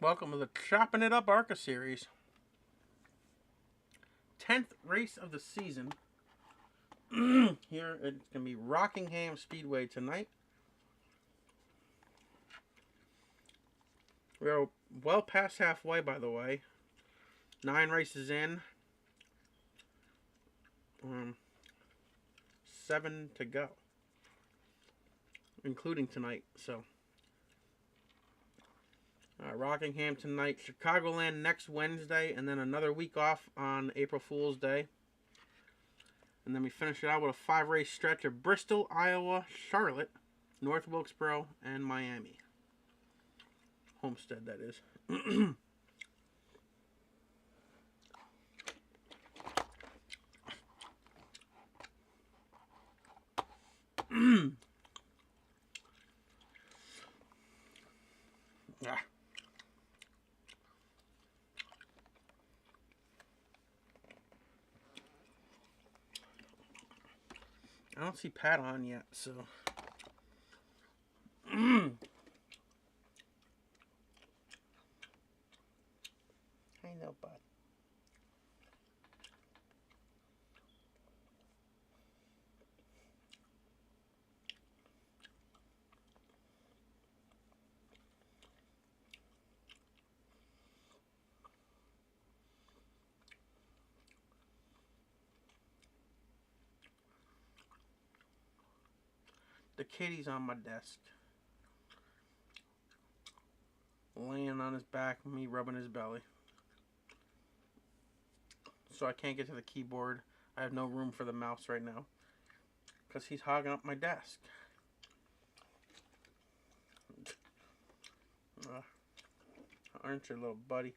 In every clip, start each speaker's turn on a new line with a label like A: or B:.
A: Welcome to the Chopping It Up ARCA series. 10th race of the season. Here it's going to be Rockingham Speedway tonight. We're well past halfway, by the way. 9 races in. 7 to go. Including tonight, so... Rockingham tonight, Chicagoland next Wednesday, and then another week off on April Fool's Day. And then we finish it out with a 5-race stretch of Bristol, Iowa, Charlotte, North Wilkesboro, and Miami. Homestead, that is. Ah. I don't see Pat on yet, so... I know, bud. The kitty's on my desk. Laying on his back, me rubbing his belly. So I can't get to the keyboard. I have no room for the mouse right now. Because he's hogging up my desk. Aren't you, little buddy?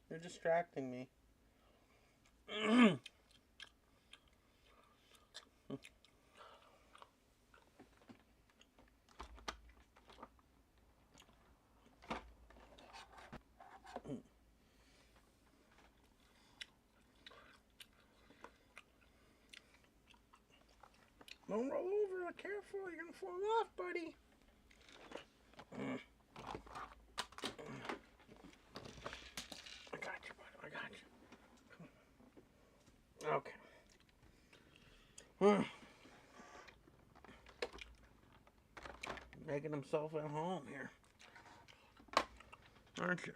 A: You're distracting me. Don't roll over. Careful, you're gonna fall off, buddy. I got you, buddy. I got you. Okay. Making himself at home here, aren't you?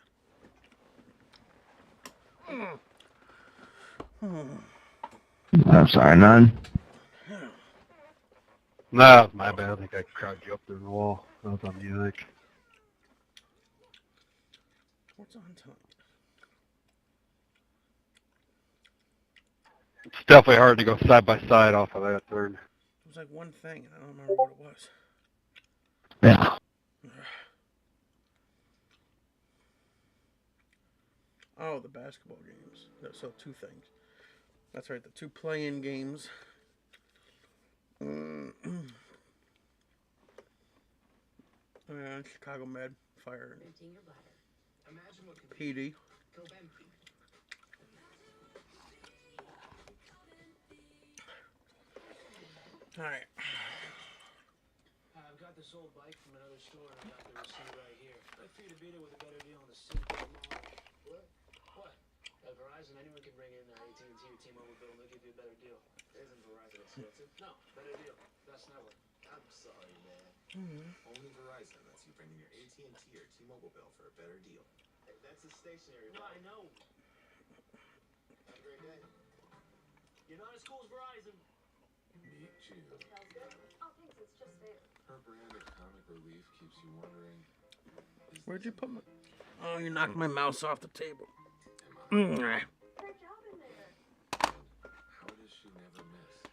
B: I'm sorry, none.
C: No, my bad. I think I crowded you up through the wall. That was on music.
A: What's on tonight?
C: It's definitely hard to go side by side off of that turn.
A: It was like one thing, and I don't remember what it was.
B: Yeah.
A: Oh, the basketball games. So 2 things. That's right, the 2 play-in games. Chicago Med, Fire, PD. Alright.
D: I've got this old bike from another store and I got the receipt right here. I'd for you to beat it with a better deal on the seat. What? At Verizon, anyone can bring in their AT&T or T-Mobile bill and they'll give you a better deal. Isn't Verizon expensive? No, better deal. Best network. I'm sorry, man.
E: Only Verizon lets you bring in your AT&T or T-Mobile bill for a better deal. Hey, that's a stationary.
D: No, I know.
E: Have a great day.
D: You're not as cool as Verizon.
E: Meet June.
F: Oh, thanks. It's just fair.
E: Her brand of comic relief keeps you wondering.
A: Where'd you put my... Oh, you knocked my mouse off the table.
E: Great
F: job in there.
E: How does she never miss?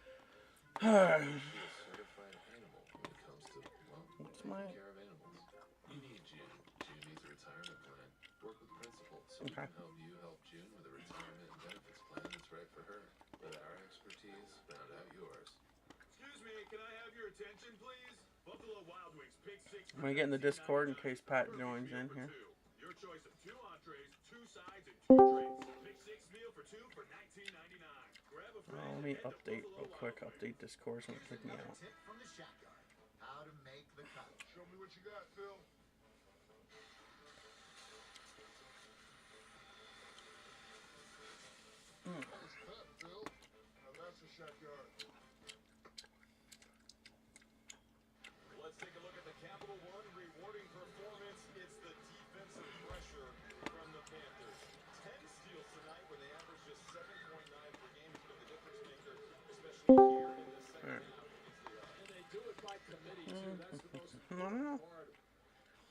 E: She's a certified animal when it comes to, well, taking care of animals. You need June. June needs a retirement plan. Work with principals so we can help you help June with a retirement and benefits plan that's right for her. Let our expertise round out yours.
G: Excuse me, can I have your attention, please?
A: I'm gonna get in the Discord in case Pat joins in here.
G: Your choice of 2 entrees, 2 sides, and 2 drinks. Pick 6 meal for 2 for $19.99. Grab a friend.
A: Let me update real quick. Update Discord. So kick me out.
H: Tip from the shotgun. How to make the cut.
G: Show me what you got, Phil. Nice cut, Phil. Now that's a shotgun. Let's take a look at the Capital One rewarding performance. It's the defensive pressure from the Panthers. 10 steals tonight when they average just 7.9 per game. It's been the difference maker, especially here in the second half against the Arcs.
I: And they do it by committee, too. That's the most important part.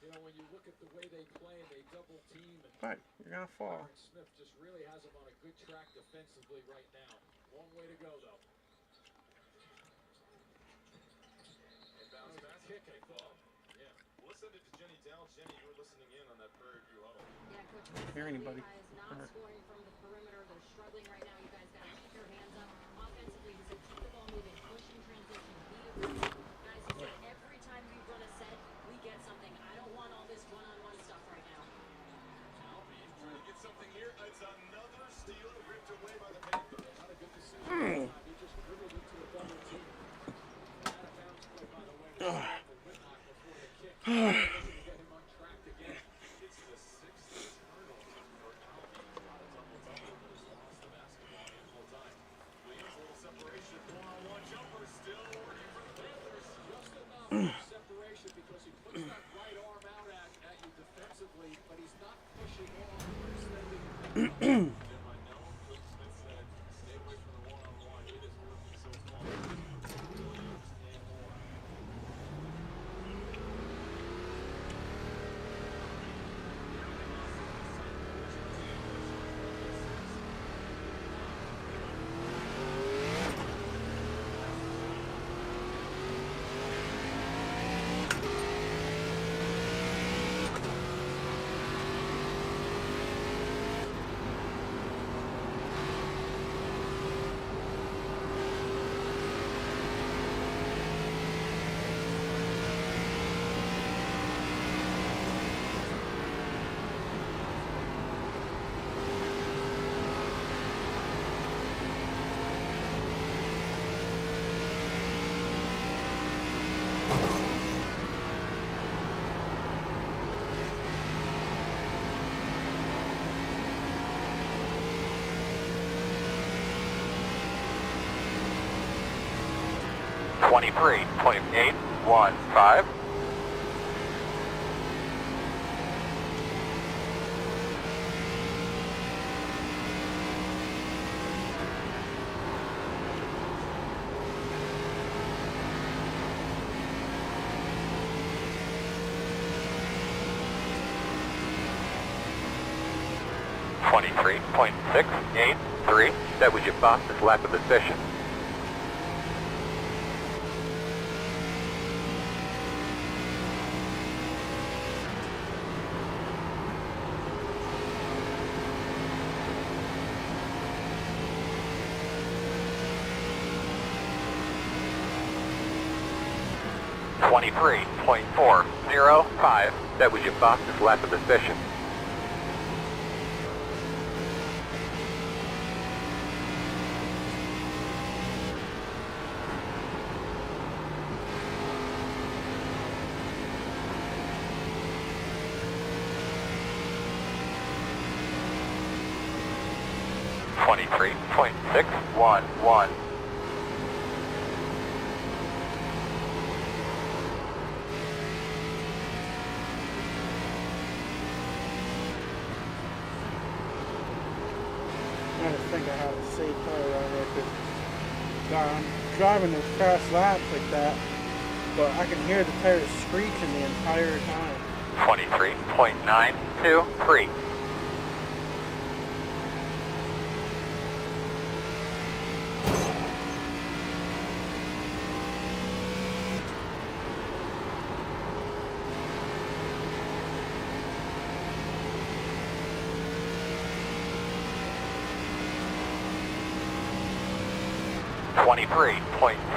I: You know, when you look at the way they play, they double team. And
A: Right, you're gonna fall.
I: Aaron Smith just really has them on a good track defensively right now. Long way to go, though.
G: And bounce back.
I: Kick, I thought.
G: Yeah. Well, let's send it to Jenny Dell. Jenny, you were listening in on that Prairie View huddle.
F: Yeah, Coach.
A: Hear anybody?
F: Is not scoring from the perimeter. They're struggling right now. You guys got to keep your hands up. Offensively, he said keep the ball moving, push in transition, be aggressive. Guys, he said every time we run a set, we get something. I don't want all this one-on-one stuff right now.
G: Albion trying to get something here. It's another steal ripped away by the Panthers.
I: Not a good decision. He just dribbled into a double team. Out of bounds play, by the way, for Whitlock before the kick. Looking to get him on track again.
G: It's the 6th turnover for Albion. Not a double-double, but has lost the basketball a handful of times. Williams, a little separation. One-on-one jumper still working for the Panthers.
I: Just enough separation because he puts that right arm out at you defensively, but he's not pushing on or extending it down.
G: And I know Coach Smith said, stay away from the one-on-one. It is working so far. Williams and more.
J: .815. .683. That was your fastest lap of the session. .405. That was your fastest lap of the session. .611.
A: I just think I have a safe car around here because I'm driving those fast laps like that, but I can hear the tires screeching the entire time.
J: 23.923.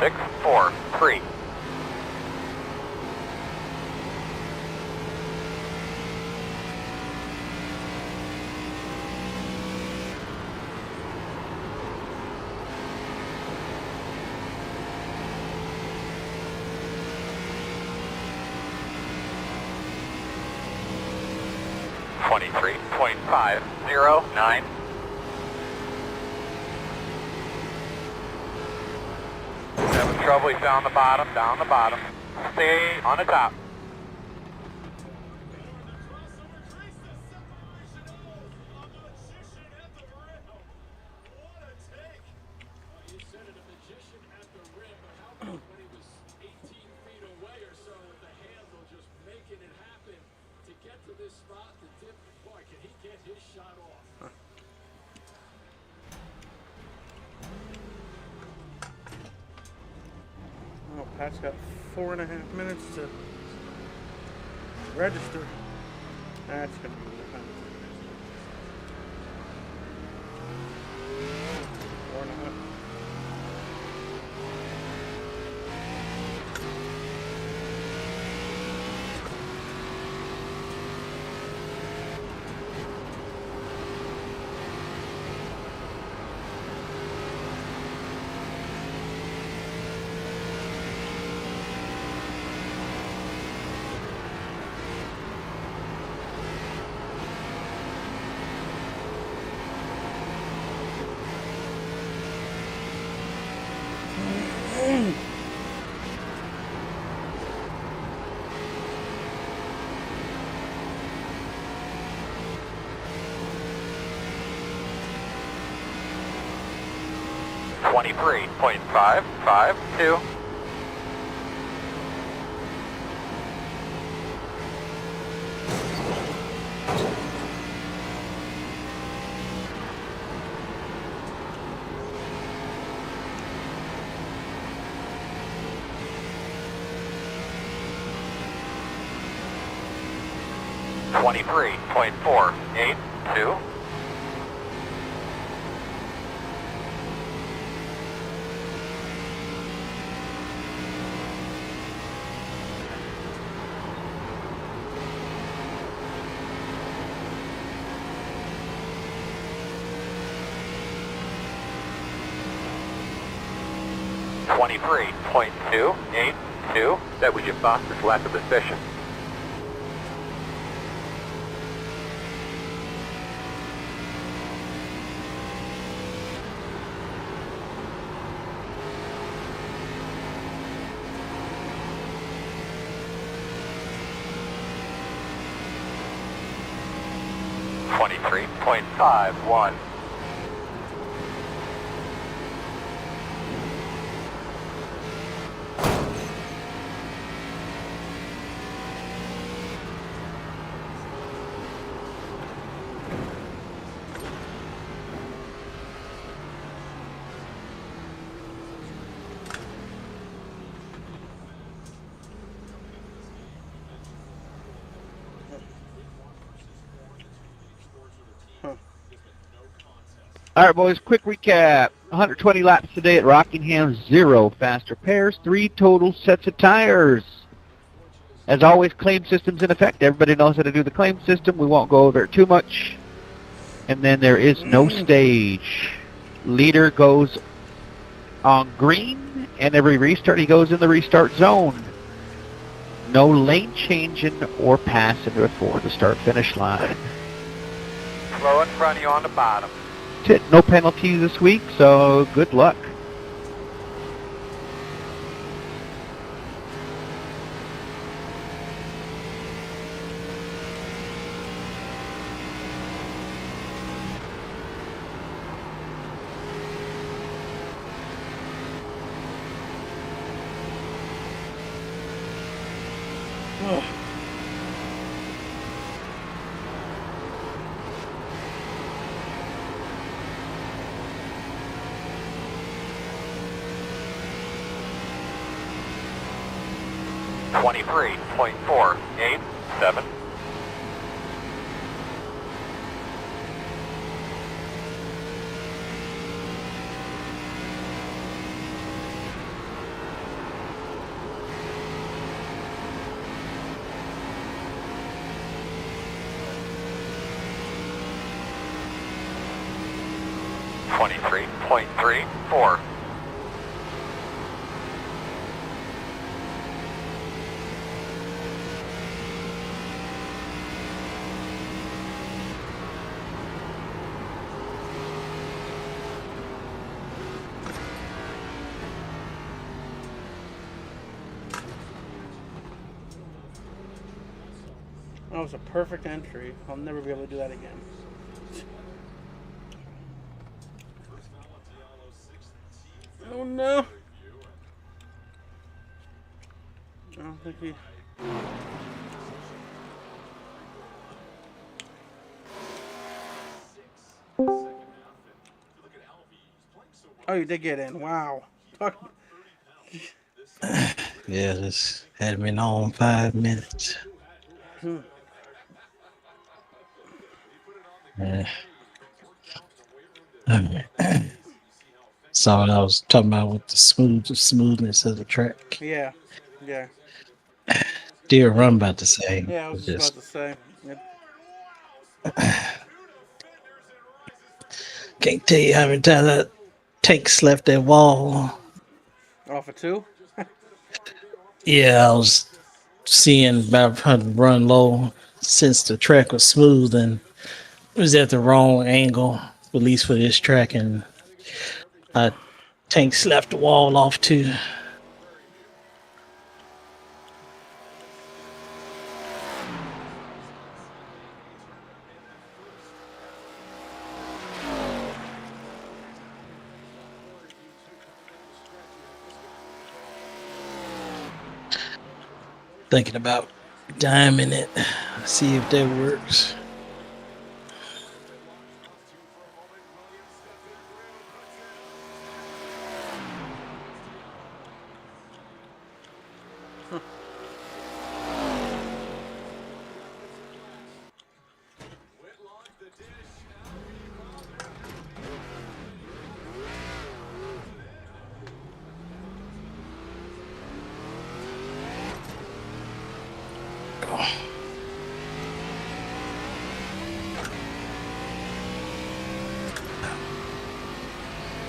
J: .643. 23.509. Having trouble, he's down the bottom, Stay on the top.
I: You said it, a magician at the rim, but how about when he was 18 feet away or so with the handle just making it happen to get to this spot, the dip, boy, can he get his shot off?
A: Oh, Pat's got 4.5 minutes to register. That's gonna be the time. 4.5.
J: .552. .482. 23.282. That was your fastest lap of the session. .51.
B: 'Alright, boys, quick recap. 120 laps today at Rockingham, 0 faster pairs, 3 total sets of tires. As always, claim system's in effect. Everybody knows how to do the claim system. We won't go over it too much. And then there is no stage. Leader goes on green, and every restart he goes in the restart zone. No lane changing or passing before the start-finish line.
J: Slow in front of you on the bottom.
B: That's it. No penalties this week, so good luck.
A: Ugh.
J: .487. .34.
B: 23.4.
A: That was a perfect entry. I'll never be able to do that again. Oh no! I don't think he... Oh, you did get in. Wow.
K: Yeah, this had been on 5 minutes. Yeah. So what I was talking about with the smoothness of the track.
A: Yeah. Yeah.
K: Still run about the same.
A: Yeah, I was just about to say.
K: Can't tell you how many times that tanks left that wall.
A: Off of 2?
K: Yeah, I was seeing about how to run low since the track was smooth and it was at the wrong angle, at least for this track, and tanks left the wall off too. Thinking about diming it, see if that works.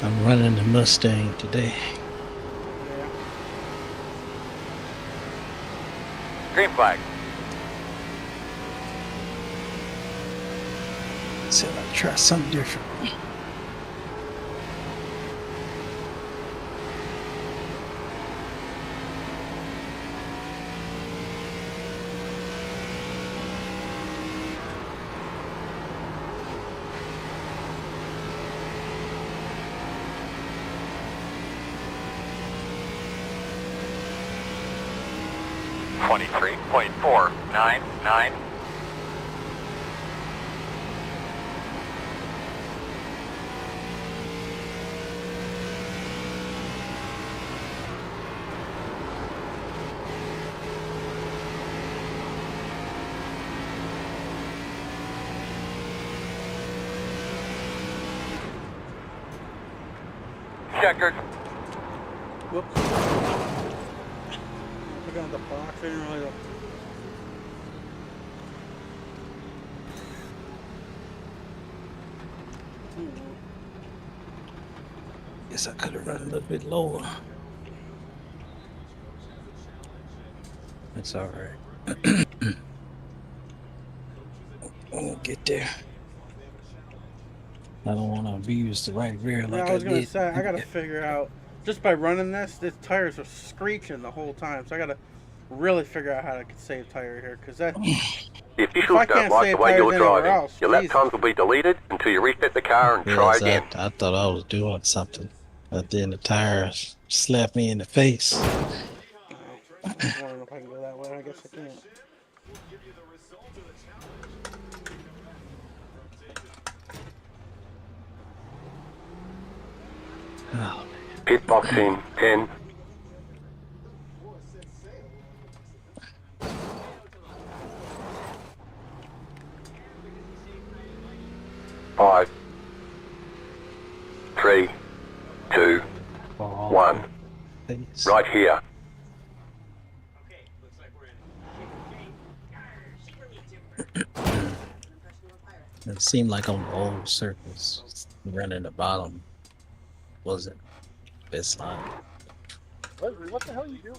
K: I'm running the Mustang today.
J: Green flag.
K: So I'll try something different.
J: .499. Checkered.
A: Whoops. Look on the box. I didn't really look.
K: Guess I could have run a little bit lower. That's all right. We'll get there. I don't want to abuse the right rear like
A: I was gonna
K: did.
A: say, I gotta figure out, just by running this tires are screeching the whole time, so I gotta really figure out how to save tire here, because that...
J: The officials don't like the way you're driving. Your lap times will be deleted until you reset the car and try again.
K: I thought I was doing something, but then the tires slapped me in the face.
A: I was wondering if I can go that way. I guess I can't.
K: Oh.
J: Pit box in 10. Five, 3, 2, 1. Right here.
K: It seemed like on the old circuits, running the bottom wasn't best line.
C: What the hell are you doing?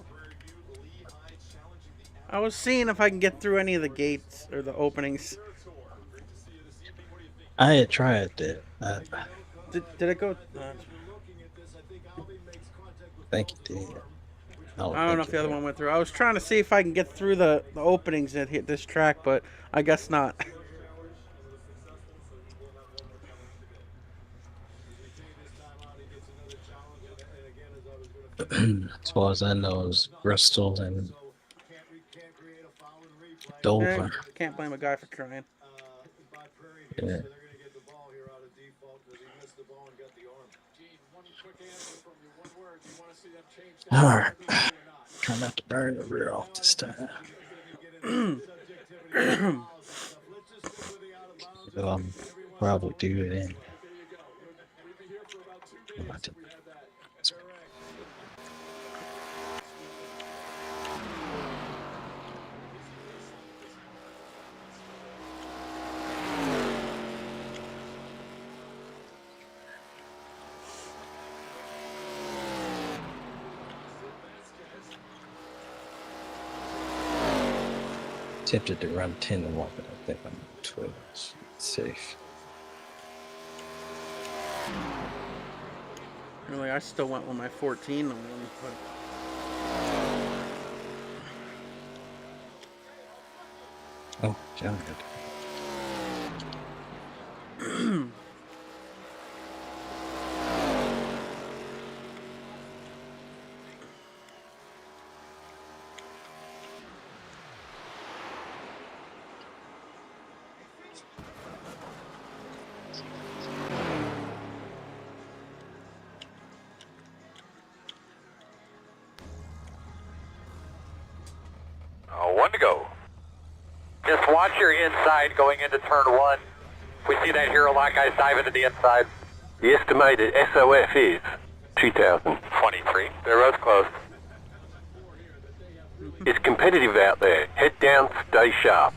A: I was seeing if I can get through any of the gates or the openings.
K: I had tried that.
A: Did it go?
K: I think it did.
A: I don't know if the other one went through. I was trying to see if I can get through the openings that hit this track, but I guess not.
K: As far as I know, it's Bristol and Dover.
A: Can't blame a guy for trying.
K: Yeah. All right. Try not to burn the rear off this time. So I'm probably do it in. Tempted to run 10 to 1, but I think I'm 12. It's safe.
A: Really, I still went with my 14 on one, but...
K: Oh, John.
J: One to go. Just watch your inside going into turn 1. If we see that hero lock, guys dive into the inside. The estimated SOF is 2023. The road's closed. It's competitive out there. Head down, stay sharp.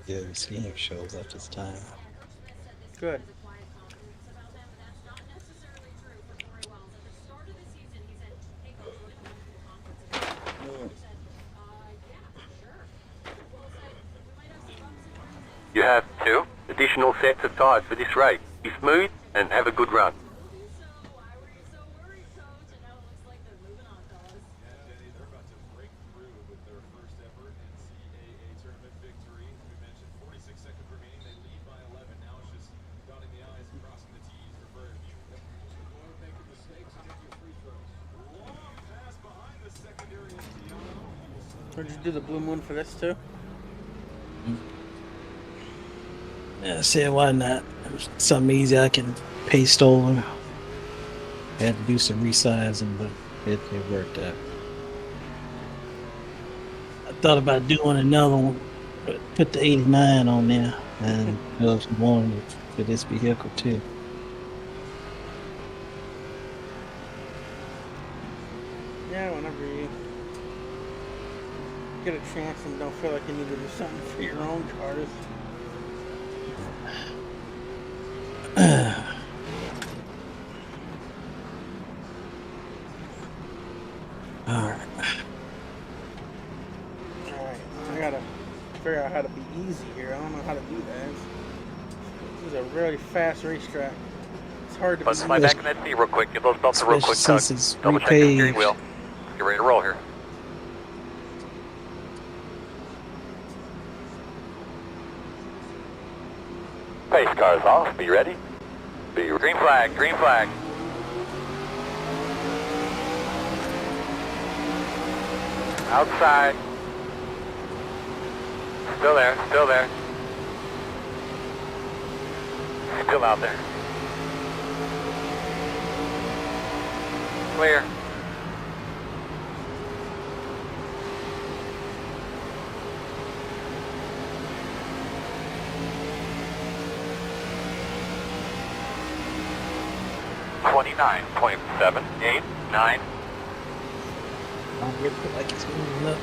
K: Yeah, this game shows up this time.
A: Good.
J: You have 2 additional sets of tires for this race. Be smooth and have a good run.
A: Did you do the blue moon for this too?
K: Yeah, I said, why not? Something easy I can paste over. Had to do some resizing, but it worked out. I thought about doing another one, but put the 89 on there, and I was wanting for this vehicle too.
A: Yeah, whenever you get a chance and don't feel like you need to do something for your own cars.
K: Alright.
A: I gotta figure out how to be easy here. I don't know how to do that. This is a really fast racetrack. It's hard to
J: Let's slide back in that seat real quick. Give those bumps a real quick tug. Double check the steering wheel. Get ready to roll here. Pace cars off. Be ready. Green flag. Green flag. Outside. Still there. Still there. Still out there. Clear. .789.
K: Like it's moving up.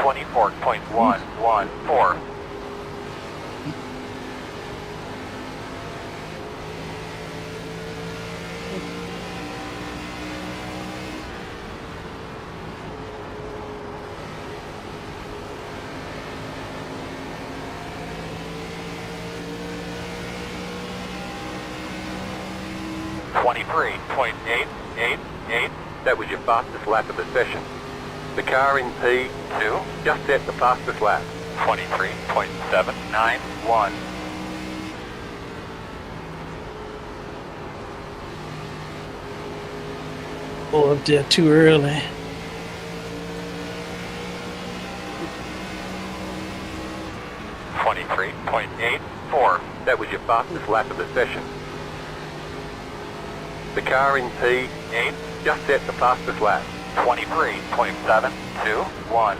J: 24.114. .888. That was your fastest lap of the session. The car in P2 just set the fastest lap. 23.791.
K: Pull up there too early.
J: .84. That was your fastest lap of the session. The car in P8 just set the fastest lap. 23.721.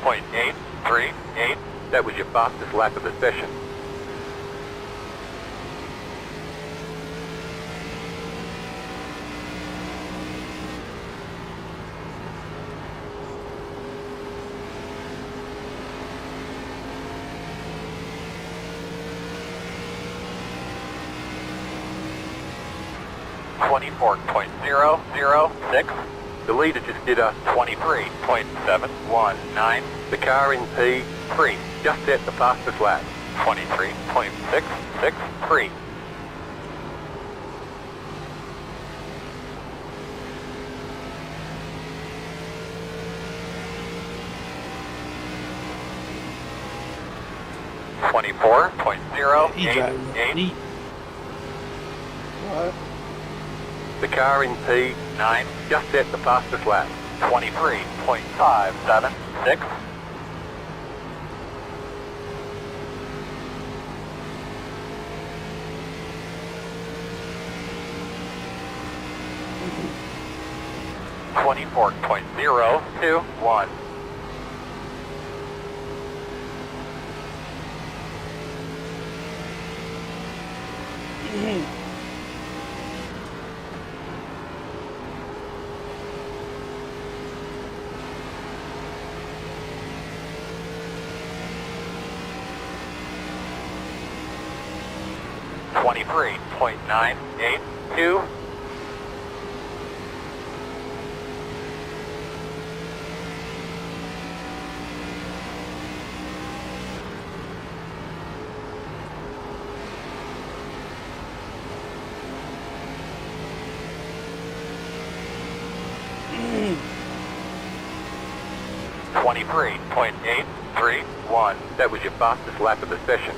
J: .838. That was your fastest lap of the session. .006. The leader just did a 23.719. The car in P3 just set the fastest lap. 23.663. .088. The car in P9 just set the fastest lap. 23.576. .24.021. .982. .23.831. That was your fastest lap of the session.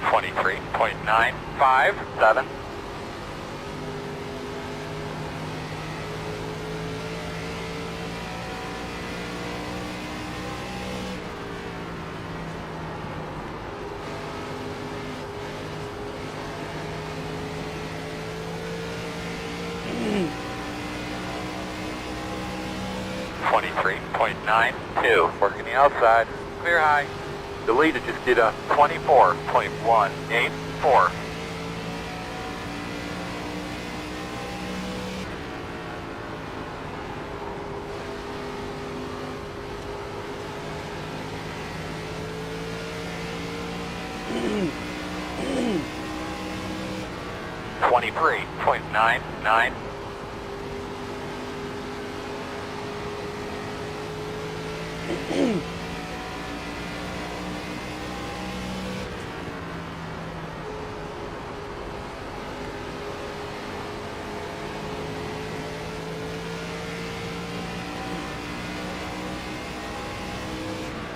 J: .23.957. .23.92. Working the outside. Clear high. The leader just did a 24.184. .23.99.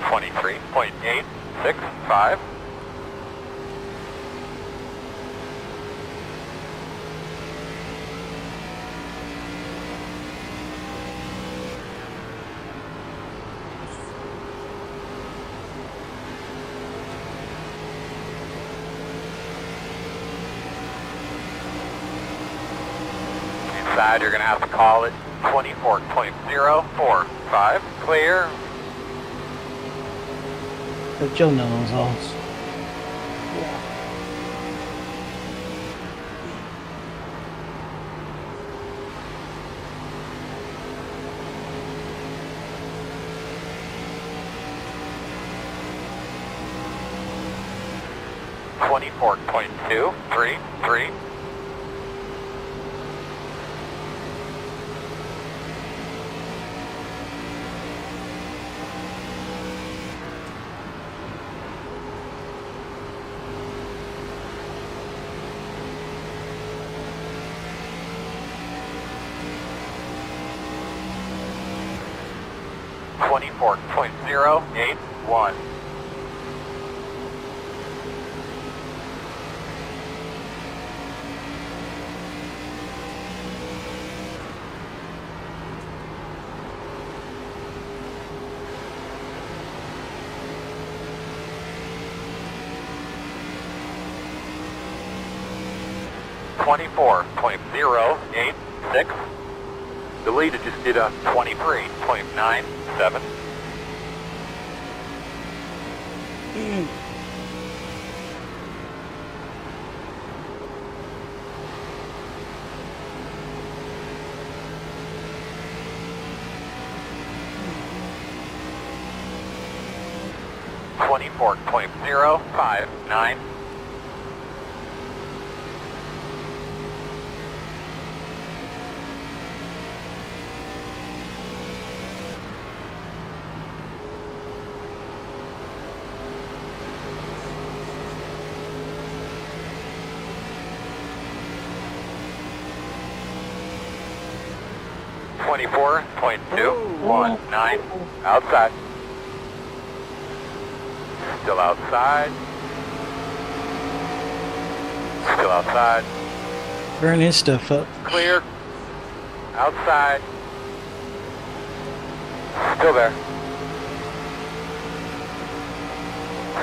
J: .23.865. outside, you're going to have to call it 24.045. Clear.
K: Put your nose off.
J: 24.233. .081. 24.086. Deleted just did a 23.97. .059. 24.219. Outside. Still outside. Still outside.
K: Burn his stuff up.
J: Clear. Outside. Still there.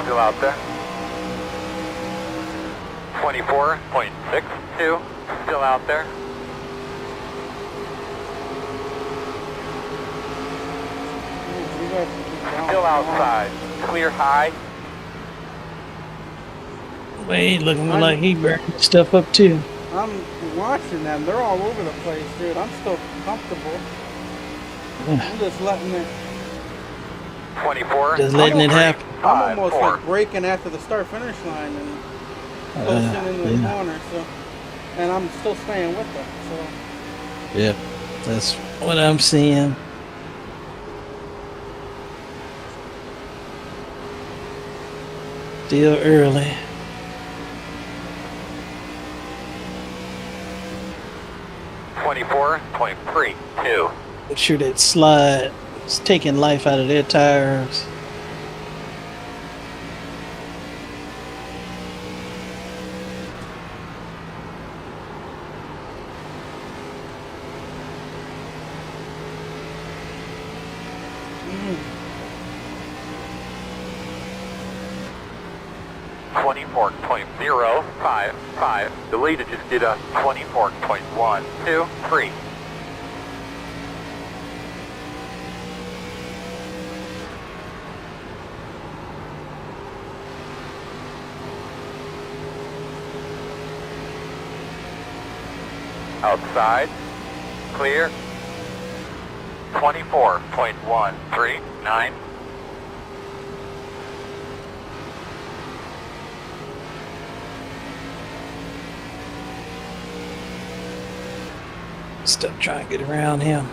J: Still out there. 24.62. Still out there. Still outside. Clear high.
K: Wait, looking like he burned his stuff up too.
A: I'm watching them. They're all over the place, dude. I'm still comfortable. I'm just letting it.
J: 24.
K: Just letting it happen.
A: I'm almost like braking after the start-finish line and closing in the corner. So, and I'm still staying with them. So.
K: Yep, that's what I'm seeing. Still early.
J: .32.
K: Make sure that slide is taking life out of their tires.
J: .055. Deleted just did a 24.123. Outside. Clear. 24.139.
K: Still trying to get around him.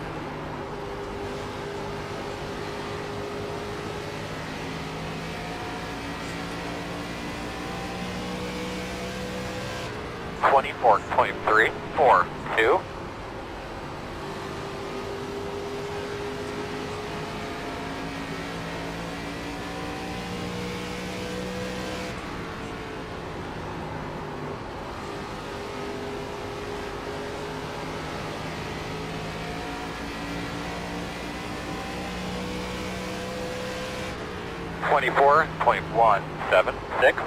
J: .342. .176.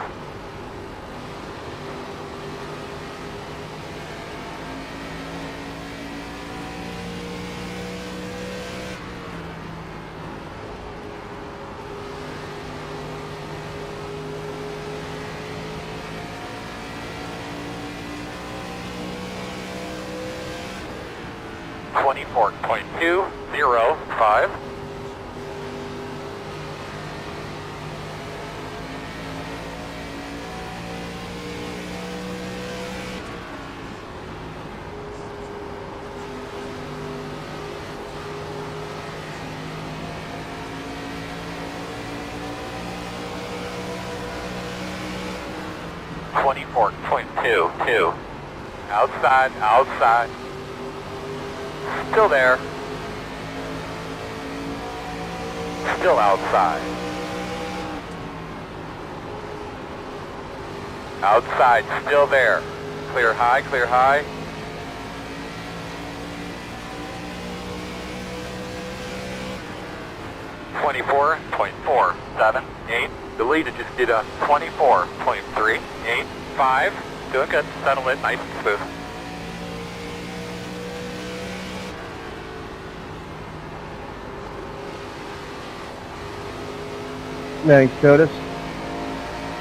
J: 24.205. .22. Outside, outside. Still there. Still outside. Outside, still there. Clear high, clear high. .24.478. The leader just did a 24.385. Doing good. Settle in, nice and smooth.
C: Thanks, Curtis.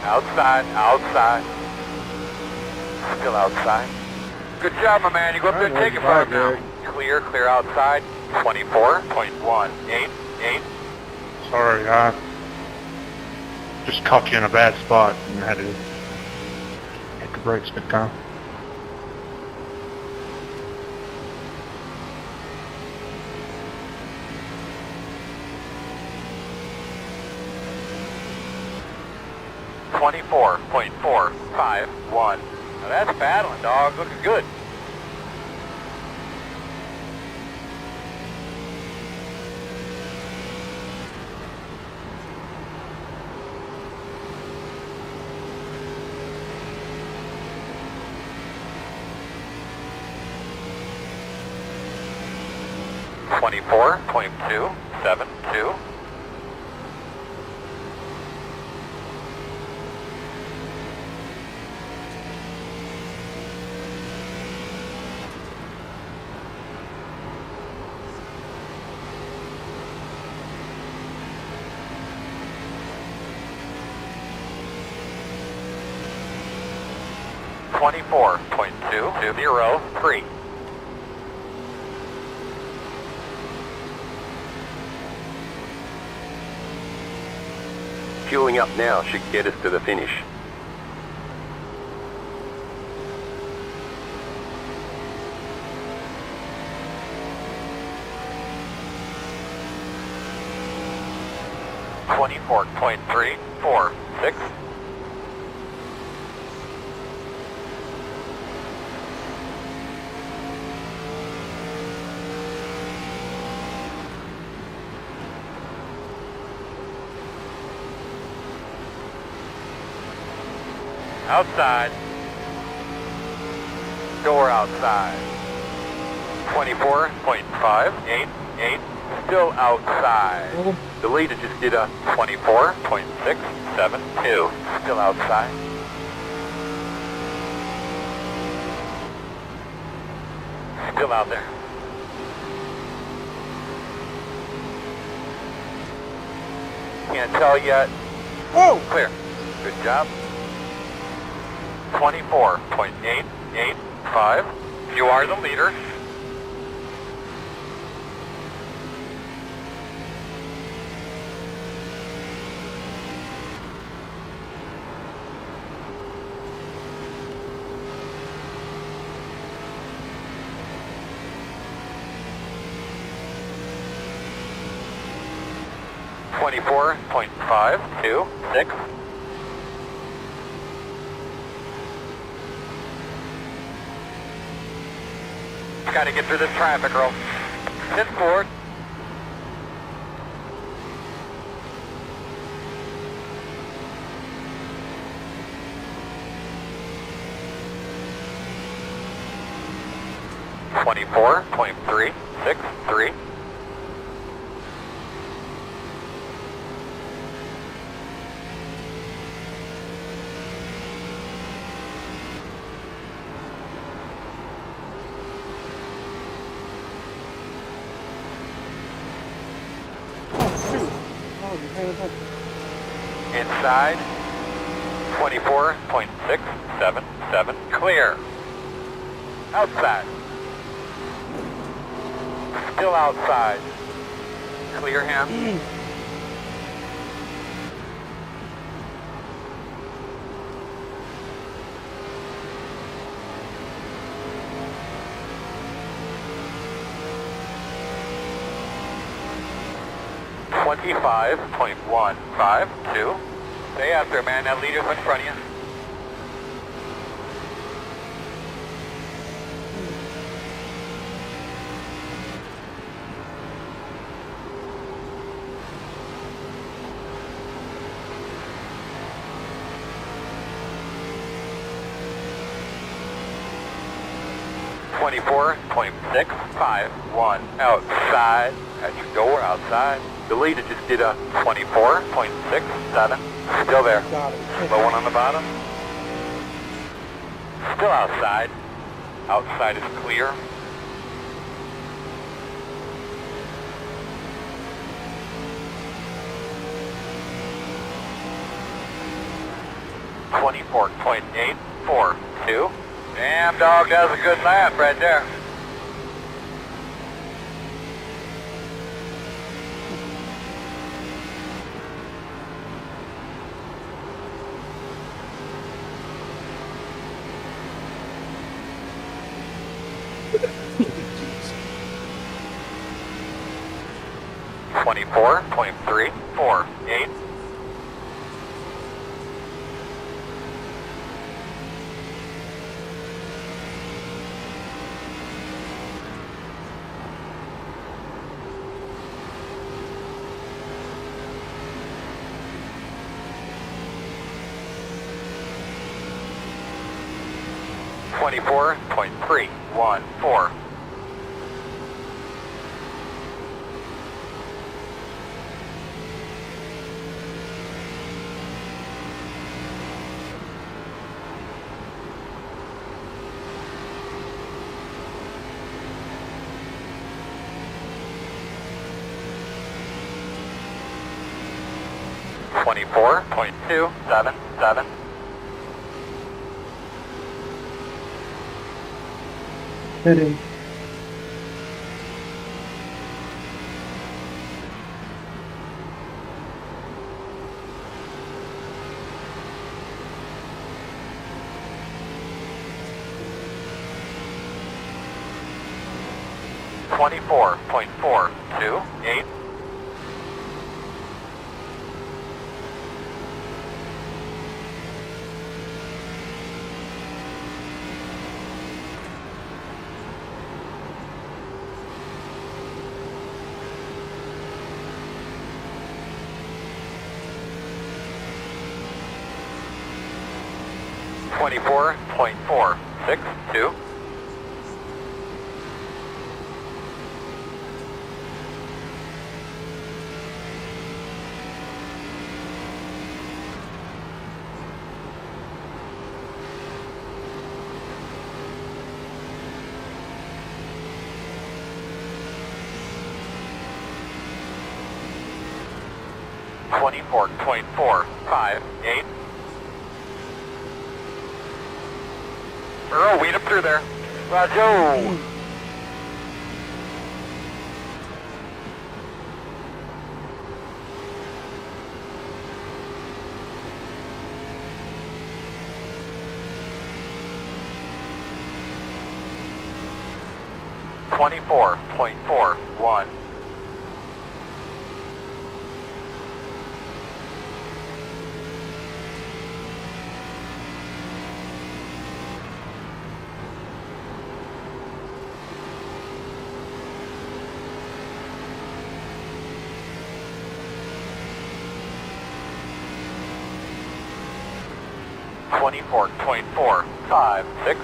J: Outside, outside. Still outside. Good job, my man. You go up there and take it from him now. Clear, clear outside. 24.188.
C: Sorry, I just caught you in a bad spot and had to hit the brakes good time.
J: .451. Now that's battling, dog. Looking good. .24.272. .24.203.
L: Fueling up now should get us to the finish.
J: .24.346. Outside. Door outside. 24.588. Still outside. The leader just did a 24.672. Still outside. Still out there. Can't tell yet. Whoa! Clear. Good job. 24.885. You are the leader. .24.526. Got to get through this traffic, girl. Sit forward. .24.363. Inside, 24.677, clear. Outside, Still outside. Clear him. 25.152. Stay after, man. That leader's in front of you. .651 outside. At your door, outside. The leader just did a 24.67. Still there. Low one on the bottom. Still outside. Outside is clear. .842. Damn dog, that was a good lap right there. .348. .314. 24.277.
M: Heading.
J: .428. .462. .458. Earl, weed him through there. Roger. .24.41. .456.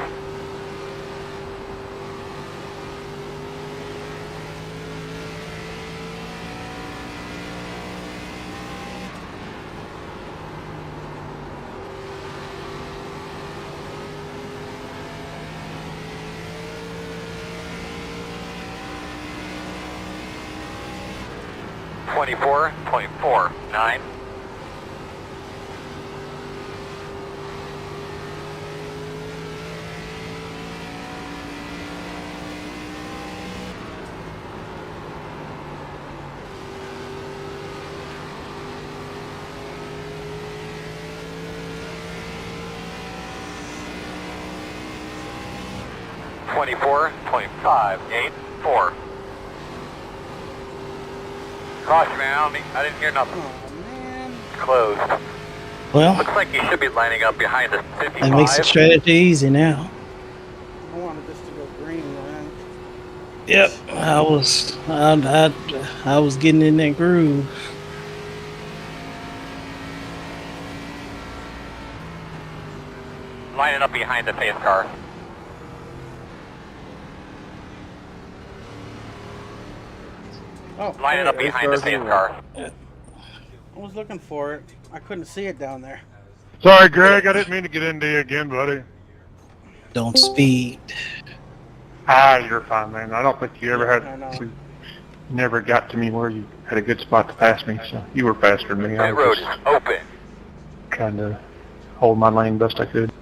J: .24.49. 24.584. Caution, man. I didn't hear nothing.
A: Oh, man.
J: Closed.
K: Well,
J: Looks like you should be lining up behind the 55.
K: that makes the strategy easy now.
A: I wanted this to go green, man.
K: Yep, I was getting in that groove.
J: Lining up behind the pace car.
A: Oh,
J: Lining up
A: there it is.
J: behind the pace car.
A: I was looking for it. I couldn't see it down there.
C: Sorry, Greg. I didn't mean to get into you again, buddy.
K: Don't speed.
C: You're fine, man. I don't think you ever
A: I
C: had.
A: know.
C: You never got to me where you had a good spot to pass me, so you were faster than me. I
J: That road
C: was
J: is
C: just
J: open.
C: trying to hold my lane best I could.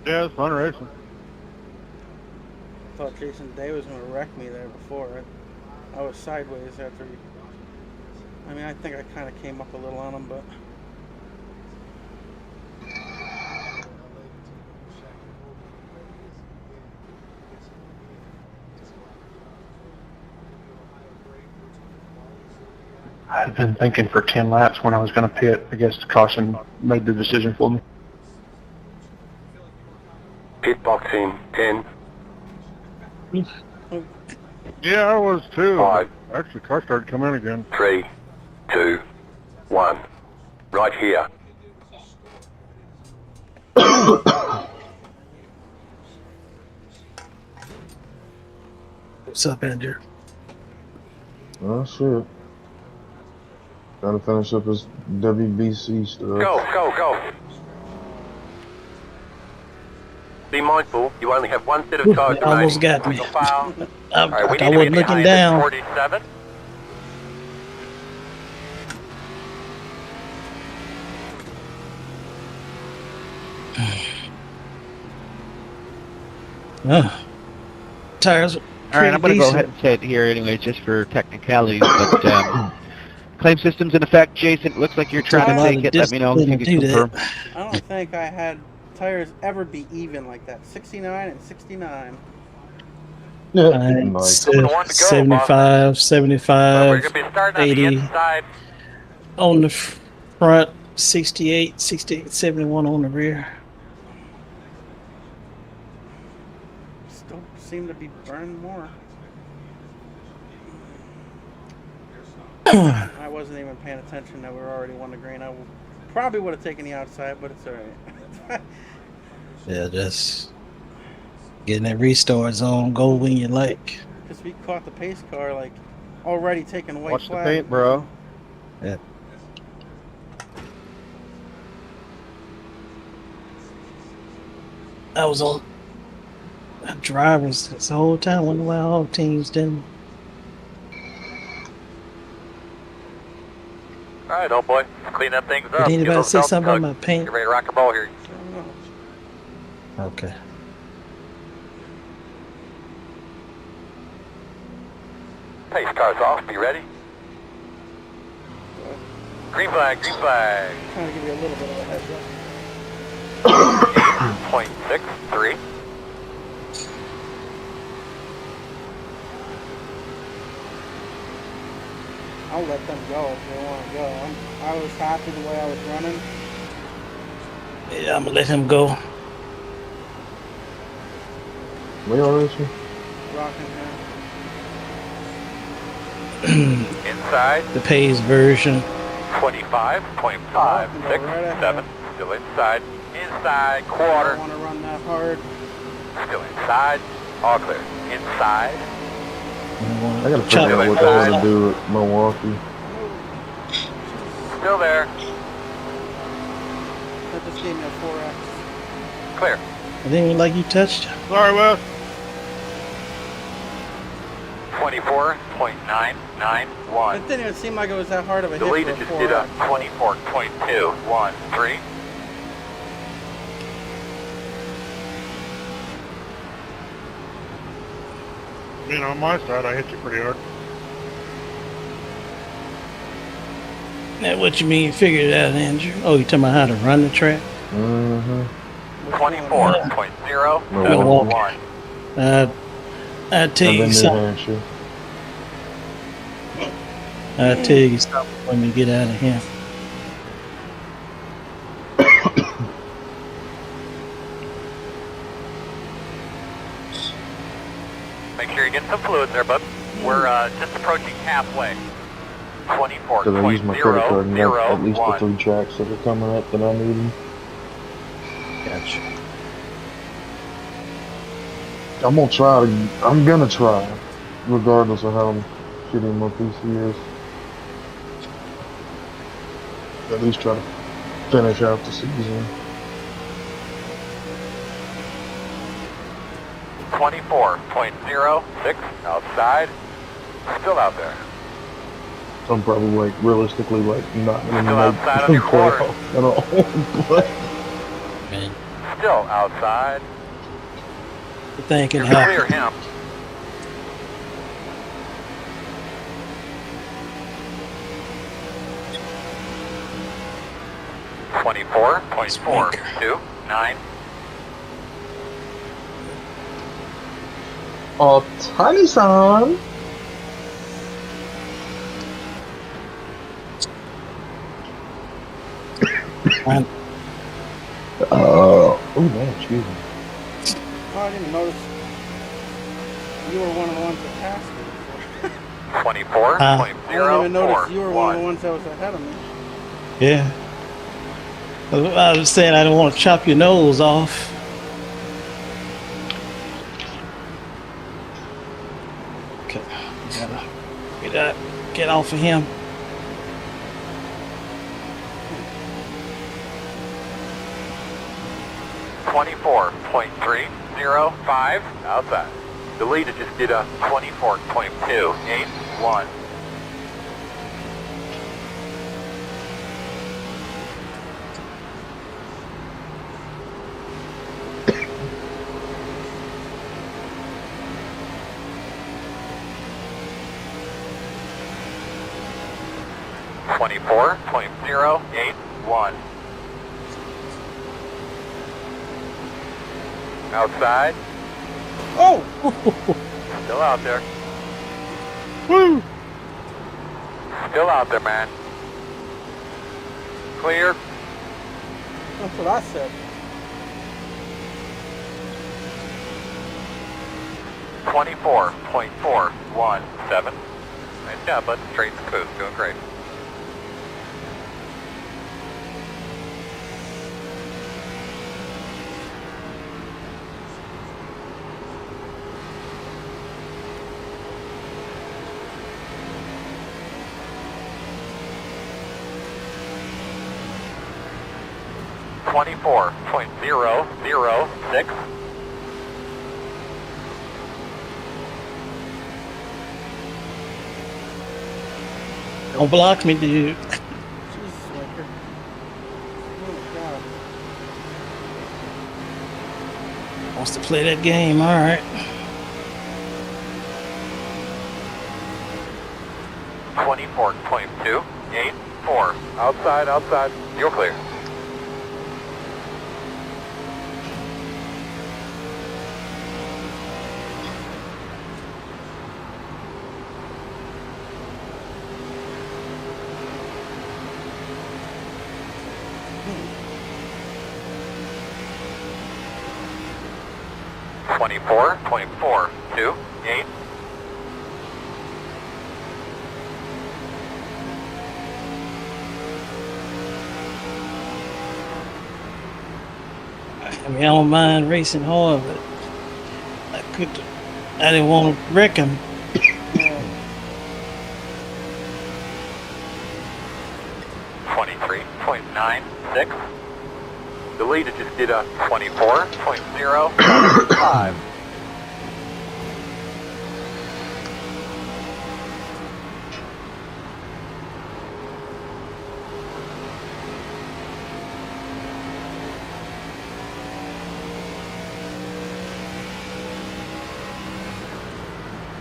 C: Yeah, it's fun racing.
A: I thought Jason Day was going to wreck me there before. I was sideways after he... I mean, I think I kind of came up a little on him, but...
C: I'd been thinking for 10 laps when I was going to pit. I guess caution made the decision for me.
L: Pit boxing 10.
C: Yeah, I was too.
L: 5.
C: Actually, car started coming in again.
L: 3, 2, 1. Right here.
K: What's up, Andrew?
E: Oh shit. Gotta finish up his WBC stuff.
L: Go. Be mindful, you only have one set of tires remaining.
K: Almost got me.
L: File.
K: I
L: All right, we
K: wasn't
L: need to be
K: looking
L: behind
K: down.
L: 47.
K: Tires.
B: All right, I'm going to go ahead and say it here anyway, just for technicalities. But claim system's in effect. Jason, looks like you're trying to take it. Let me know if you can confirm.
A: I don't think I had tires ever be even like that. 69 and 69.
E: Yeah,
K: 75, 75, 80. On the front, 68, 71 on the rear.
A: Still seem to be burning more. I wasn't even paying attention that we were already won the green. I probably would have taken the outside, but it's alright.
K: Yeah, just getting that restart zone. Go when you like.
A: Because we caught the pace car, like, already taking white
B: Watch
A: flag.
B: the paint, bro.
K: Yeah. I was on drivers this whole time. Wonder why all teams didn't.
J: All right, old boy. Clean up things up.
K: Did anybody say something about my paint?
J: Get ready to rock and roll here.
K: Okay.
J: Pace car's off. Be ready. Green flag. Green flag.
A: Trying to give you a little bit of a heads up.
J: 0.63.
A: I'll let them go if they want to go. I was happy the way I was running.
K: Yeah, I'm gonna let him go.
E: Where are you?
A: Rockingham.
J: Inside.
K: The Pays version.
J: 25.567. Still inside. Inside.
A: I
J: Quarter.
A: don't want to run that hard.
J: Still inside. All clear. Inside.
E: I gotta figure out what I want to do at Milwaukee.
J: Still there.
A: That just gave me a 4X.
J: Clear.
K: I didn't like you touched.
C: Sorry, Wes.
J: 24.991.
A: It didn't even seem like it was that hard of a hit
J: Deleted
A: for
J: just
A: a
J: did a
A: 4X.
J: 24.213.
C: I mean, on my side, I hit you pretty hard.
K: Now, what you mean you figured it out, Andrew? Oh, you talking about how to run the track?
E: Mm-hmm.
J: 24.0
L: 20.01.
K: I tell you something. I tell you something when we get out of here.
J: Make sure you get some fluid there, bud. We're just approaching halfway. 24.001.
C: Because I use my credit card and got at least the 3 tracks that are coming up that I need.
K: Gotcha.
C: I'm gonna try, regardless of how shitty my PC is. At least try to finish out the season.
J: 24.06 outside. Still out there.
C: So I'm probably like realistically like not gonna
J: Still
C: make
J: outside on your quarter.
C: playoff at all. But
K: Man,
J: Still outside.
K: the thing can
J: Clear
K: happen.
J: him. .429.
C: oh, Tiny-san. Oh man, excuse me.
A: Oh, I didn't notice. You were one of the ones that passed me.
J: 24.041.
A: I didn't even notice you were one of the ones that was ahead of me.
K: Yeah. I was saying I don't want to chop your nose off. Okay. Gotta get off of him.
J: .305 outside. The leader just did a 24.281. .081. Outside.
A: Oh!
J: Still out there.
A: Woo!
J: Still out there, man. Clear.
A: That's what I said.
J: 24.417. Nice job, bud. Straight and smooth. Doing great. .006.
K: Don't block me, dude.
A: Jesus, Waker. Oh, God.
K: Wants to play that game, all right.
J: 24.284. Outside, outside. You're clear. .428.
K: I mean, I don't mind racing hard, but I didn't want to wreck him.
J: 23.96. The leader just did a 24.055.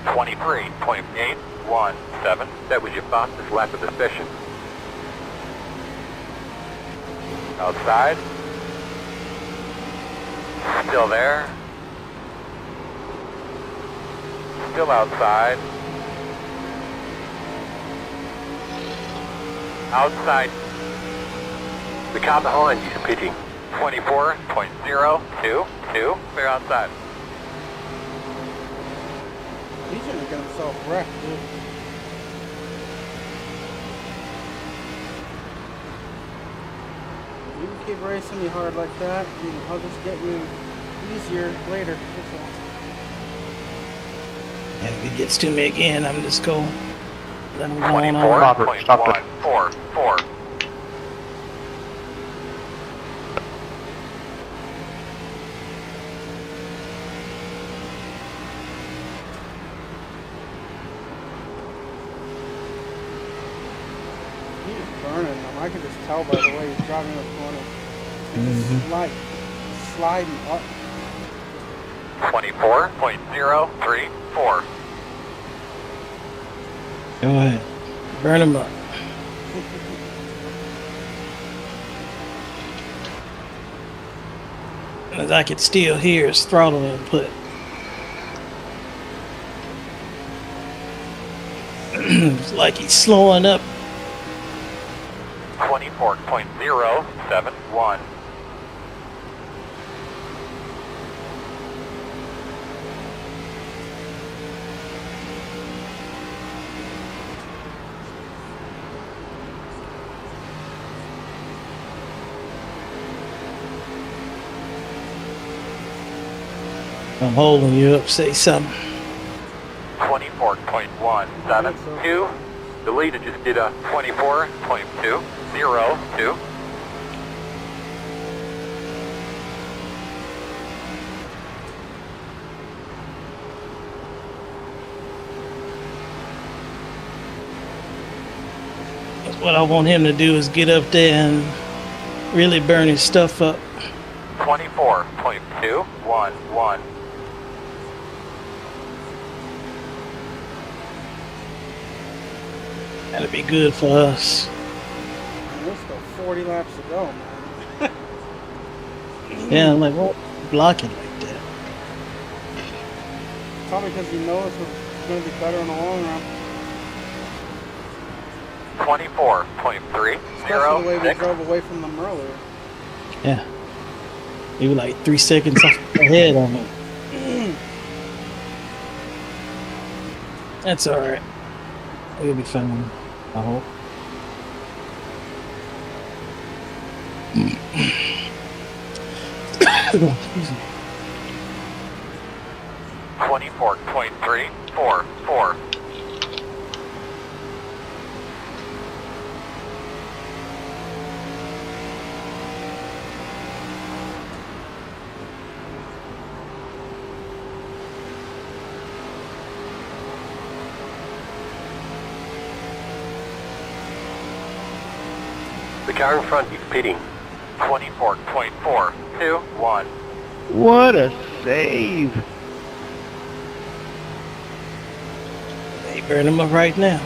J: .817. That was your fastest lap of the session. Outside. Still there. Still outside. Outside.
L: The car behind you is pitting.
J: 24.022. Clear outside.
A: He's gonna get himself wrecked, dude. You can keep racing me hard like that, and I'll just get you easier later. That's all.
K: And if it gets to me again, I'm just going. Let him go on over.
C: Robert, stop it.
J: 24.144.
A: He's burning them. I can just tell by the way he's driving the corner. Sliding up.
J: 24.034.
K: Go ahead. Burn him up. As I can still hear his throttle input. It's like he's slowing up.
J: 24.071.
K: I'm holding you up. Say something.
J: 24.172. The leader just did a 24.202.
K: What I want him to do is get up there and really burn his stuff up.
J: 24.211.
K: That'd be good for us.
A: Man, there's still 40 laps to go, man.
K: Yeah, I'm like, what? Blocking like that.
A: Probably because he knows it's going to be better in the long run.
J: 24.306.
A: Especially the way we drove away from them earlier.
K: Yeah. You were like 3 seconds ahead on me. That's alright. We'll be fine, I hope. Excuse me.
J: 24.344.
L: The car in front is pitting.
J: 24.421.
B: What a save.
K: They burn him up right now.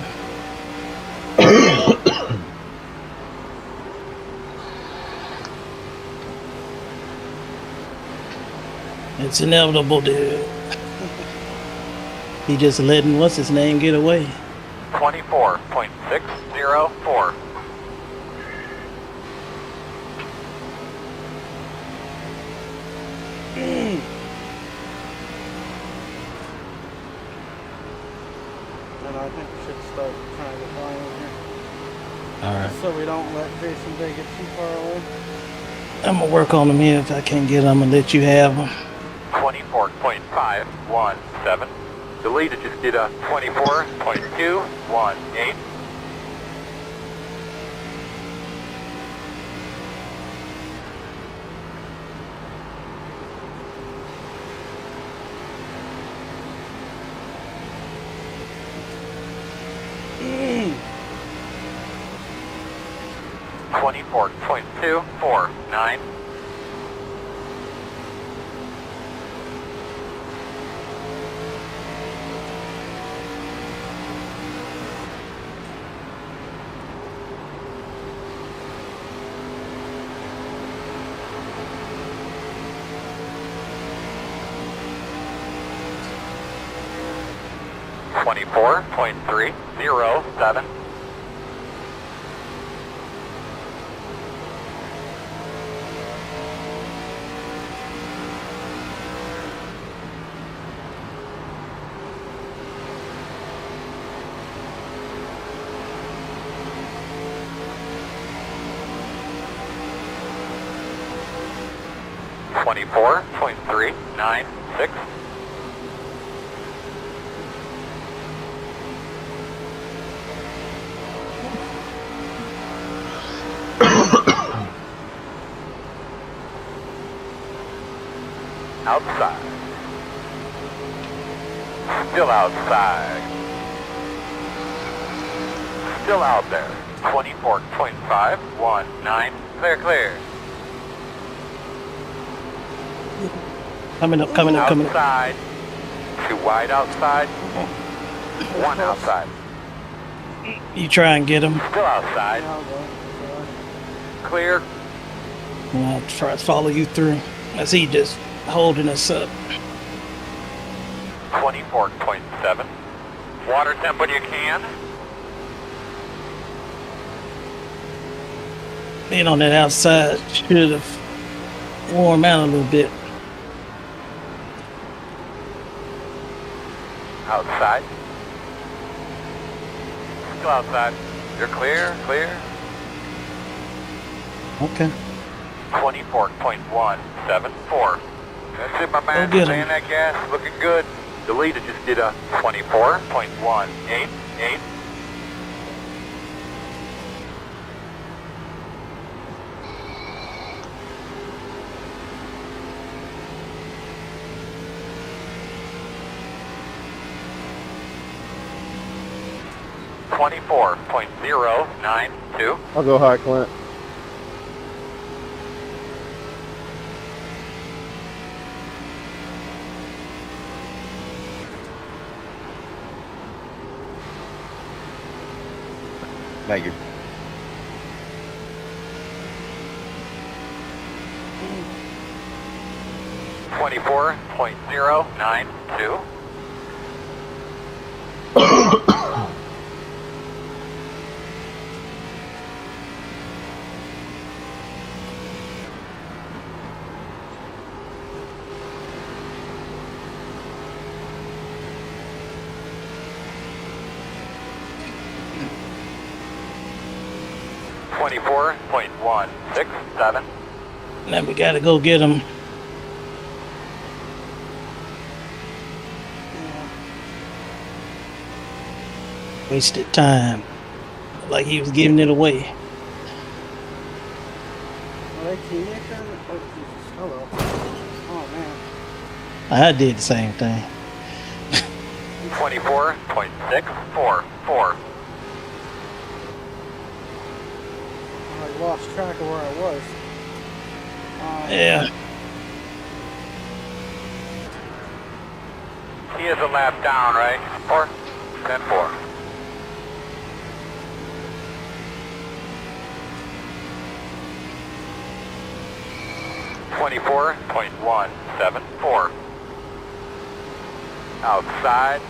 K: It's inevitable, dude. He just letting what's his name get away.
J: 24.604.
A: And I think we should start trying to get by over here.
K: Alright.
A: So we don't let Jason Day get too far away.
K: I'm gonna work on him here. If I can't get him, I'm gonna let you have him.
J: 24.517. The leader just did a 24.218.
A: Mm.
J: 24.249. 24.307. .396. Outside. Still outside. Still out there. 24.519. Clear, clear.
K: Coming up, coming up, coming up.
J: Outside. Too wide outside. One outside.
K: You try and get him.
J: Still outside. Clear.
K: And I'll try to follow you through. I see you just holding us up.
J: 24.7. Water temp when you can.
K: Being on that outside should have warmed out a little bit.
J: Outside. Still outside. You're clear, clear.
K: Okay.
J: 24.174. That's it, my man.
K: Go get
J: Staying
K: him.
J: that gas, looking good. The leader just did a 24.188. .092.
N: I'll go high, Clint.
B: Thank you.
J: .092. .167.
K: Now we gotta go get him. Wasted time. Like he was giving it away.
A: Hello. Oh, man.
K: I did the same thing.
J: 24.644.
A: I lost track of where I was.
K: Yeah.
J: He is a lap down, right? 10-4. .174. Outside.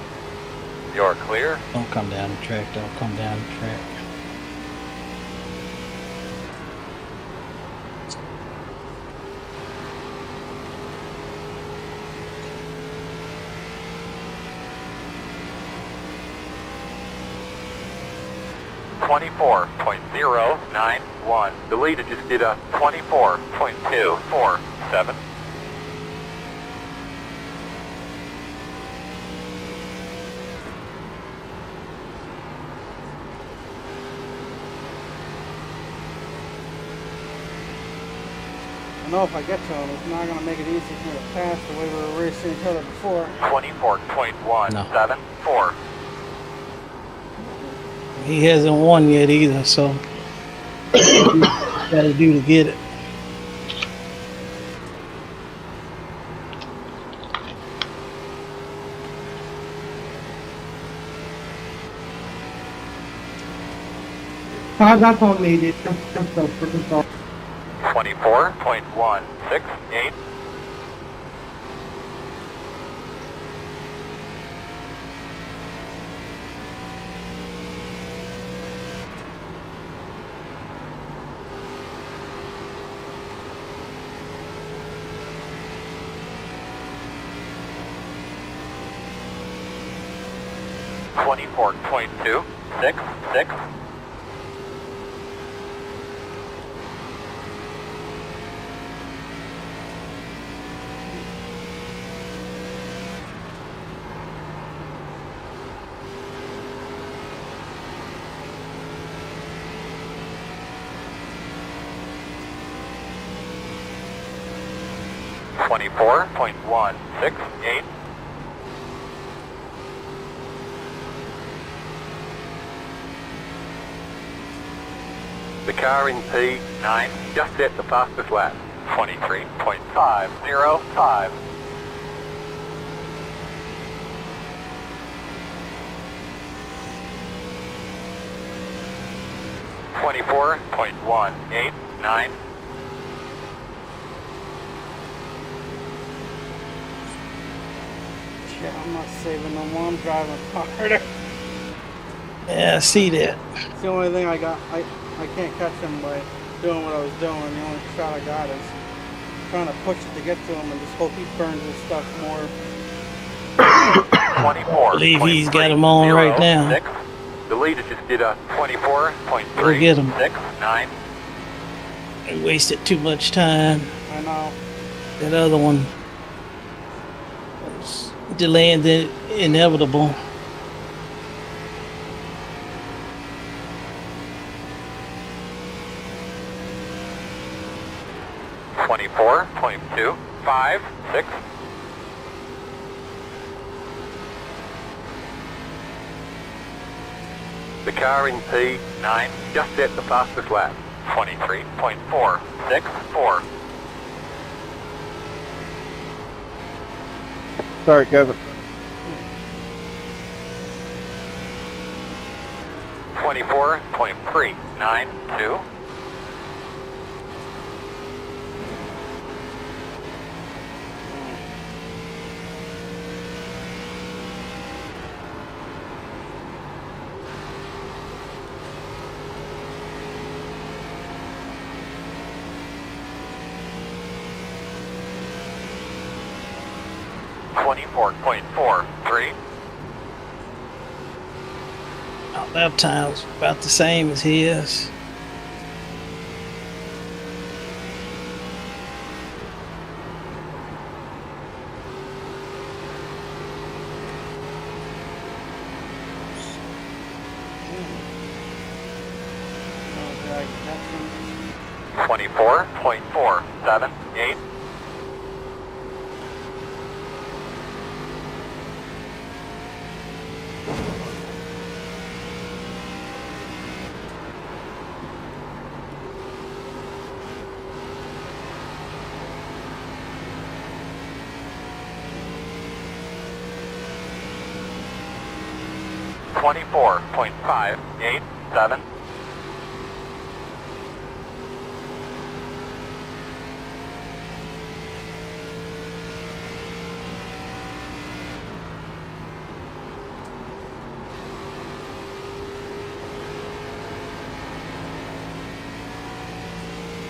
J: You're clear.
K: Don't come down the track. Don't come down the track.
J: .091. The leader just did a 24.247.
A: I know if I get to him, it's not going to make it easy for me to pass the way we were racing each other before.
J: 24.174.
K: He hasn't won yet either, so gotta do to get it.
M: That's all needed. That's so freaking sorry.
J: 24.168. 24.266. .168. The car in P9 just set the fastest lap. 23.505. .189.
A: Shit, I'm not saving no more. I'm driving harder.
K: Yeah, I see that.
A: It's the only thing I got. I can't catch him by doing what I was doing. The only shot I got is trying to push it to get to him and just hope he burns his stuff more.
K: I believe he's got him on right now.
J: The leader just did a 24.369.
K: Go get him. He wasted too much time.
A: I know.
K: That other one was delaying the inevitable.
J: .256. The car in P9 just set the fastest lap. 23.464.
B: Sorry, Kevin.
J: 24.392.
K: Our lap time's about the same as his.
A: Oh,
J: 24.478. .587.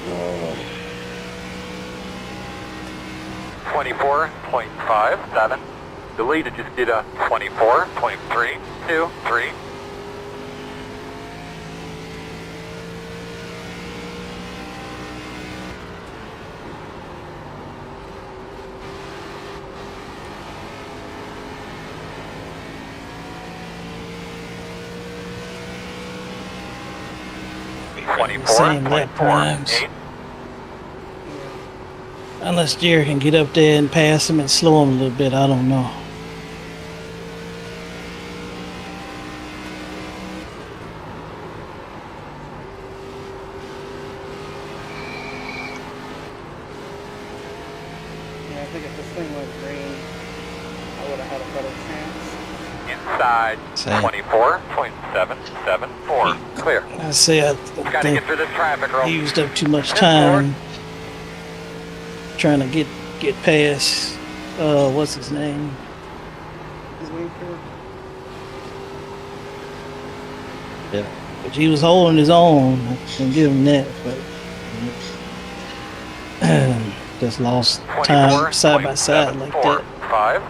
A: Oh.
J: 24.57. The leader just did a 24.323.
K: Same lap times. Unless Jerry can get up there and pass him and slow him a little bit, I don't know.
A: Yeah, I think if this thing went green, I would have had a better chance.
J: Inside. 24.774. Clear.
K: I say I
J: Gotta
K: think
J: get through this traffic roll.
K: he used up too much time trying to get past what's his name? Yeah. But he was holding his own. I can give him that, but just lost time side by side like that.
J: 5.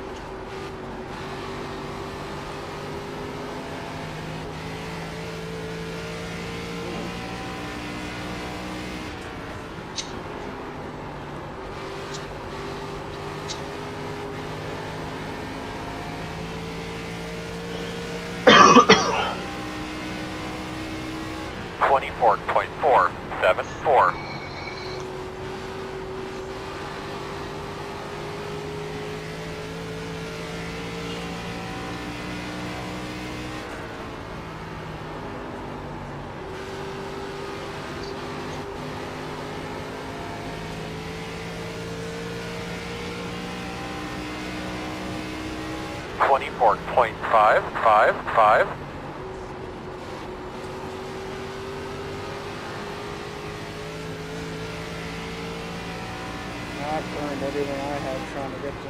J: 24.474. 24.555.
A: I burned everything I had trying to get to him.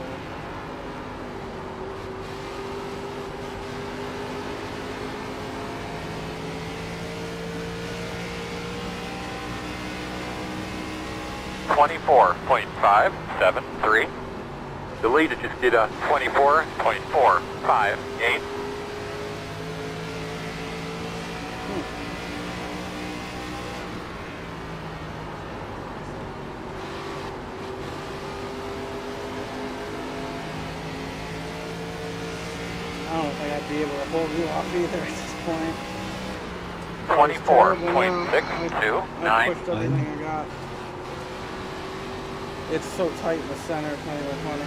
J: .573. The leader just did a 24.458.
A: I don't think I'd be able to hold you off either at this point.
J: 24.629.
A: I pushed everything I got. It's so tight in the center, it's not even funny.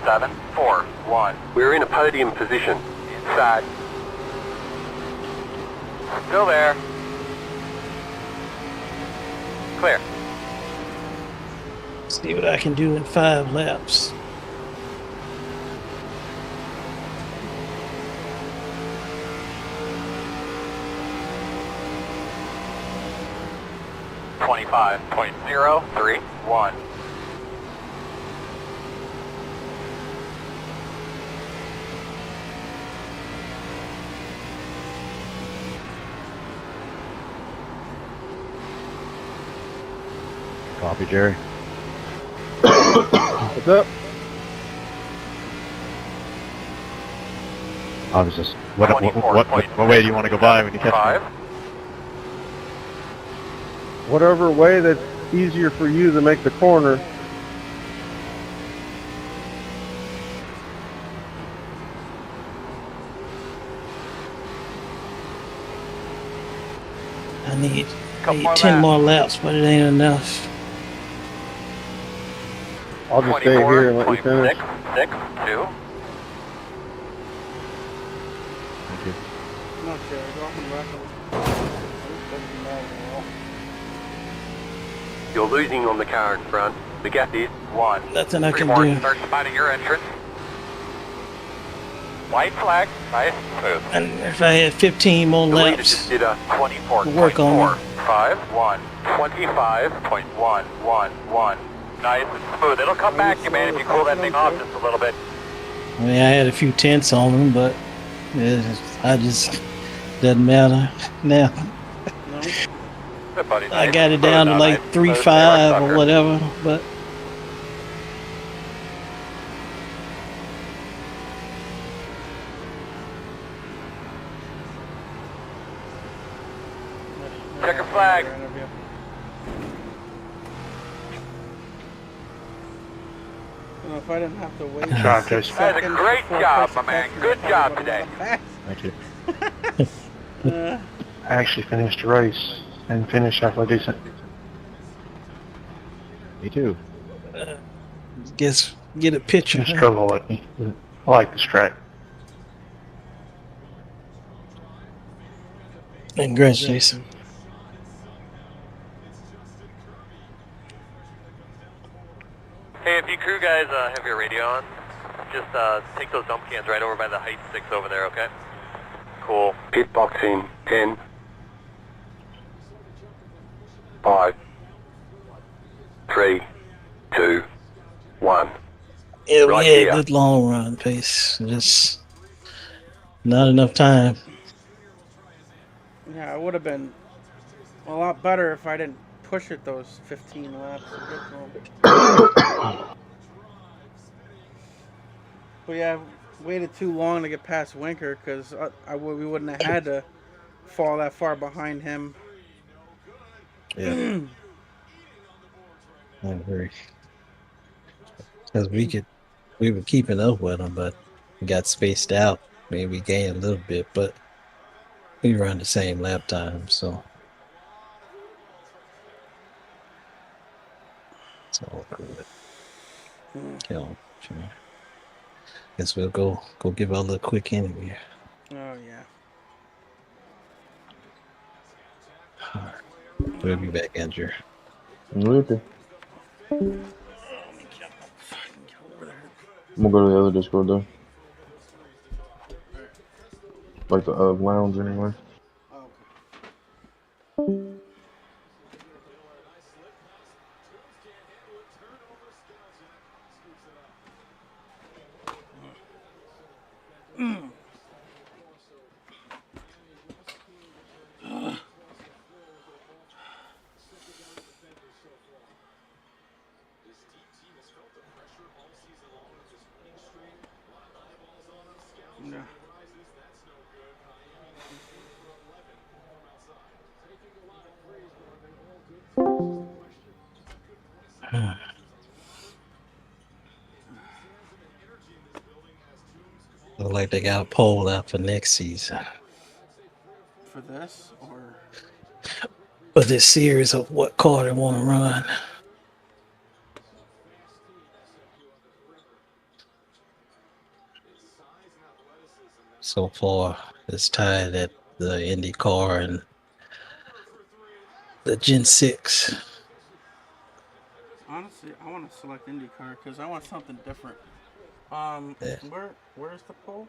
J: .741. We're in a podium position. Inside. Still there. Clear.
K: See what I can do in 5 laps.
J: .25.031.
B: Copy, Jerry. What's up? I was just, what way do you want to go by when you catch me?
M: Whatever way that's easier for you to make the corner.
K: I need 10 more laps, but it ain't enough.
M: I'll just stay here and let you finish.
J: 24.662.
B: Thank you.
A: No, Jerry, go off and back on.
J: You're losing on the car in front. The gap is 1.
K: Nothing I can
J: more
K: do.
J: Start spotting your entrance. White flag. Nice. Smooth.
K: And if I had 15 more
J: The leader
K: laps,
J: just did a 24.451.
K: work on
J: 25.111. Nice and smooth. It'll come back to you, man, if you cool that thing off just a little bit.
K: I mean, I had a few tenths on them, but I just doesn't matter now.
J: Good, buddy.
K: I
J: Nice.
K: got it
J: Smooth
K: down to
J: now,
K: like
J: nice.
K: 3.5 or whatever, but
J: Checker flag.
A: You know, if I didn't have to wait.
C: Job, Jason.
J: That is a great job, my man. Good job today.
B: Thank you.
C: I actually finished the race and finished halfway decent.
B: Me too.
K: guess get a picture.
C: Just struggle with me. I like this track.
K: Congrats, Jason.
J: Hey, if you crew guys have your radio on, just take those dump cans right over by the height 6 over there, okay? Cool. Pit box in 10, 5, 3, 2, 1.
K: Yeah, we
J: Right
K: had
J: here.
K: a good long run pace. Just not enough time.
A: Yeah, it would have been a lot better if I didn't push it those 15 laps to get to him. But yeah, I waited too long to get past Winker because we wouldn't have had to fall that far behind him.
N: Yeah. I agree. Because we were keeping up with them, but we got spaced out. Maybe we gained a little bit, but we run the same lap time, so it's all good. Guess we'll go give our little quick interview.
A: Oh yeah.
N: All right. We'll be back, Andrew.
M: Okay. I'm gonna go to the other Discord though. Like the lounge anyway.
N: Look like they got a poll out for next season.
A: For this or
N: For this series of what car they want to run. So far, it's tied at the Indy car and the Gen 6.
A: honestly, I want to select IndyCar because I want something different.
N: Yeah.
A: Where's the poll?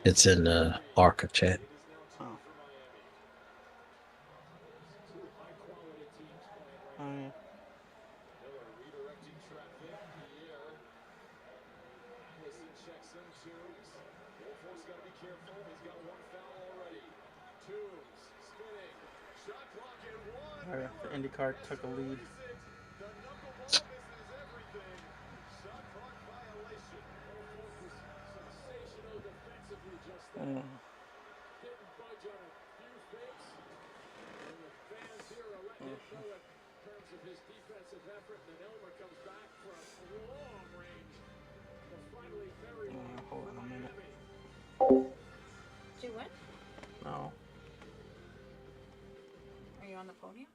N: It's in the ARCA chat.
A: Oh. Oh yeah. Oh yeah, the IndyCar took a lead. Hold on a minute.
F: Do what?
A: No.
F: Are you on the podium?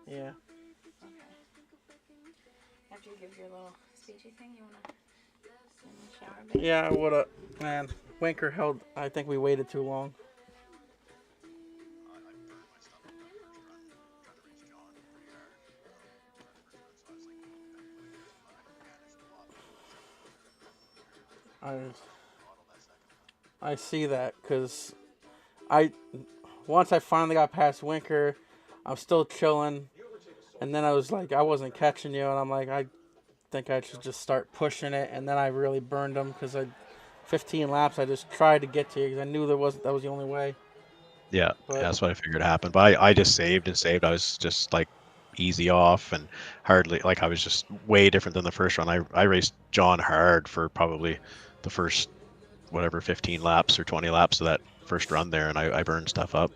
A: Yeah.
F: Okay. After you give your little speechy thing, you wanna shower a bit?
A: Yeah, I would've. Man, Winker held. I think we waited too long. I see that because once I finally got past Winker, I'm still chilling, and then I was like, I wasn't catching you, and I'm like, I think I should just start pushing it, and then I really burned him because 15 laps, I just tried to get to you because I knew that was the only way.
O: Yeah, that's what I figured happened. But I just saved and saved. I was just like easy off and hardly like I was just way different than the first run. I raced John hard for probably the first 15 laps or 20 laps of that first run there, and I burned stuff up.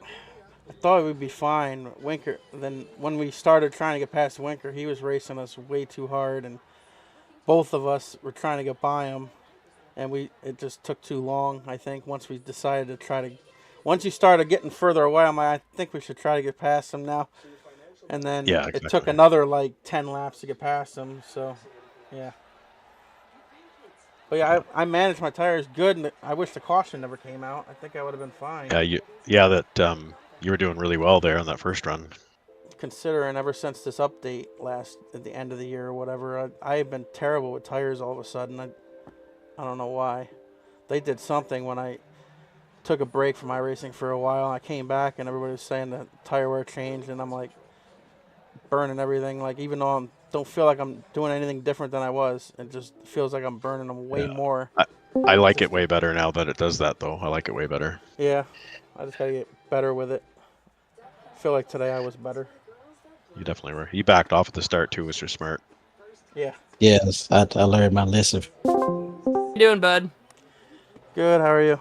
A: I thought it would be fine. Winker. Then when we started trying to get past Winker, he was racing us way too hard, and both of us were trying to get by him, and it just took too long. I think once we decided to once you started getting further away, I'm like, I think we should try to get past him now. And then it took another like 10 laps to get past him. So, yeah. But yeah, I managed my tires good, and I wish the caution never came out. I think I would have been fine.
O: You were doing really well there on that first run.
A: Considering ever since this update at the end of the year or whatever, I've been terrible with tires all of a sudden. I don't know why. They did something when I took a break from iRacing for a while. I came back and everybody was saying the tire wear changed, and I'm like burning everything. Like even though I don't feel like I'm doing anything different than I was, it just feels like I'm burning them way more.
O: I like it way better now that it does that though. I like it way better.
A: Yeah, I just gotta get better with it. I feel like today I was better.
O: You definitely were. You backed off at the start too, which was smart.
A: Yeah.
N: Yes, I learned my lesson.
P: How you doing, bud?
A: Good. How are you?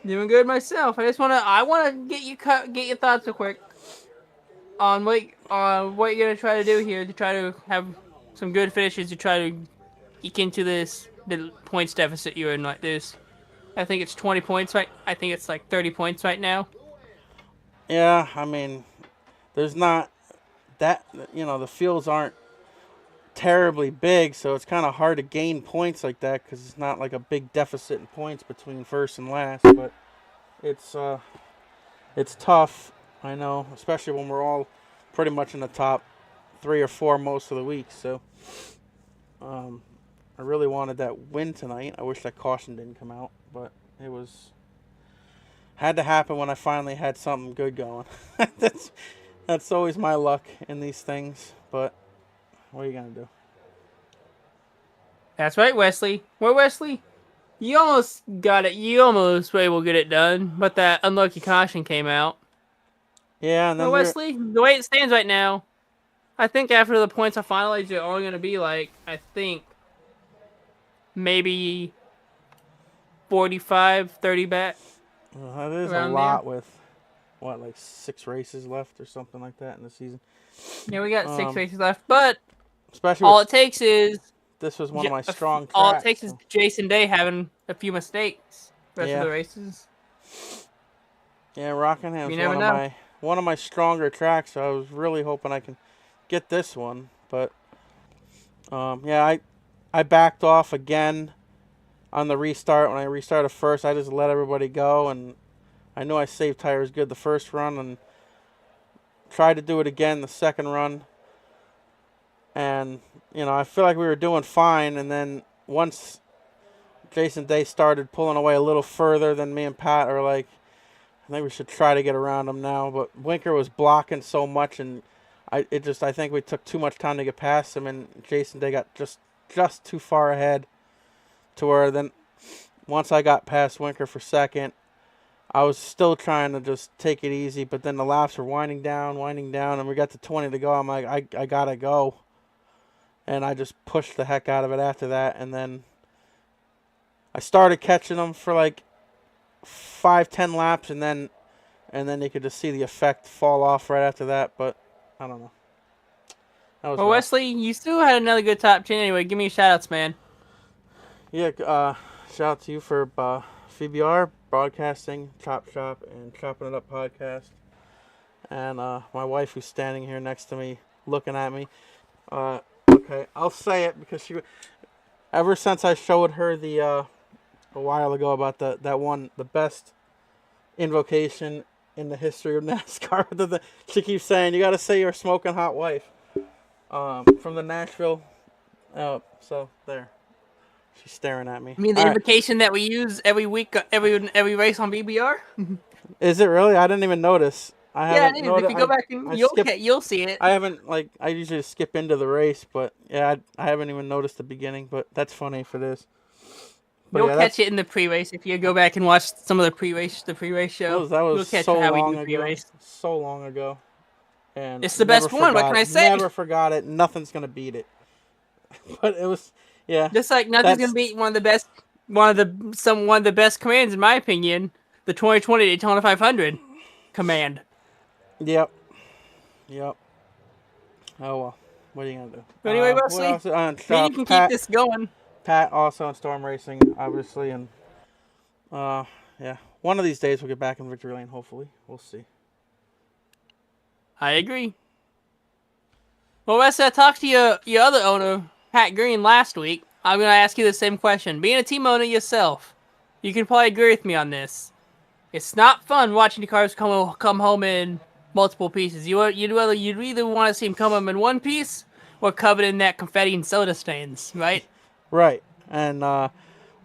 P: Doing good myself. I wanna get your thoughts real quick on what you're gonna try to do here to try to have some good finishes to try to eke into the points deficit you're in like this. I think it's 20 points right. I think it's like 30 points right now.
A: Yeah, I mean, there's not that, the fields aren't terribly big, so it's kind of hard to gain points like that because it's not like a big deficit in points between first and last. But it's tough, I know, especially when we're all pretty much in the top 3 or 4 most of the week. So I really wanted that win tonight. I wish that caution didn't come out, but it had to happen when I finally had something good going. That's always my luck in these things, but what are you gonna do?
P: That's right, Wesley. Well, Wesley, you almost got it. You almost were able to get it done, but that unlucky caution came out.
A: Yeah, and then
P: Wesley, the way it stands right now, I think after the points are finalized, you're only going to be like, I think, maybe 45, 30 back.
A: That is a lot with, like 6 races left or something like that in the season.
P: Yeah, we got 6 races left, but
A: especially
P: all it takes is...
A: This was one of my strong tracks.
P: All it takes is Jason Day having a few mistakes the rest of the races.
A: Yeah, Rockingham's one of my stronger tracks, so I was really hoping I can get this one. But, yeah, I backed off again on the restart. When I restarted first, I just let everybody go, and I knew I saved tires good the first run and tried to do it again the second run. And, I feel like we were doing fine, and then once Jason Day started pulling away a little further than me and Pat are like, I think we should try to get around him now. But Winker was blocking so much, and I think we took too much time to get past him, and Jason Day got just too far ahead to where then once I got past Winker for second, I was still trying to just take it easy, but then the laps were winding down, and we got to 20 to go. I'm like, I gotta go. And I just pushed the heck out of it after that, and then I started catching them for like 5-10 laps, and then you could just see the effect fall off right after that. But I don't know. Well,
P: rough. Wesley, you still had another good top 10 anyway. Give me your shout-outs, man.
A: Yeah, shout out to you for VBR broadcasting, Chop Shop, and Chopping It Up podcast, and my wife who's standing here next to me, looking at me. Okay, I'll say it because ever since I showed her a while ago about the best invocation in the history of NASCAR, she keeps saying, you got to say you're a smoking hot wife, from the Nashville, so there. She's staring at me.
P: You mean the invocation that we use every week, every race on BBR?
A: Is it really? I didn't even notice.
P: If you go back and you'll see it.
A: I haven't, I usually just skip into the race, but yeah, I haven't even noticed the beginning, but that's funny if it is.
P: But you'll catch it in the pre-race if you go back and watch some of the pre-race show.
A: That was so long ago. So long ago. And it's the best one. What can I say? Never forgot it. Nothing's gonna beat it. But it was, yeah.
P: Just like nothing's gonna beat one of the best commands in my opinion, the 2020 Daytona 500 command.
A: Yep. Oh well. What are you gonna do?
P: But anyway, Wesley, you can keep this going.
A: Pat also on Storm Racing, obviously, and yeah. One of these days we'll get back in victory lane. Hopefully, we'll see.
P: I agree. Well, Wesley, I talked to your other owner, Pat Green, last week. I'm gonna ask you the same question. Being a team owner yourself, you can probably agree with me on this. It's not fun watching the cars come home in multiple pieces. You'd either want to see them come home in one piece or covered in that confetti and soda stains, right?
A: Right. And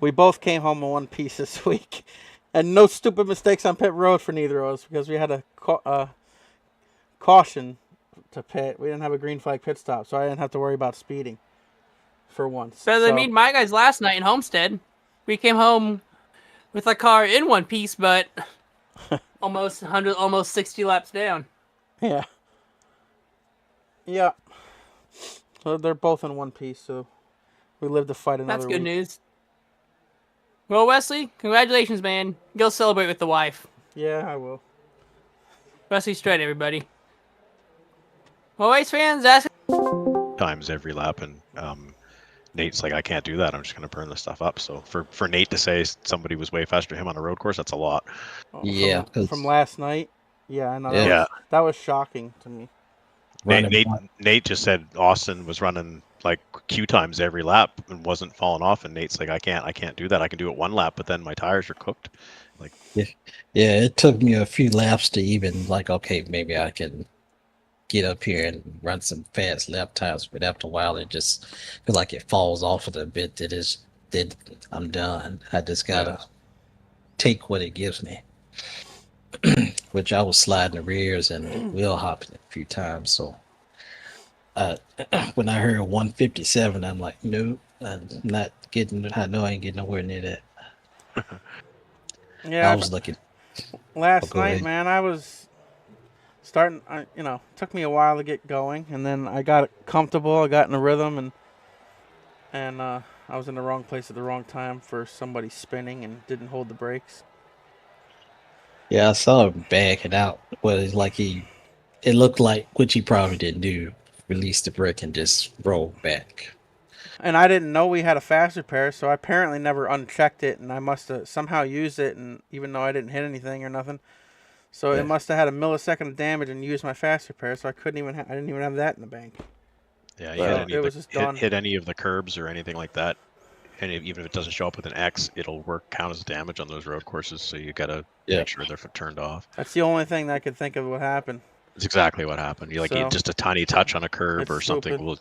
A: we both came home in one piece this week. And no stupid mistakes on pit road for neither of us because we had a caution to pit. We didn't have a green flag pit stop, so I didn't have to worry about speeding for once.
P: Better than me and my guys last night in Homestead. We came home with a car in one piece, but almost 60 laps down.
A: Yeah. Yeah. So they're both in one piece, so we live to fight another week.
P: That's good news. Well, Wesley, congratulations, man. Go celebrate with the wife.
A: Yeah, I will.
P: Wesley Strait, everybody. Well, race fans, that's
O: Times every lap, and Nate's like, I can't do that. I'm just going to burn the stuff up. So for Nate to say somebody was way faster than him on a road course, that's a lot.
B: Yeah,
A: From last night. Yeah, I know.
O: Yeah.
A: That was shocking to me.
O: Nate just said Austin was running like Q times every lap and wasn't falling off, and Nate's like, I can't do that. I can do it one lap, but then my tires are cooked. Like,
N: yeah, it took me a few laps to even like, okay, maybe I can get up here and run some fast lap times, but after a while it just feels like it falls off a little bit. That I'm done. I just gotta take what it gives me. Which I was sliding the rears and wheel hopping a few times. So when I heard 157, I'm like, nope, I'm not getting. I know I ain't getting nowhere near that.
A: Yeah,
N: I was looking.
A: Last
N: go
A: night,
N: ahead.
A: man, I was starting. Took me a while to get going, and then I got comfortable. I got in a rhythm, and I was in the wrong place at the wrong time for somebody spinning and didn't hold the brakes.
N: Yeah, I saw him backing out. Well, it's like it looked like, which he probably didn't do, release the brake and just roll back.
A: And I didn't know we had a fast repair, so I apparently never unchecked it, and I must have somehow used it, and even though I didn't hit anything or nothing. So it must have had a millisecond of damage and used my fast repair, so I couldn't even. I didn't even have that in the bank.
O: Yeah, hit any of the curbs or anything like that, and even if it doesn't show up with an X, it'll count as damage on those road courses. So you gotta make sure they're turned off.
A: That's the only thing that I could think of what happened.
O: It's exactly what happened. You just a tiny touch on a curb or something will.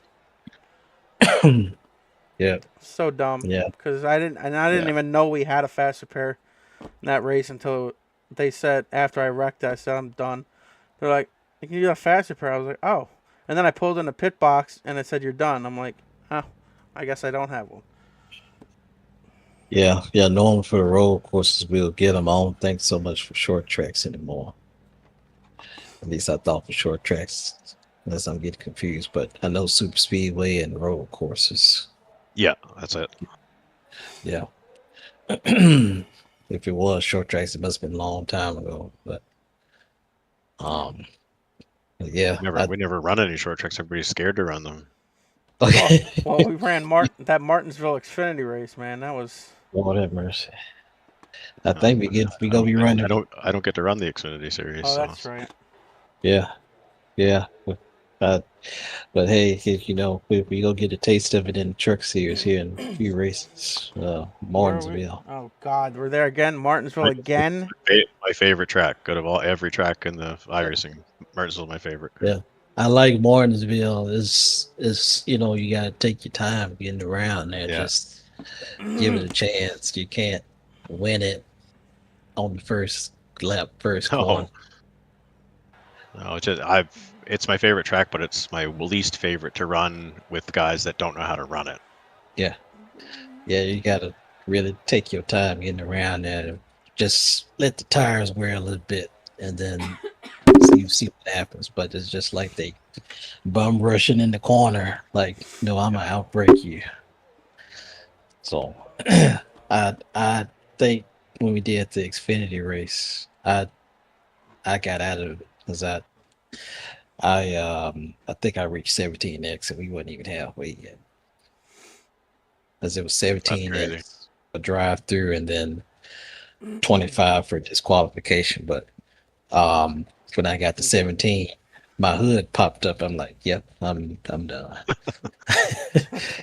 N: Yeah.
A: So dumb.
N: Yeah.
A: Because I didn't even know we had a fast repair in that race until they said after I wrecked it. I said I'm done. They're like, "You can do a fast repair." I was like, "Oh," and then I pulled in the pit box and it said you're done. I'm like, "Oh, I guess I don't have one."
N: Yeah. Normally for the road courses, we'll get them. I don't think so much for short tracks anymore. At least I thought for short tracks, unless I'm getting confused. But I know super speedway and road courses.
O: Yeah, that's it.
N: Yeah. If it was short tracks, it must have been a long time ago. But yeah,
O: we never run any short tracks. Everybody's scared to run them.
A: Well, we ran that Martinsville Xfinity race, man. That was.
N: Lord have mercy. I think we gonna be running.
O: I don't get to run the Xfinity series.
A: Oh,
O: so.
A: that's right.
N: Yeah. But hey, we go get a taste of it in the truck series here in a few races. Martinsville.
A: Oh God, we're there again. Martinsville again.
O: My favorite track. Good of every track in the iRacing. Martinsville, my favorite.
N: Yeah, I like Martinsville. Is you gotta take your time getting around there.
O: Yeah.
N: Just give it a chance. You can't win it on the first lap, first corner.
O: No, it's my favorite track, but it's my least favorite to run with guys that don't know how to run it.
N: Yeah, you gotta really take your time getting around there. Just let the tires wear a little bit, and then see what happens. But it's just like they bum rushing in the corner, like, no, I'm gonna outbreak you. So I think when we did the Xfinity race, I got out of it because I think I reached 17X and we wasn't even halfway yet. Because it was 17X a drive through and then 25 for disqualification. But when I got to 17, my hood popped up. I'm like, yep, I'm done.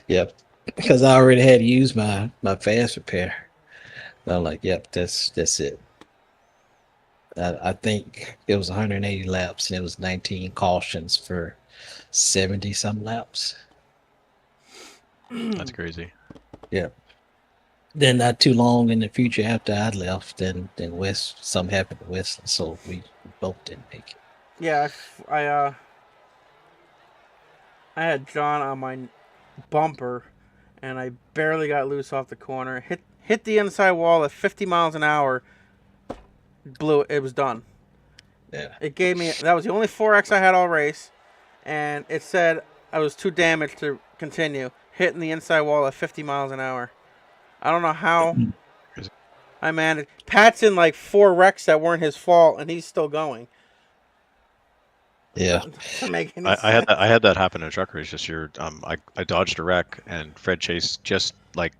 N: Yep. Because I already had used my fast repair. And I'm like, yep, that's it. I think it was 180 laps and it was 19 cautions for 70 some laps.
O: That's crazy.
N: Yeah. Then not too long in the future after I left, then something happened to Wesley, so we both didn't make it.
A: Yeah, I had John on my bumper, and I barely got loose off the corner. Hit the inside wall at 50 miles an hour. Blew it. It was done.
N: Yeah.
A: It gave me. That was the only 4X I had all race, and it said I was too damaged to continue. Hitting the inside wall at 50 miles an hour. I don't know how. Hi, man. Pat's in like 4 wrecks that weren't his fault, and he's still going.
N: Yeah.
A: Doesn't make any
O: I
A: sense.
O: had that happen in a truck race this year. I dodged a wreck, and Fred Chase just like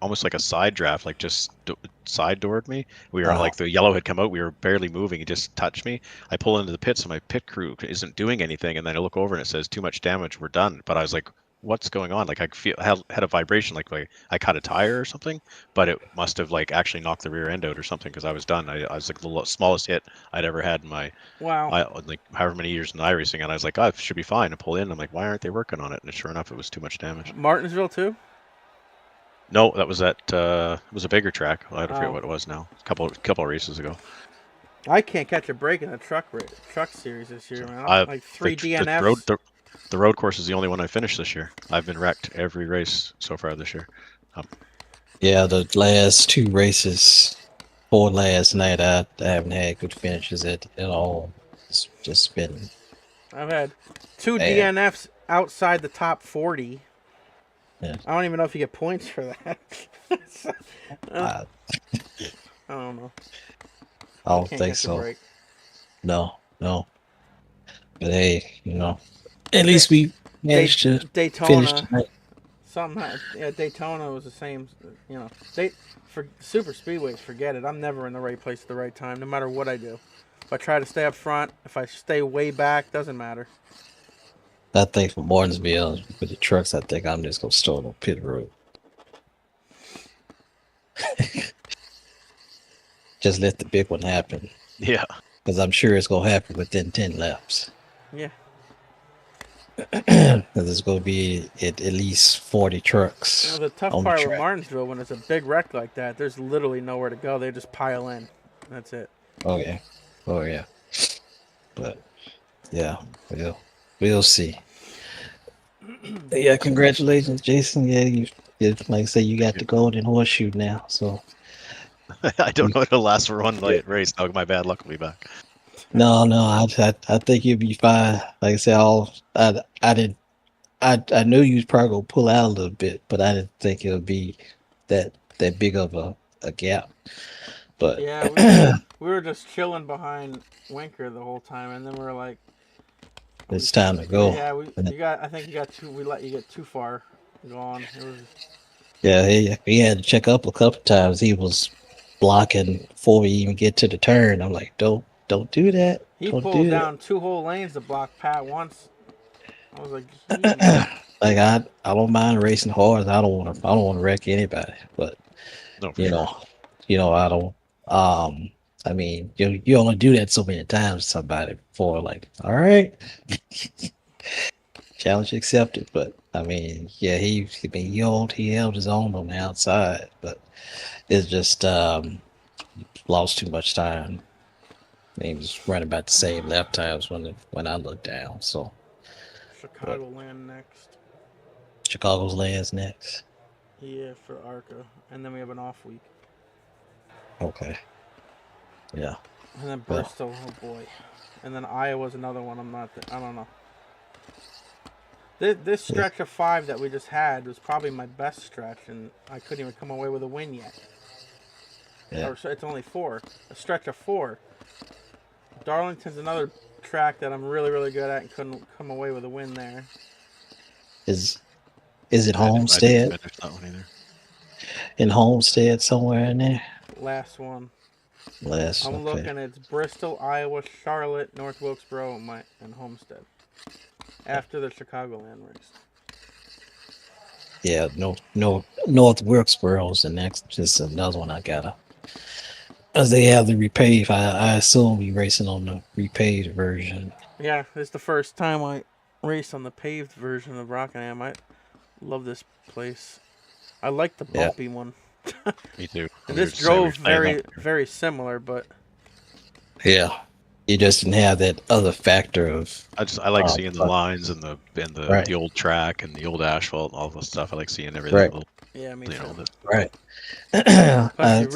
O: almost like a side draft, like just side doored me. We were like the yellow had come out. We were barely moving. He just touched me. I pull into the pits, and my pit crew isn't doing anything. And then I look over, and it says too much damage. We're done. But I was like, what's going on? Like I had a vibration, like I cut a tire or something. But it must have like actually knocked the rear end out or something because I was done. I was like the smallest hit I'd ever had in my like however many years in iRacing, and I was like, oh, it should be fine. And pull in. I'm like, why aren't they working on it? And sure enough, it was too much damage.
A: Martinsville too.
O: No, that was at it was a bigger track. I don't forget what it was now. A couple races ago.
A: I can't catch a break in the truck series this year, man. Like 3 DNFs.
O: The road course is the only one I finished this year. I've been wrecked every race so far this year.
N: Yeah, the last 2 races for last night, I haven't had good finishes at all. It's just been.
A: I've had 2 DNFs outside the top 40.
N: Yeah.
A: I don't even know if you get points for that. I don't know.
N: I don't think so. No. But hey, at least we managed to finish tonight.
A: Daytona was the same. For super speedways, forget it. I'm never in the right place at the right time, no matter what I do. If I try to stay up front, if I stay way back, doesn't matter.
N: I think for Martinsville with the trucks, I think I'm just gonna start on pit road. Just let the big one happen.
O: Yeah.
N: Because I'm sure it's gonna happen within 10 laps.
A: Yeah.
N: Because there's gonna be at least 40 trucks.
A: The tough part with Martinsville, when it's a big wreck like that, there's literally nowhere to go. They just pile in. That's it.
N: Oh yeah. But yeah, we'll see. Yeah, congratulations, Jason. Yeah, you like I say, you got the golden horseshoe now. So
O: I don't know it'll last for one race. Oh, my bad luck will be back.
N: No, I think you'll be fine. Like I said, I knew you was probably gonna pull out a little bit, but I didn't think it'll be that big of a gap. But
A: yeah, we were just chilling behind Winker the whole time, and then we were like,
N: it's time to go.
A: Yeah, I think we let you get too far gone.
N: Yeah, he had to check up a couple times. He was blocking before we even get to the turn. I'm like, don't do that.
A: He
N: don't
A: pulled down 2 whole lanes to block Pat once. I was like,
N: like I don't mind racing hard. I don't want to wreck anybody. But I don't. I mean, you only do that so many times to somebody before, like, all right, challenge accepted. But I mean, yeah, he held his own on the outside, but it's just lost too much time. He was running about the same lap times when I looked down. So
A: Chicagoland next.
N: Chicago's lands next.
A: Yeah, for ARCA, and then we have an off week.
N: Okay. Yeah.
A: And then Bristol, oh boy. And then Iowa's another one. I don't know. This stretch of 5 that we just had was probably my best stretch, and I couldn't even come away with a win yet.
N: Yeah.
A: Or it's only 4. A stretch of 4. Darlington's another track that I'm really, really good at and couldn't come away with a win there.
N: Is it Homestead?
O: I didn't finish that one either.
N: In Homestead somewhere in there?
A: Last one.
N: I'm
A: looking. It's Bristol, Iowa, Charlotte, North Wilkesboro, and Homestead. After the Chicagoland race.
N: Yeah, North Wilkesboro's the next. Just another one I gotta. As they have the repave, I assume we racing on the repaved version.
A: Yeah, it's the first time I raced on the paved version of Rockingham. I love this place. I like the bumpy one.
O: Me too.
A: And this drove very, very similar, but
N: yeah, you just didn't have that other factor of.
O: I like seeing the lines and the old track and the old asphalt, all the stuff. I like seeing everything.
N: Right.
A: Yeah, me too.
N: Right.
A: Plus, you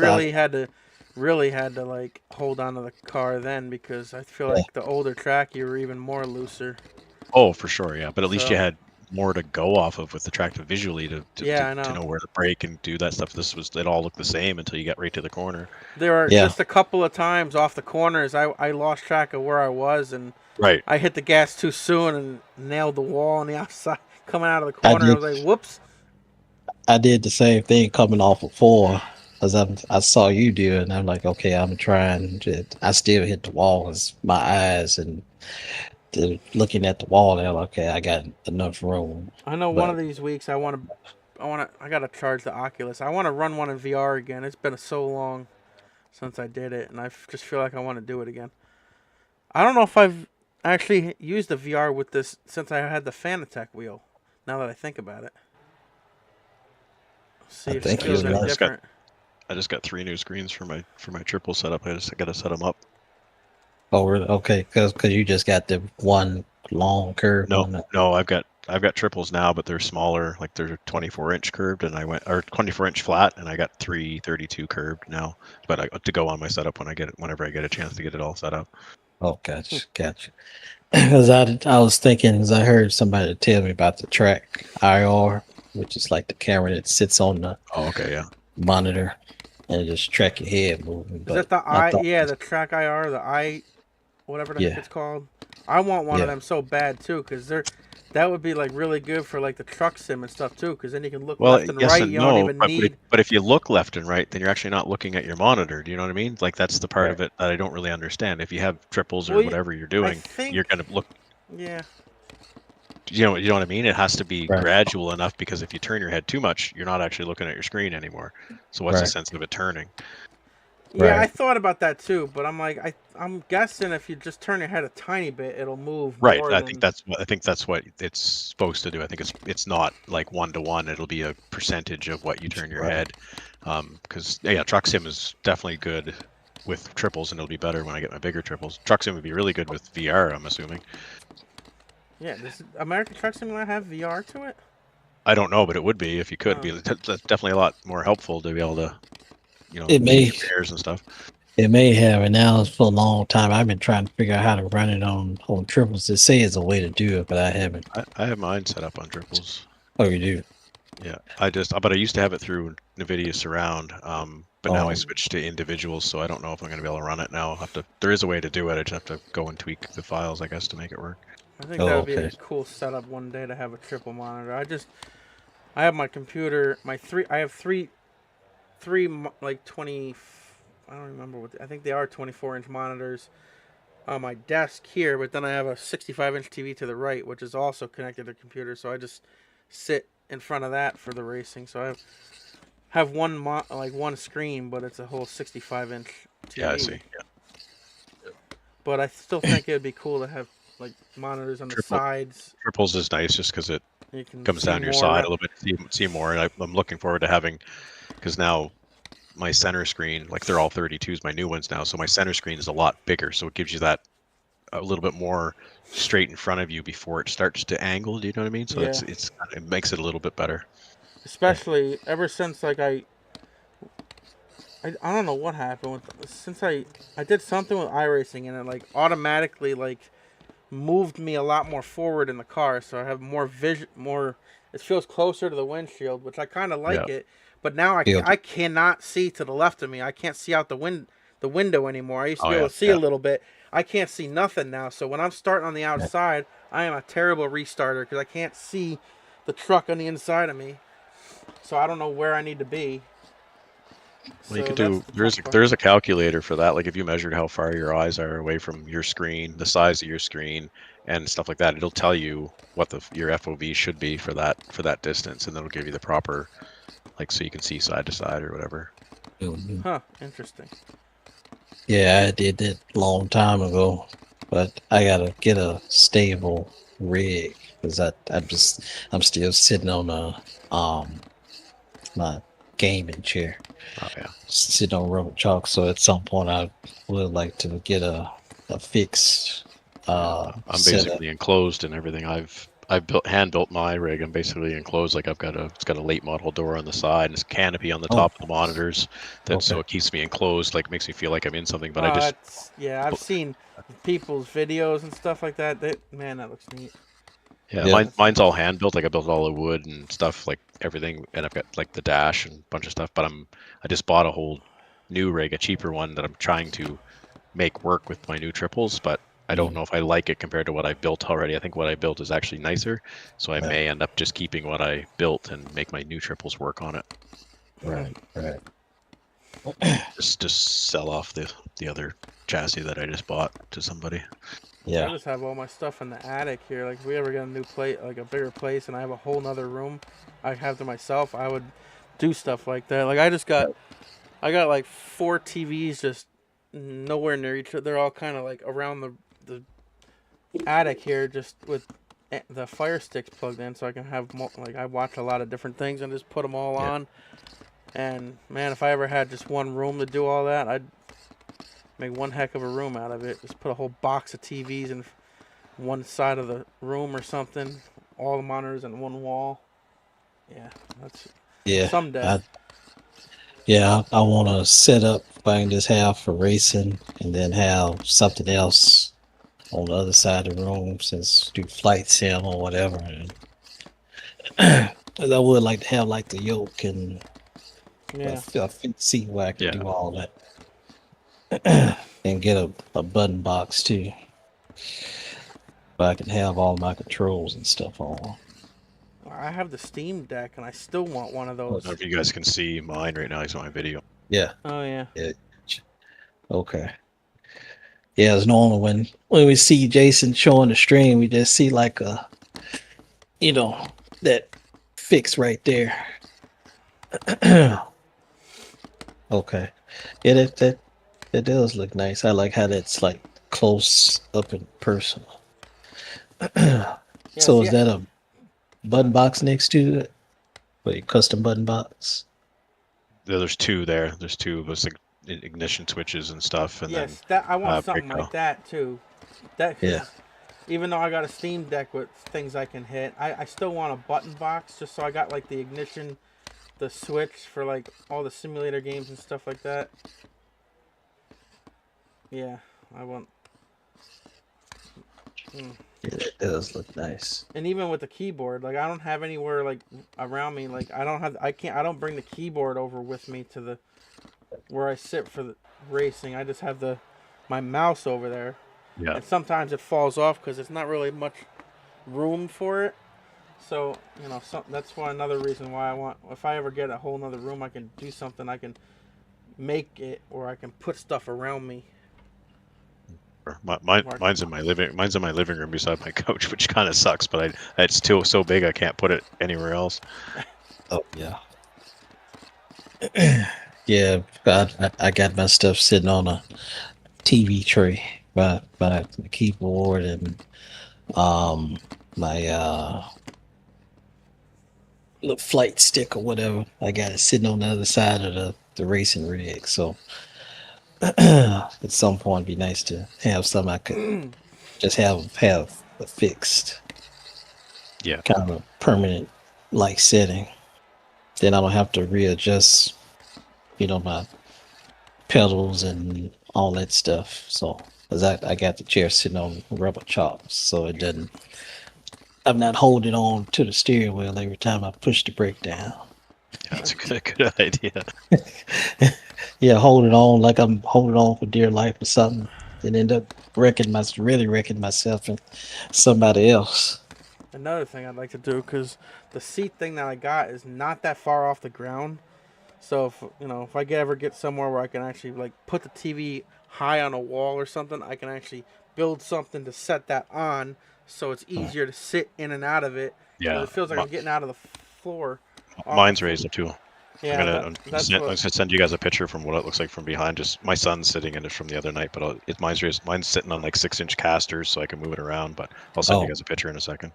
A: really had to like hold on to the car then, because I feel like the older track you were even more looser.
O: Oh, for sure, yeah. But at least you had more to go off of with the track visually to
A: Yeah, I know.
O: know where to brake and do that stuff. It all looked the same until you get right to the corner.
A: There are
N: Yeah.
A: just a couple of times off the corners I lost track of where I was, and
O: Right.
A: I hit the gas too soon and nailed the wall on the outside coming out of the corner. I was like, whoops.
N: I did the same thing coming off of 4, because I saw you do it, and I'm like, okay, I'm trying. I still hit the wall with my eyes and looking at the wall. And I'm like, okay, I got enough room.
A: I know one of these weeks I gotta charge the Oculus. I want to run one in VR again. It's been so long since I did it, and I just feel like I want to do it again. I don't know if I've actually used the VR with this since I had the Fanatec wheel. Now that I think about it, see if it feels any different.
O: I just got 3 new screens for my triple setup. I got to set them up.
N: Oh, really? Okay, because you just got the one long curve.
O: No, I've got triples now, but they're smaller. Like they're 24-inch curved, and 24-inch flat, and I got 3 32 curved now. But to go on my setup whenever I get a chance to get it all set up.
N: Oh, gotcha. Because I was thinking, as I heard somebody tell me about the track IR, which is like the camera that sits on the monitor and just track your head moving.
A: Is that the track IR, the whatever the heck it's called? I want one of them so bad too, because that would be like really good for like the truck sim and stuff too, because then you can look left and right. You don't even need.
O: But if you look left and right, then you're actually not looking at your monitor. Do you know what I mean? Like that's the part of it that I don't really understand. If you have triples or whatever you're doing, you're gonna look.
A: Yeah.
O: You know what I mean? It has to be gradual enough, because if you turn your head too much, you're not actually looking at your screen anymore. So what's the sense of it turning?
A: Yeah, I thought about that too, but I'm like, I'm guessing if you just turn your head a tiny bit, it'll move.
O: Right.
A: More
O: I think that's what it's supposed to do. I think it's not like 1-to-1. It'll be a percentage of what you turn your head. Because Truck Sim is definitely good with triples, and it'll be better when I get my bigger triples. Truck Sim would be really good with VR, I'm assuming.
A: Yeah, does American Truck Sim not have VR to it?
O: I don't know, but it would be if you could be. That's definitely a lot more helpful to be able to,
N: it may
O: pairs and stuff.
N: It may have, and now for a long time I've been trying to figure out how to run it on triples. They say it's a way to do it, but I haven't.
O: I have mine set up on triples.
N: Oh, you do?
O: Yeah, but I used to have it through NVIDIA Surround, but now I switched to individuals, so I don't know if I'm going to be able to run it now. There is a way to do it. I just have to go and tweak the files, I guess, to make it work.
A: I think that would be a cool setup one day to have a triple monitor. I have my computer, I have three like 20, I don't remember I think they are 24-inch monitors on my desk here, but then I have a 65-inch TV to the right, which is also connected to the computer, so I just sit in front of that for the racing. So I have one screen, but it's a whole 65-inch TV.
O: Yeah, I see. Yeah.
A: But I still think it would be cool to have like monitors on the sides.
O: Triples is nice just because it comes down to your side a little bit, see more. And I'm looking forward to having, because now my center screen, like they're all 32s, my new ones now, so my center screen is a lot bigger, so it gives you that a little bit more straight in front of you before it starts to angle. Do you know what I mean? So it makes it a little bit better.
A: Especially ever since like I don't know what happened since I did something with iRacing, and it like automatically like moved me a lot more forward in the car, so I have more vision, it feels closer to the windshield, which I kind of like it. But now I cannot see to the left of me. I can't see out the window anymore. I used to be able to see a little bit. I can't see nothing now. So when I'm starting on the outside, I am a terrible restarter because I can't see the truck on the inside of me. So I don't know where I need to be.
O: Well, you could do. There's a calculator for that. Like if you measured how far your eyes are away from your screen, the size of your screen, and stuff like that, it'll tell you what your FOV should be for that distance, and it'll give you the proper, like, so you can see side to side or whatever.
A: Huh? Interesting.
N: Yeah, I did that a long time ago, but I gotta get a stable rig because I'm still sitting on my gaming chair.
O: Oh yeah.
N: Sitting on rubber chalk. So at some point I would like to get a fixed.
O: I'm basically enclosed and everything. I've hand built my rig. I'm basically enclosed. Like it's got a late model door on the side and it's a canopy on the top of the monitors. So it keeps me enclosed. Like makes me feel like I'm in something. But
A: I've seen people's videos and stuff like that. Man, that looks neat.
O: Yeah,
B: Yeah.
O: mine's all hand built. Like I built all the wood and stuff, like everything, and I've got like the dash and a bunch of stuff. But I just bought a whole new rig, a cheaper one that I'm trying to make work with my new triples. But I don't know if I like it compared to what I built already. I think what I built is actually nicer, so I may end up just keeping what I built and make my new triples work on it.
B: Right.
O: Just sell off the other chassis that I just bought to somebody.
A: I just have all my stuff in the attic here. Like if we ever get a new place, like a bigger place, and I have a whole nother room I have to myself, I would do stuff like that. Like I got like 4 TVs just nowhere near each other. They're all kind of like around the attic here, just with the Fire Sticks plugged in, so I can have like I watch a lot of different things and just put them all on. And man, if I ever had just one room to do all that, I'd make one heck of a room out of it. Just put a whole box of TVs in one side of the room or something. All the monitors on one wall. Yeah, someday.
K: I want to set up if I can just have for racing, and then have something else on the other side of the room, since do flight sim or whatever. And I would like to have like the yoke and a seat where I can do all that. And get a button box too, but I can have all my controls and stuff on.
A: I have the Steam Deck, and I still want one of those.
O: I don't know if you guys can see mine right now. It's on my video.
K: Yeah.
A: Oh yeah.
K: Okay. Yeah, it's normal when we see Jason showing the stream, we just see like that fix right there. Okay. Yeah, that does look nice. I like how that's like close up and personal. So is that a button box next to it? Wait, custom button box?
O: There's 2 there. There's 2 of us, like ignition switches and stuff. And
A: yes,
O: then,
A: I want something like that too. Even though I got a Steam Deck with things I can hit, I still want a button box, just so I got like the ignition, the switch for like all the simulator games and stuff like that. Yeah, I want.
K: Yeah, it does look nice.
A: And even with the keyboard, like I don't have anywhere like around me. Like I don't bring the keyboard over with me to the where I sit for the racing. I just have my mouse over there.
O: Yeah.
A: And sometimes it falls off because there's not really much room for it. So that's why another reason why I want. If I ever get a whole nother room, I can do something. I can make it, or I can put stuff around me.
O: Mine's in my living room beside my couch, which kind of sucks. But it's still so big I can't put it anywhere else.
K: Oh yeah. Yeah, I got my stuff sitting on a TV tray by the keyboard and my little flight stick or whatever. I got it sitting on the other side of the racing rig. So at some point, it'd be nice to have something I could just have a fixed, kind of a permanent like setting. Then I don't have to readjust, my pedals and all that stuff. So, cause I got the chair sitting on rubber chops, so it doesn't. I'm not holding on to the steering wheel every time I push the brake down.
O: Yeah, that's a good idea.
K: Yeah, holding on like I'm holding on for dear life or something, and end up really wrecking myself and somebody else.
A: Another thing I'd like to do, because the seat thing that I got is not that far off the ground. So if I ever get somewhere where I can actually like put the TV high on a wall or something, I can actually build something to set that on, so it's easier to sit in and out of it.
O: Yeah,
A: it feels like I'm getting out of the floor.
O: Mine's raised up too.
A: Yeah,
O: I'm gonna send you guys a picture from what it looks like from behind. Just my son's sitting in it from the other night, but mine's raised. Mine's sitting on like 6-inch casters, so I can move it around. But I'll send you guys a picture in a second.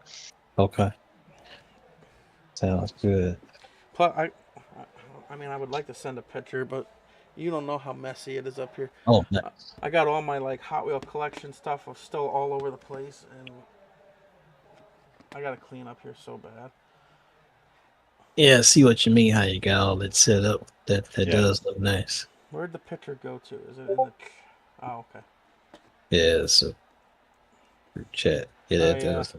K: Okay. Sounds good.
A: Plus, I would like to send a picture, but you don't know how messy it is up here.
K: Oh, nice.
A: I got all my like Hot Wheel collection stuff still all over the place, and I gotta clean up here so bad.
K: Yeah, I see what you mean. How you got all that set up. That does look nice.
A: Where'd the picture go to? Is it in the? Oh, okay.
K: Yeah, so chat. Yeah, that does.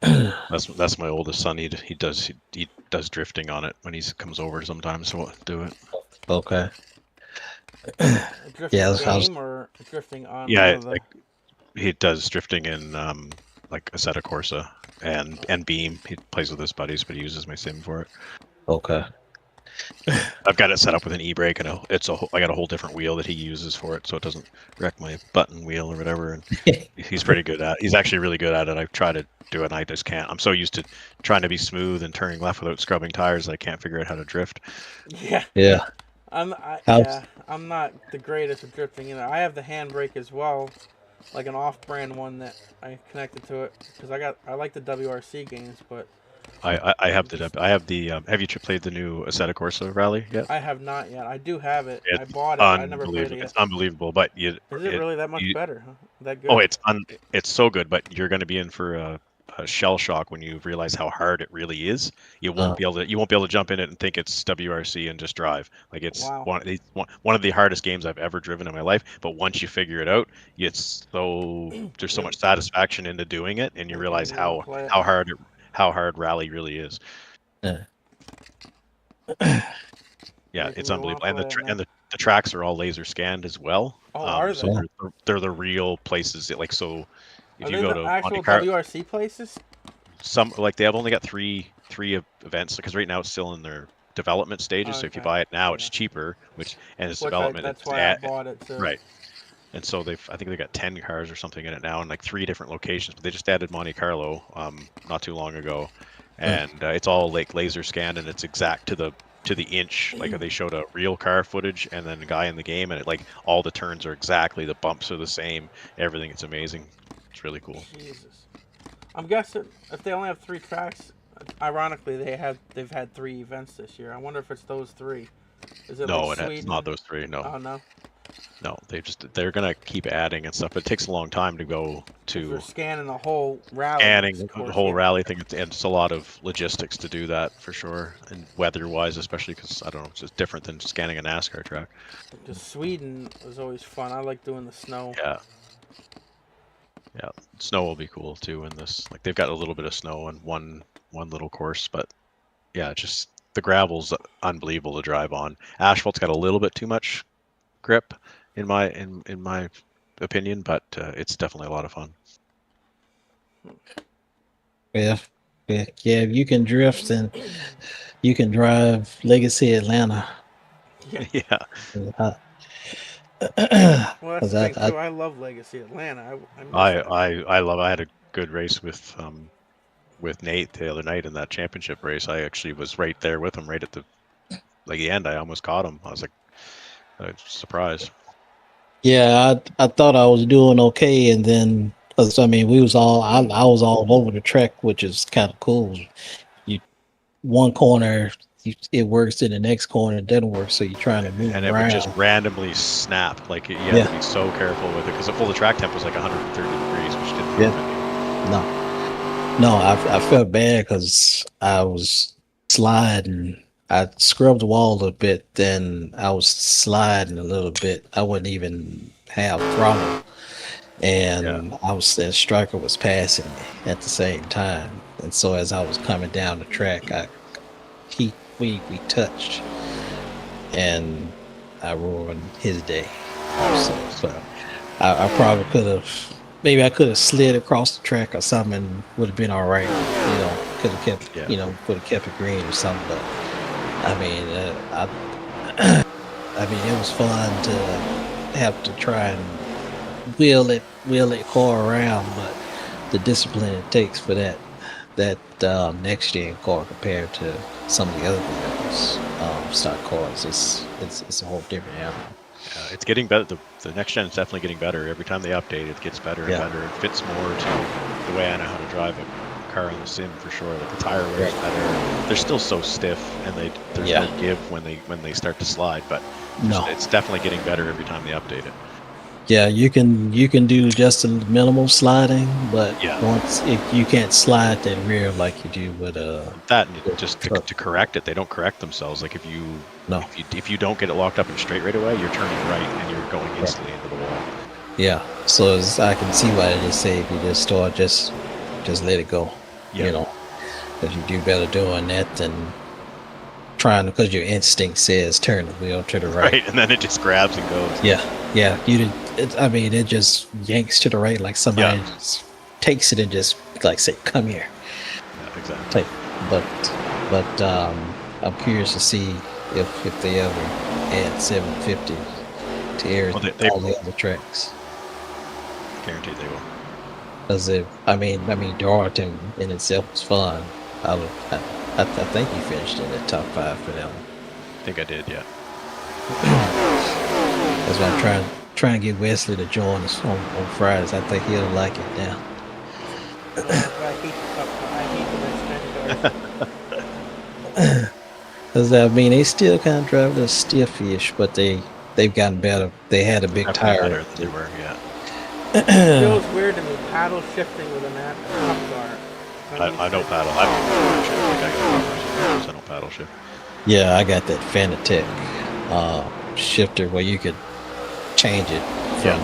O: That's my oldest son. He does drifting on it when he comes over sometimes. So we'll do it.
K: Okay.
A: Drifting
K: Yeah,
A: game or drifting on
O: Yeah,
A: one of the...
O: like he does drifting in like Assetto Corsa and Beam. He plays with his buddies, but he uses my sim for it.
K: Okay.
O: I've got it set up with an e-brake, and I got a whole different wheel that he uses for it, so it doesn't wreck my button wheel or whatever. And he's pretty good at. He's actually really good at it. I've tried to do it, and I just can't. I'm so used to trying to be smooth and turning left without scrubbing tires that I can't figure out how to drift.
A: Yeah.
K: Yeah.
A: I'm not the greatest at drifting either. I have the handbrake as well, like an off-brand one that I connected to it because I like the WRC games, but
O: I have the have you played the new Assetto Corsa rally yet?
A: I have not yet. I do have it. I
O: It's
A: bought it. I never played it yet.
O: It's unbelievable, but
A: Is it really that much better? Huh? That good?
O: Oh, it's so good, but you're going to be in for a shell shock when you realize how hard it really is. You won't be able to jump in it and think it's WRC and just drive. Like it's one of the hardest games I've ever driven in my life. But once you figure it out, there's so much satisfaction into doing it, and you realize how hard rally really is. Yeah, it's unbelievable, and the tracks are all laser scanned as well.
A: Oh, are they?
O: So they're the real places. Like so, if you go to
A: actual
O: Monte Carlo,
A: WRC places,
O: some like they have only got three events because right now it's still in their development stages. So if you buy it now, it's cheaper, and it's development.
A: That's why I bought it too.
O: Right. And so I think they got 10 cars or something in it now in like 3 different locations. But they just added Monte Carlo not too long ago, and it's all like laser scanned and it's exact to the inch. Like they showed a real car footage and then a guy in the game, and like all the turns are exactly, the bumps are the same, everything. It's amazing. It's really cool.
A: Jesus. I'm guessing if they only have 3 tracks, ironically they've had 3 events this year. I wonder if it's those 3. Is it
O: no,
A: like
O: it's not those 3. No.
A: Oh no.
O: No, they're gonna keep adding and stuff, but it takes a long time to go to.
A: They're scanning the whole rally.
O: Rally thing, and it's a lot of logistics to do that for sure, and weather-wise, especially because I don't know, it's just different than scanning a NASCAR track.
A: Because Sweden was always fun. I like doing the snow.
O: Yeah, snow will be cool too in this. Like they've got a little bit of snow in one little course, but yeah, just the gravel's unbelievable to drive on. Asphalt's got a little bit too much grip in my opinion, but it's definitely a lot of fun.
K: Yeah, if you can drift and you can drive Legacy Atlanta.
O: Yeah.
A: Well, that's the thing too. I love Legacy Atlanta.
O: I had a good race with Nate the other night in that championship race. I actually was right there with him right at the end. I almost caught him. I was like, surprised.
K: Yeah, I thought I was doing okay, and then I mean I was all over the track, which is kind of cool. One corner it works, in the next corner it doesn't work, so you're trying to move
O: and
K: around.
O: It would just randomly snap. Like you have to be so careful with it because the track temp was like 130 degrees, which didn't happen.
K: No, I felt bad because I was sliding. I scrubbed the wall a bit, then I was sliding a little bit. I wouldn't even have throttle, and that striker was passing me at the same time. And so as I was coming down the track, we touched, and I ruined his day. So I probably could have. Maybe I could have slid across the track or something and would have been all right. Could have kept, would have kept it green or something. But I mean, it was fun to have to try and wheel that car around, but the discipline it takes for that next gen car compared to some of the other stock cars, it's a whole different animal.
O: It's getting better. The next gen is definitely getting better. Every time they update, it gets better and better. It fits more to the way I know how to drive a car in the sim for sure. Like the tire wear is better. They're still so stiff, and there's no give when they start to slide. But it's definitely getting better every time they update it.
K: Yeah, you can do just a minimal sliding, but once you can't slide that rear like you do with
O: that. Just to correct it, they don't correct themselves. Like if you don't get it locked up in straight right away, you're turning right and you're going instantly into the wall.
K: Yeah, so I can see why they say if you just start just just let it go.
O: Yeah.
K: You know, because you do better doing that than trying, because your instinct says turn the wheel to the right.
O: Right, and then it just grabs and goes.
K: Yeah, I mean, it just yanks to the right like somebody just takes it and just like say, "Come here."
O: Yeah, exactly.
K: But I'm curious to see if they ever add 750 to air all the other tracks.
O: Guaranteed they will.
K: Because I mean, Darlington in itself was fun. I think you finished in the top 5 for them.
O: I think I did, yeah.
K: That's why I'm trying to get Wesley to join us on Fridays. I think he'll like it now. Because I mean, they still kind of drive a stiffish, but they've gotten better. They had a big tire.
O: Better than they were, yeah.
A: It feels weird to me paddle shifting with an top car.
O: I don't paddle. I don't paddle shift.
K: Yeah, I got that Fanatec shifter where you could change it from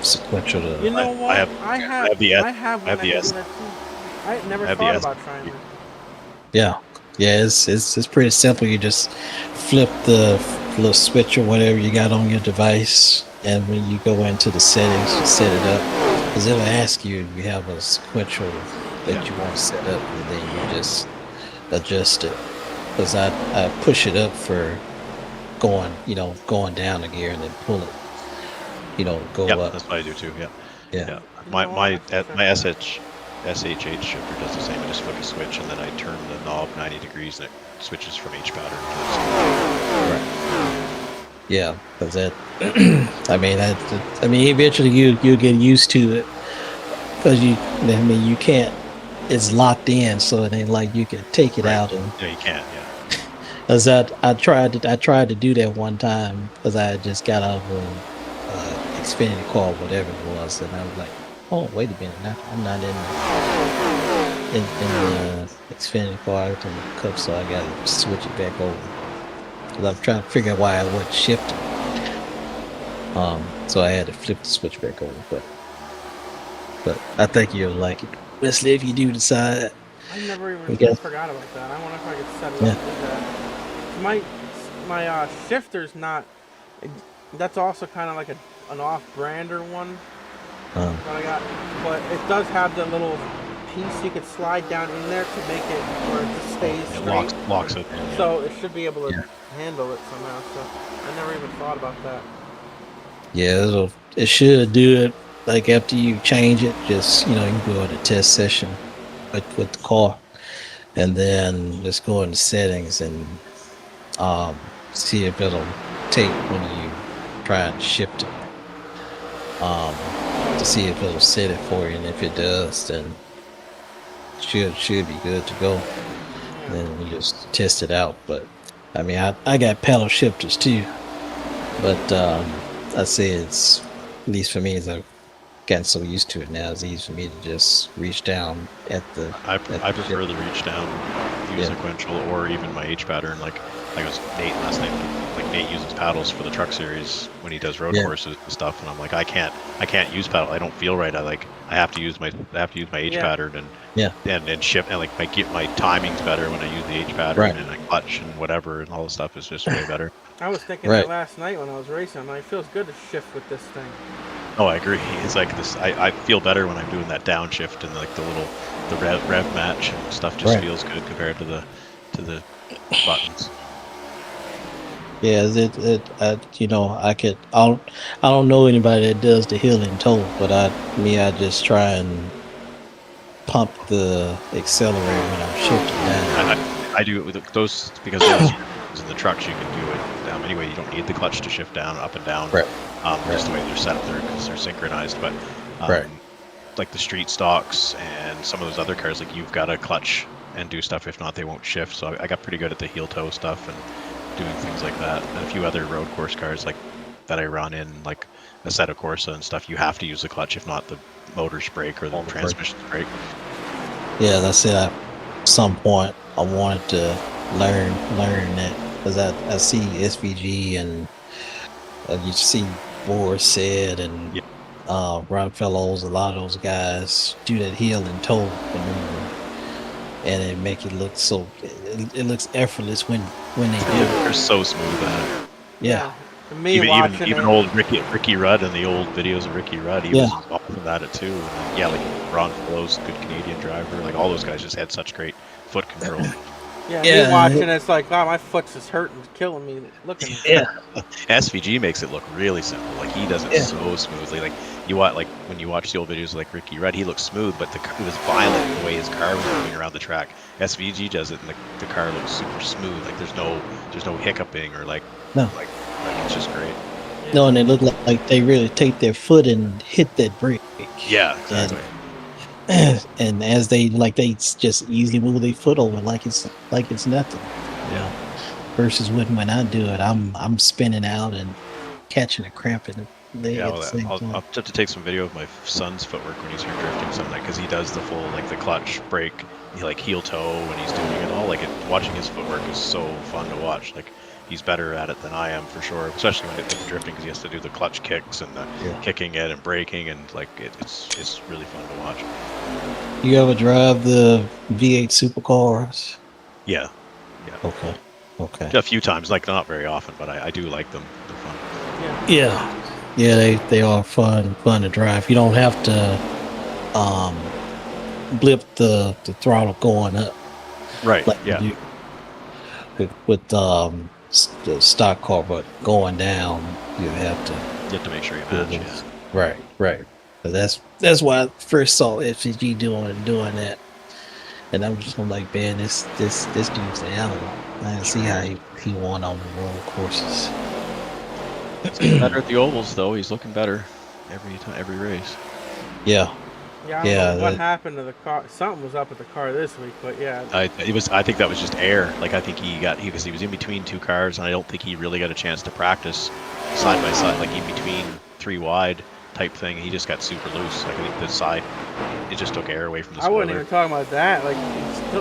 K: sequential to.
A: You know what? I have
O: the
A: S. I never thought about trying it.
K: Yeah, it's pretty simple. You just flip the little switch or whatever you got on your device, and when you go into the settings, you set it up. Because it'll ask you if you have a sequential that you want to set up, and then you just adjust it. Because I push it up for going down a gear and then pull it, go up.
O: That's what I do too. Yeah. My SHH shifter does the same. I just flip a switch and then I turn the knob 90 degrees and it switches from H pattern to
K: right. Yeah, because that. I mean, eventually you'll get used to it, because you can't. It's locked in, so it ain't like you can take it out and.
O: Yeah, you can't. Yeah.
K: As I tried to do that one time, because I had just got out of an Xfinity car, whatever it was, and I was like, "Oh, wait a minute! I'm not in the Xfinity car in the Cup, so I got to switch it back over." Because I'm trying to figure out why I wasn't shifting. So I had to flip the switch back over, but I think you'll like it, Wesley, if you do decide.
A: I never even forgot about that. I wonder if I could set it up to do that. My shifter's not. That's also kind of like an off-brander one that I got, but it does have the little piece you could slide down in there to make it where it just stays straight.
O: It locks it. Yeah.
A: So it should be able to handle it somehow. So I never even thought about that.
K: Yeah, it should do it. Like after you change it, just you can go in a test session with the car, and then just go into settings and see if it'll take when you try and shift it. To see if it'll set it for you, and if it does, then it should be good to go. Then you just test it out. But I mean, I got paddle shifters too, but I say it's, at least for me, as I've gotten so used to it now, it's easy for me to just reach down at the.
O: I prefer the reach down, use sequential, or even my H pattern. Like it was Nate last night. Like Nate uses paddles for the truck series when he does road courses and stuff, and I'm like, I can't use paddle. I don't feel right. I have to use my H pattern and shift, and like my timing's better when I use the H pattern and I clutch and whatever, and all the stuff is just way better.
A: I was thinking that last night when I was racing. I'm like, it feels good to shift with this thing.
O: Oh, I agree. It's like this. I feel better when I'm doing that downshift and like the rev match and stuff. Just feels good compared to the buttons.
K: Yeah, I don't know anybody that does the heel and toe, but I just try and pump the accelerator when I'm shifting down.
O: I do it with those because those in the trucks you can do it. Anyway, you don't need the clutch to shift down, up and down. Just the way they're set up there because they're synchronized. But like the street stocks and some of those other cars, like you've got to clutch and do stuff. If not, they won't shift. So I got pretty good at the heel toe stuff and doing things like that. And a few other road course cars like that I run in, like Assetto Corsa and stuff, you have to use the clutch. If not, the motors break or the transmissions break.
K: Yeah, that's it. At some point, I wanted to learn that, because I see SVG and you see Boris said and Ron Fellows, a lot of those guys do that heel and toe maneuver, and it make it look so it looks effortless when they do it.
O: They're so smooth at it.
K: Yeah.
A: For me,
O: Even
A: watching
O: even
A: it,
O: old Ricky Rudd and the old videos of Ricky Rudd, he was awesome at it too. And yeah, like Ron Fellows, good Canadian driver, like all those guys just had such great foot control.
A: me watching it's like, oh, my foot's just hurting, killing me. Looking.
K: Yeah.
O: SVG makes it look really simple. Like he does it so smoothly. Like you watch, like when you watch the old videos of like Ricky Rudd, he looks smooth, but it was violent the way his car was moving around the track. SVG does it, and the car looks super smooth. Like there's no hiccuping or like like it's just great.
K: No, and they look like they really take their foot and hit that brake.
O: Yeah, exactly.
K: And as they just easily move their foot over like it's nothing.
O: Yeah.
K: Versus when I do it, I'm spinning out and catching a cramp in the leg at the same time.
O: I'll have to take some video of my son's footwork when he's here drifting some night, because he does the full like the clutch brake, like heel toe when he's doing it all. Like watching his footwork is so fun to watch. Like he's better at it than I am for sure, especially when it's drifting, because he has to do the clutch kicks and the kicking it and braking, and like it's really fun to watch.
K: You ever drive the V8 supercars?
O: Yeah.
K: Okay.
O: A few times, like not very often, but I do like them. They're fun.
K: Yeah, they are fun to drive. You don't have to blip the throttle going up.
O: Right.
K: Like you do with the stock car, but going down, you have to
O: make sure you match.
K: Right. But that's why I first saw FCG doing that, and I'm just like, man, this dude's an animal. I didn't see how he won on the road courses.
O: He's getting better at the ovals, though. He's looking better every race.
K: Yeah.
A: Yeah, I don't know what happened to the car. Something was up with the car this week, but yeah.
O: I think that was just air. Like I think because he was in between two cars, and I don't think he really got a chance to practice side by side, like in between three wide type thing. He just got super loose. Like I think the side, it just took air away from the spoiler.
A: I wasn't even talking about that. Like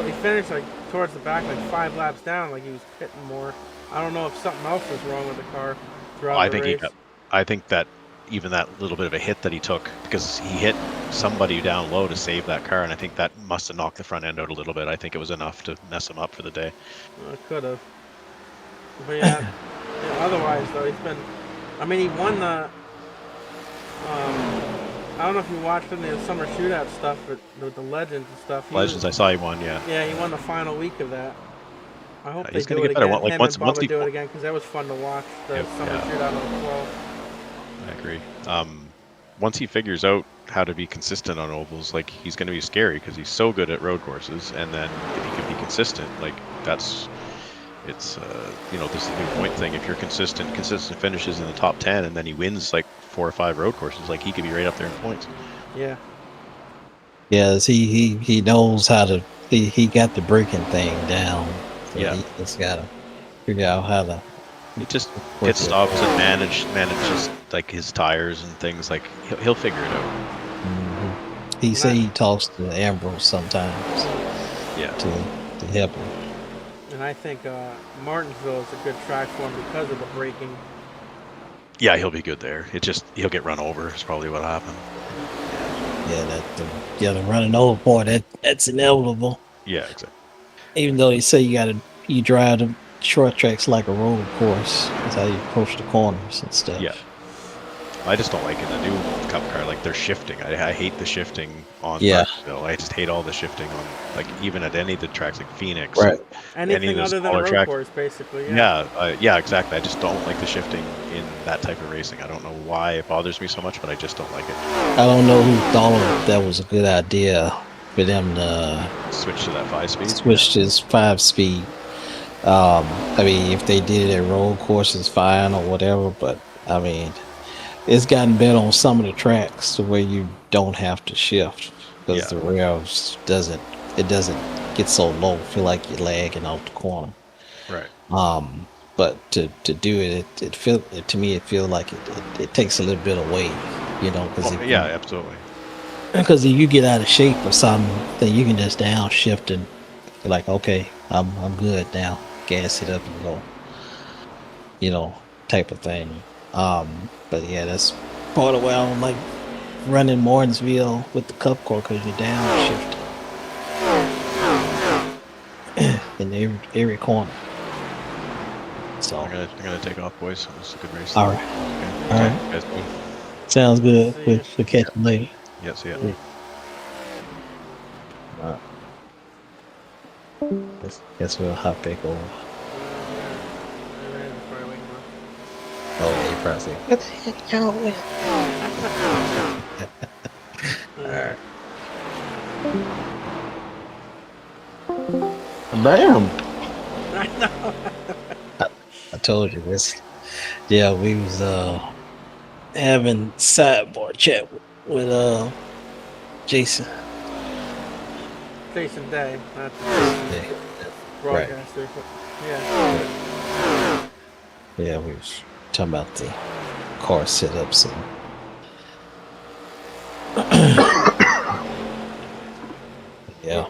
A: he finished like towards the back, like 5 laps down, like he was pitting more. I don't know if something else was wrong with the car throughout the race.
O: I think that even that little bit of a hit that he took, because he hit somebody down low to save that car, and I think that must have knocked the front end out a little bit. I think it was enough to mess him up for the day.
A: Well, it could have. But yeah, otherwise though, he's been. I mean, he won the. I don't know if you watched any of the summer shootout stuff with the Legends and stuff.
O: Legends, I saw he won, yeah.
A: Yeah, he won the final week of that. I hope
O: he's
A: they
O: gonna
A: do
O: get
A: it
O: better.
A: again.
O: Like once he
A: do it again, because that was fun to watch. The summer shootout on the 12.
O: I agree. Once he figures out how to be consistent on ovals, like he's going to be scary, because he's so good at road courses. And then if he can be consistent, like it's this is the new point thing. If you're consistent finishes in the top 10, and then he wins like 4 or 5 road courses, like he could be right up there in points.
A: Yeah.
K: Yes, he knows how to. He got the braking thing down. So
O: Yeah.
K: He just got to figure out how to.
O: He just pit stops and manages like his tires and things. Like he'll figure it out.
K: He say he talks to Ambrose sometimes.
O: Yeah.
K: To help him.
A: And I think Martinsville is a good track for him because of the braking.
O: Yeah, he'll be good there. He'll get run over. Is probably what happened.
K: Yeah, the running over part, that's inevitable.
O: Yeah, exactly.
K: Even though they say you drive the short tracks like a road course. That's how you approach the corners and stuff.
O: Yeah. I just don't like in the new Cup car, like they're shifting. I hate the shifting on Martinsville. I just hate all the shifting on, like even at any of the tracks like Phoenix.
K: Right.
A: Anything other than a road course, basically.
O: Yeah, exactly. I just don't like the shifting in that type of racing. I don't know why it bothers me so much, but I just don't like it.
K: I don't know who thought that was a good idea for them to
O: switch to that 5-speed.
K: Switch to this 5-speed. I mean, if they did it at road courses, fine or whatever. But I mean, it's gotten better on some of the tracks to where you don't have to shift because the rails doesn't get so low. Feel like you're lagging off the corner.
O: Right.
K: But to do it, to me it feels like it takes a little bit away, because
O: absolutely.
K: Because if you get out of shape or something, then you can just downshift and you're like, okay, I'm good now. Gas it up and go, type of thing. But yeah, that's part of why I don't like running Martinsville with the cup car because you're downshift in every corner. So
O: I'm gonna take off, boys. It's a good race.
K: all right,
O: Okay.
K: all right.
O: You guys good?
K: Sounds good.
A: See
K: We'll
A: ya.
K: catch you later.
O: Yeah, see ya.
K: Guess we'll hop back over. Oh, they probably say, what the heck y'all with? Alright.
M: Damn.
K: I told you this. Yeah, we was having sidebar chat with Jason.
A: Jason Day, not
K: Yeah.
A: broadcaster. But yeah.
K: Yeah, we was talking about the car setups and yeah.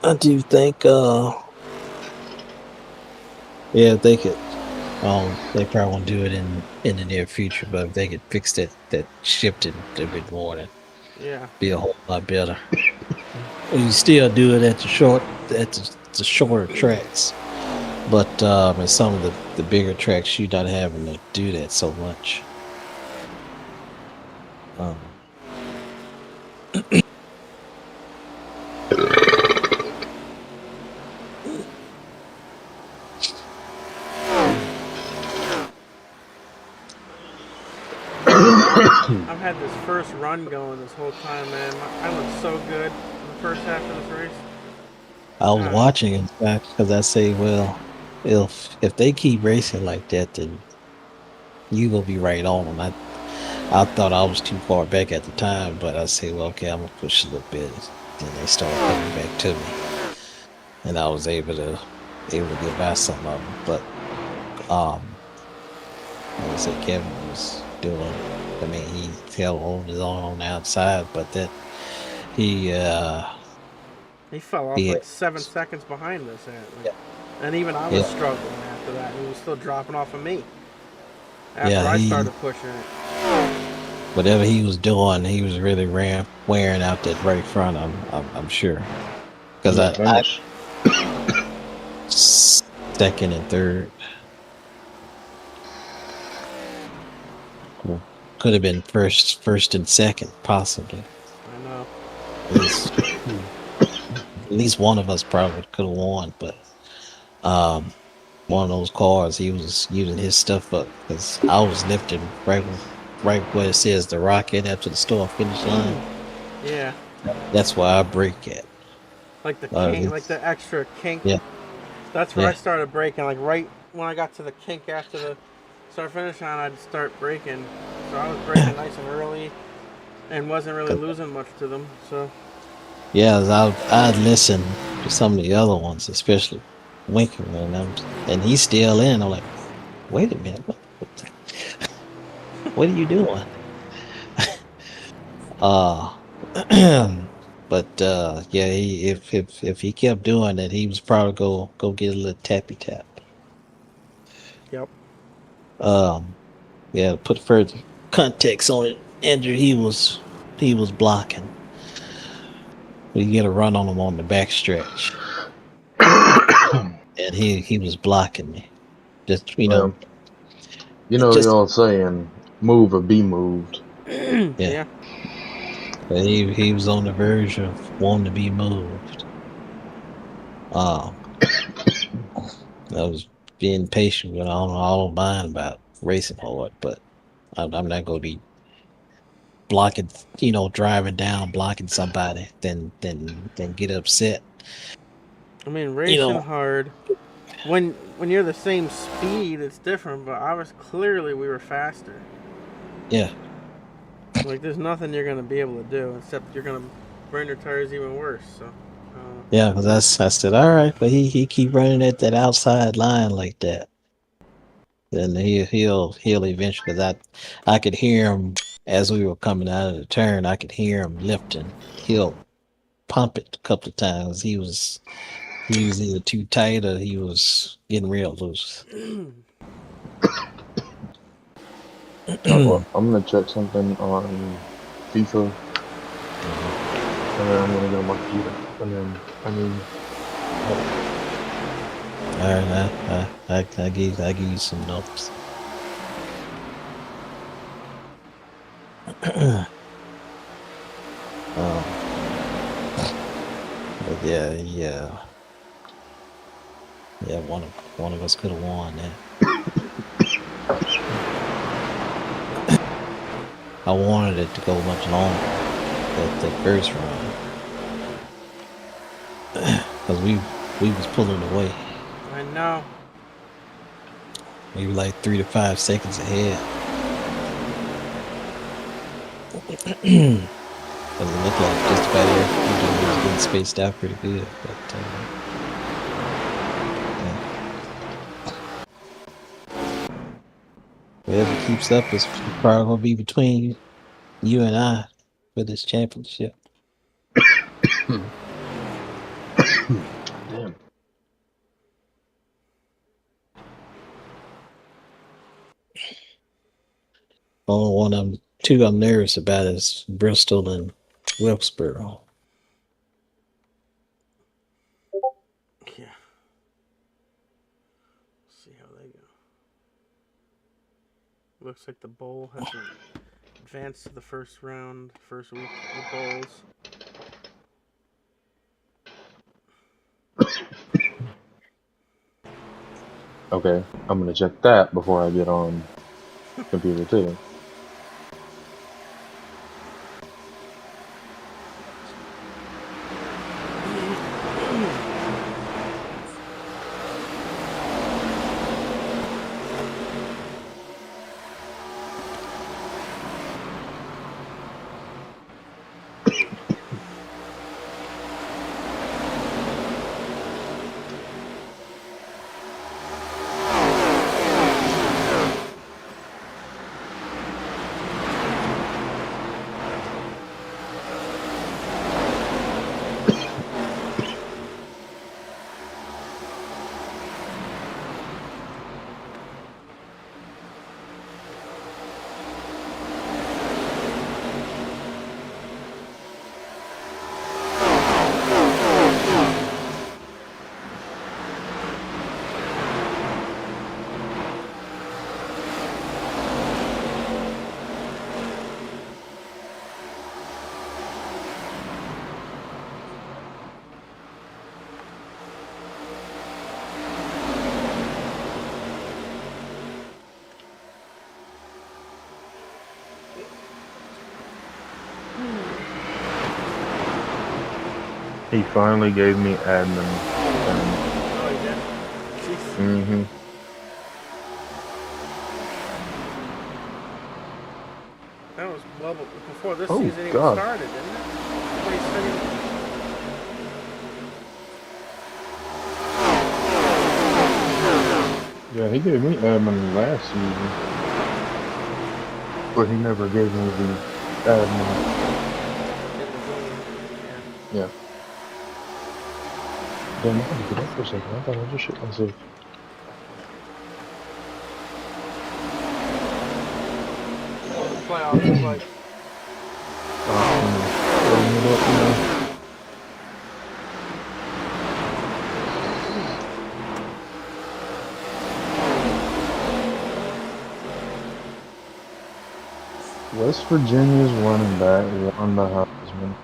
K: I do think yeah, they could they probably won't do it in the near future, but if they could fix that shifting a bit more, then
A: Yeah.
K: be a whole lot better. You still do it at the shorter tracks, but in some of the bigger tracks, you're not having to do that so much.
A: I've had this first run going this whole time, man. I look so good in the first half of this race.
K: I was watching, in fact, because I say, well, if they keep racing like that, then you will be right on them. I thought I was too far back at the time, but I say, well, okay, I'm gonna push a little bit. Then they started coming back to me, and I was able to get by some of them. But like I said, Kevin was doing. I mean, he held on his own on the outside, but that he
A: fell off like 7 seconds behind us, and even I was struggling after that. He was still dropping off of me after I started pushing it.
K: Whatever he was doing, he was really wearing out that right front. I'm sure, because I second and third. Could have been first and second, possibly.
A: I know.
K: At least one of us probably could have won, but one of those cars, he was using his stuff up because I was lifting right where it says the Rocket after the start finish line.
A: Yeah.
K: That's why I brake at.
A: Like the kink, like the extra kink.
K: Yeah.
A: That's where I started braking. Like right when I got to the kink after the start finish line, I'd start braking. So I was braking nice and early, and wasn't really losing much to them. So.
K: Yeah, I'd listen to some of the other ones, especially Winker, and he's still in. I'm like, wait a minute, what are you doing? But yeah, if he kept doing that, he was probably go get a little tappy tap.
A: Yep.
K: Yeah, to put further context on it, Andrew, he was blocking. We get a run on him on the back stretch, and he was blocking me. Just know.
M: You know what saying, move or be moved.
K: Yeah. But he was on the verge of wanting to be moved. I was being patient, but I don't mind about racing hard, but I'm not going to be blocking, driving down, blocking somebody, then get upset.
A: I mean, racing hard. When you're the same speed, it's different. But we were faster.
K: Yeah.
A: Like there's nothing you're gonna be able to do except you're gonna burn your tires even worse. So.
K: Yeah, because I said, all right, but he keep running at that outside line like that. Then he'll eventually, because I could hear him as we were coming out of the turn. I could hear him lifting. He'll pump it a couple of times. He was either too tight or he was getting real loose.
M: Well, I'm gonna check something on FIFA, and then I'm gonna go to my computer, and then
K: Alright, I give you some notes. But yeah, one of us could have won that. I wanted it to go much longer, that first round, because we was pulling away.
A: I know.
K: We were like 3 to 5 seconds ahead. Because it looked like just about everything was getting spaced out pretty good. But whoever keeps up is probably going to be between you and I for this championship.
M: Damn.
K: Only two I'm nervous about is Bristol and Wilkesboro.
A: Yeah. See how they go. Looks like the bowl hasn't advanced to the first round, first week of the bowls.
M: Okay, I'm gonna check that before I get on computer too. He finally gave me admin.
A: Oh, he did? Jeez.
M: Mm-hmm.
A: That was well before this
M: Oh,
A: season even
M: God.
A: started, didn't it? What he said
M: Yeah, he gave me admin last season, but he never gave me the admin. Yeah. Damn, I had to get up for a second. I thought I just shit myself.
A: What the playoffs look like.
M: Throwing it up now. West Virginia's running back won the Heisman.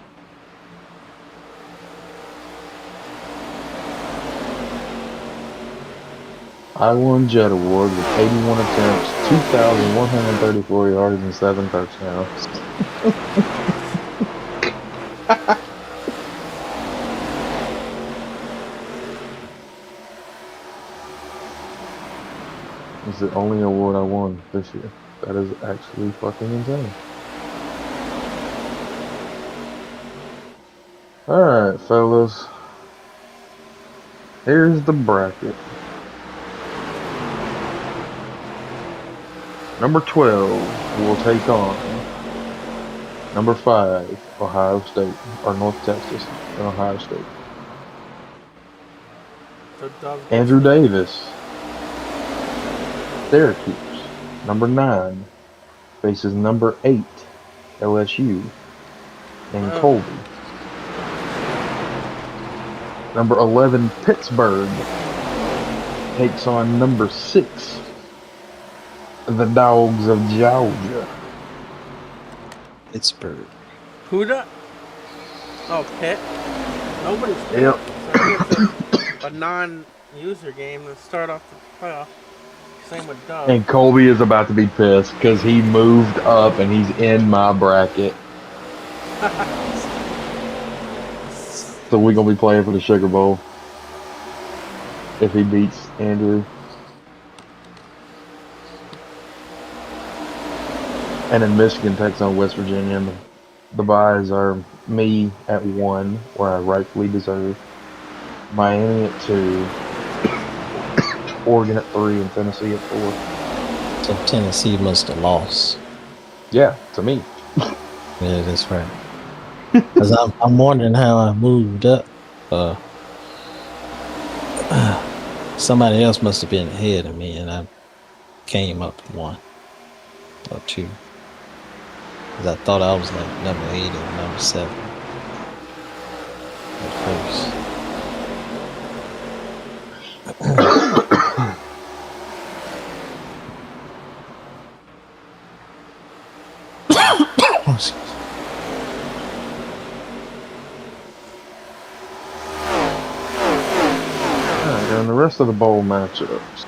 M: I won Jet Award with 81 attempts, 2,134 yards, and 7 touchdowns. It's the only award I won this year. That is actually fucking insane. Alright, fellas. Here's the bracket. Number 12 will take on number 5, Ohio State, or North Texas and Ohio State. Andrew Davis, Syracuse. Number 9, faces number 8, LSU, and Colby. Number 11, Pittsburgh, takes on number 6, the Dogs of Georgia.
K: Pittsburgh.
A: Huda? Oh, Pitt? Nobody's Pitt.
M: Yep.
A: So it's a non-user game to start off the playoff. Same with Doug.
M: And Colby is about to be pissed because he moved up and he's in my bracket. So we're going to be playing for the Sugar Bowl if he beats Andrew. And then Michigan takes on West Virginia. And the byes are me at 1, where I rightfully deserve. Miami at 2. Oregon at 3 and Tennessee at 4.
K: So Tennessee must have lost.
M: Yeah, to me.
K: Yeah, that's right. Because I'm wondering how I moved up. Somebody else must have been ahead of me, and I came up 1 or 2. Because I thought I was like number 8 or number 7 at first.
M: Alright, and the rest of the bowl matchups.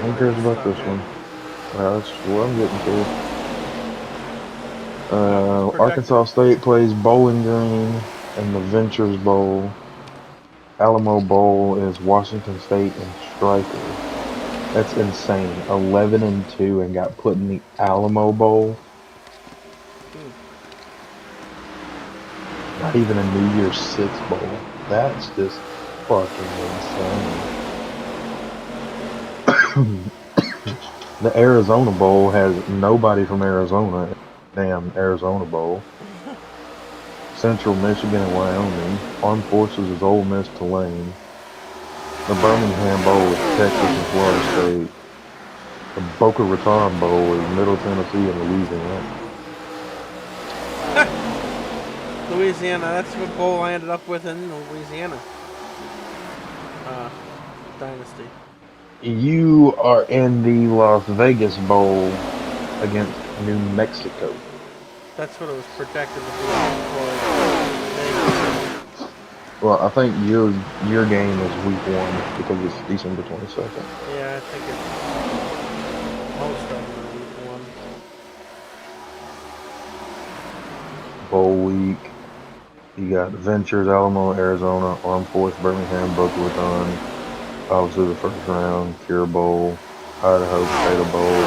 M: Who cares about this one? That's what I'm getting to. Arkansas State plays Bowling Green in the Ventures Bowl. Alamo Bowl is Washington State and Stryker. That's insane. 11-2 and got put in the Alamo Bowl. Not even a New Year's Six Bowl. That's just fucking insane. The Arizona Bowl has nobody from Arizona. Damn, Arizona Bowl. Central Michigan and Wyoming. Armed Forces is Ole Miss, Tulane. The Birmingham Bowl is Texas and Florida State. The Boca Raton Bowl is Middle Tennessee and Louisiana.
A: Louisiana, that's what bowl I ended up with in Louisiana. Dynasty.
M: You are in the Las Vegas Bowl against New Mexico.
A: That's what it was projected to be.
M: Well, I think your game is week 1 because it's December 22nd.
A: Yeah, I think it's most of them are week 1.
M: Bowl week. You got Ventures, Alamo, Arizona, Armed Force, Birmingham, Boca Raton. Obviously the first round, Cure Bowl, Idaho Potato Bowl,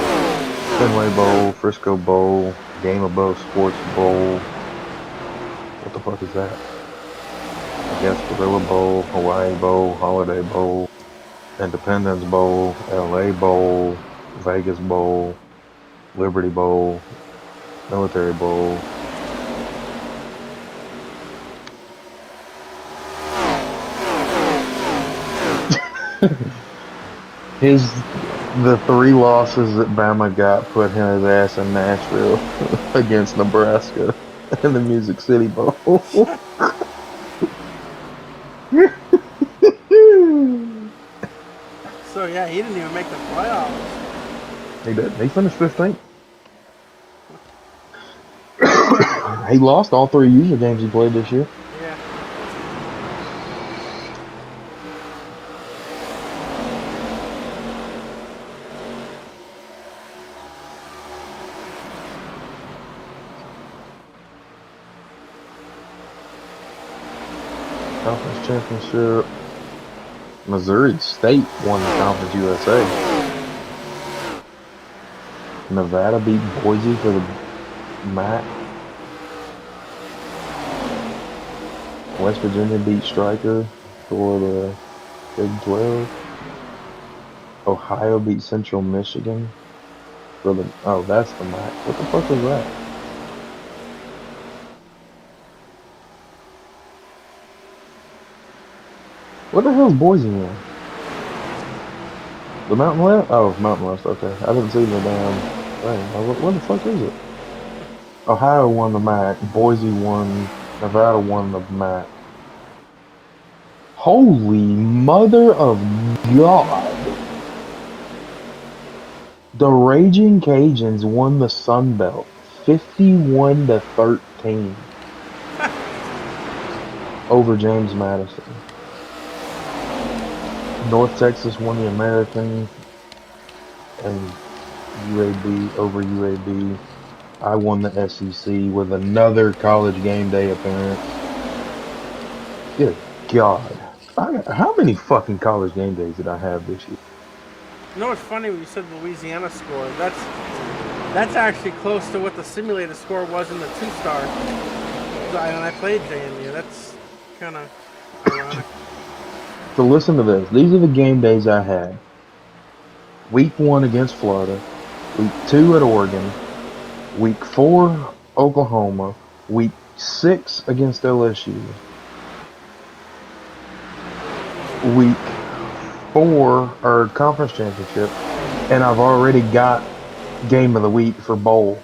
M: Fenway Bowl, Frisco Bowl, Game Above Sports Bowl. What the fuck is that? I guess Gorilla Bowl, Hawaii Bowl, Holiday Bowl, Independence Bowl, LA Bowl, Vegas Bowl, Liberty Bowl, Military Bowl. The 3 losses that Bama got put his ass in Nashville against Nebraska in the Music City Bowl.
A: So yeah, he didn't even make the playoffs.
M: He did. He finished 15th. He lost all 3 user games he played this year.
A: Yeah.
M: Conference championship. Missouri State won the Conference USA. Nevada beat Boise for the MAC. West Virginia beat Stryker for the Big 12. Ohio beat Central Michigan for the... Oh, that's the MAC. What the fuck was that? What the hell is Boise in? The Mountain West? Oh, Mountain West, okay. I didn't see the damn Where the fuck is it? Ohio won the MAC. Boise won. Nevada won the MAC. Holy mother of God! The Raging Cajuns won the Sun Belt, 51-13, over James Madison. North Texas won the American, and UAB over UAB. I won the SEC with another College Game Day appearance. Good God. How many fucking College Game Days did I have this year?
A: You know what's funny when you said the Louisiana score? That's actually close to what the simulated score was in the 2-star. When I played JMU. That's kind of ironic.
M: So listen to this. These are the game days I had. Week 1 against Florida. Week 2 at Oregon. Week 4, Oklahoma. Week 6 against LSU. Week 4, or conference championship. And I've already got game of the week for bowl.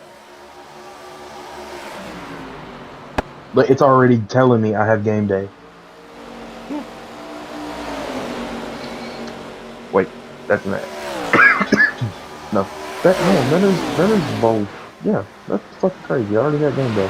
M: But it's already telling me I have game day. Wait, that's not. No, that is bold. Yeah, that's fucking crazy. I already got game day.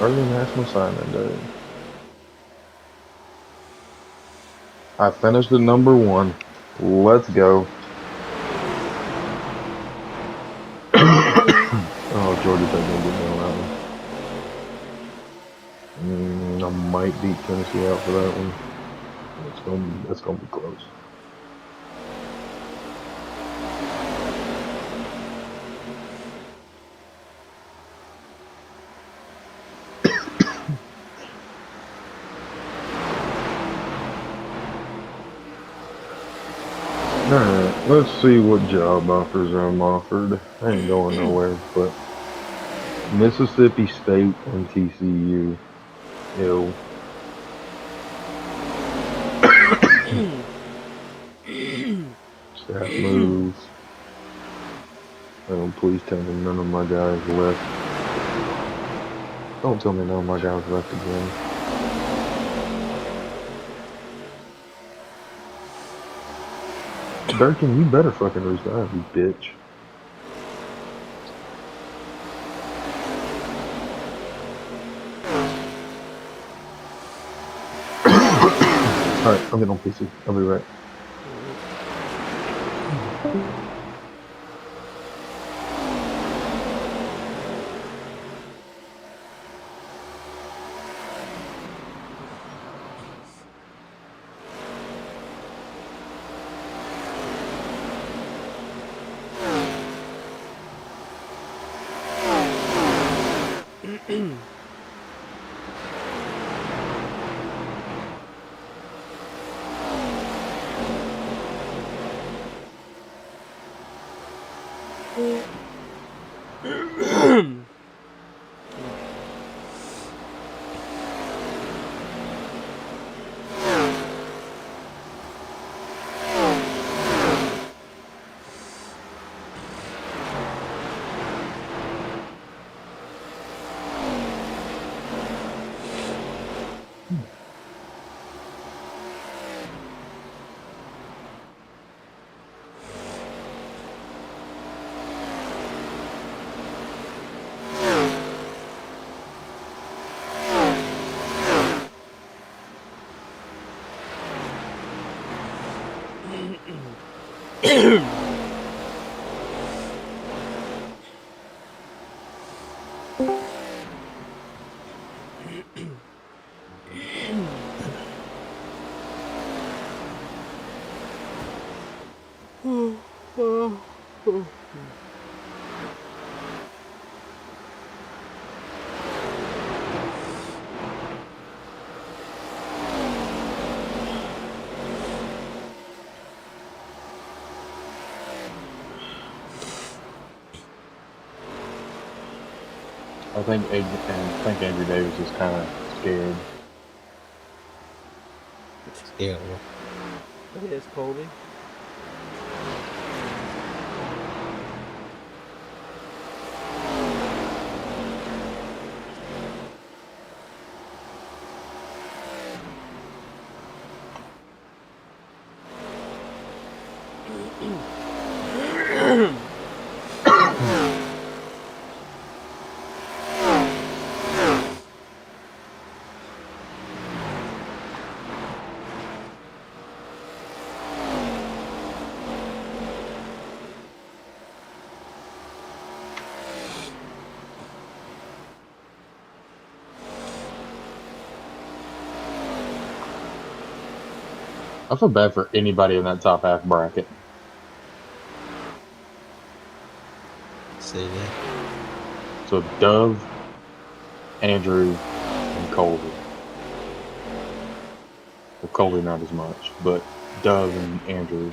M: Early National Signing Day. I finished at number 1. Let's go. Oh, Georgia Tech gonna get me on that one. I might beat Tennessee out for that one. It's gonna be close. Alright, let's see what job offers I'm offered. I ain't going nowhere, but Mississippi State and TCU. Ew. Staff moves. Oh, please tell me none of my guys left. Don't tell me none of my guys left again. Durkin, you better fucking resign, you bitch. Alright, I'm getting on PC. I'll be right. I think Andrew Davis is kind of scared.
K: Yeah.
A: It is Colby.
M: I feel bad for anybody in that top half bracket.
K: Say that.
M: So Dove, Andrew, and Colby. Well, Colby not as much, but Dove and Andrew.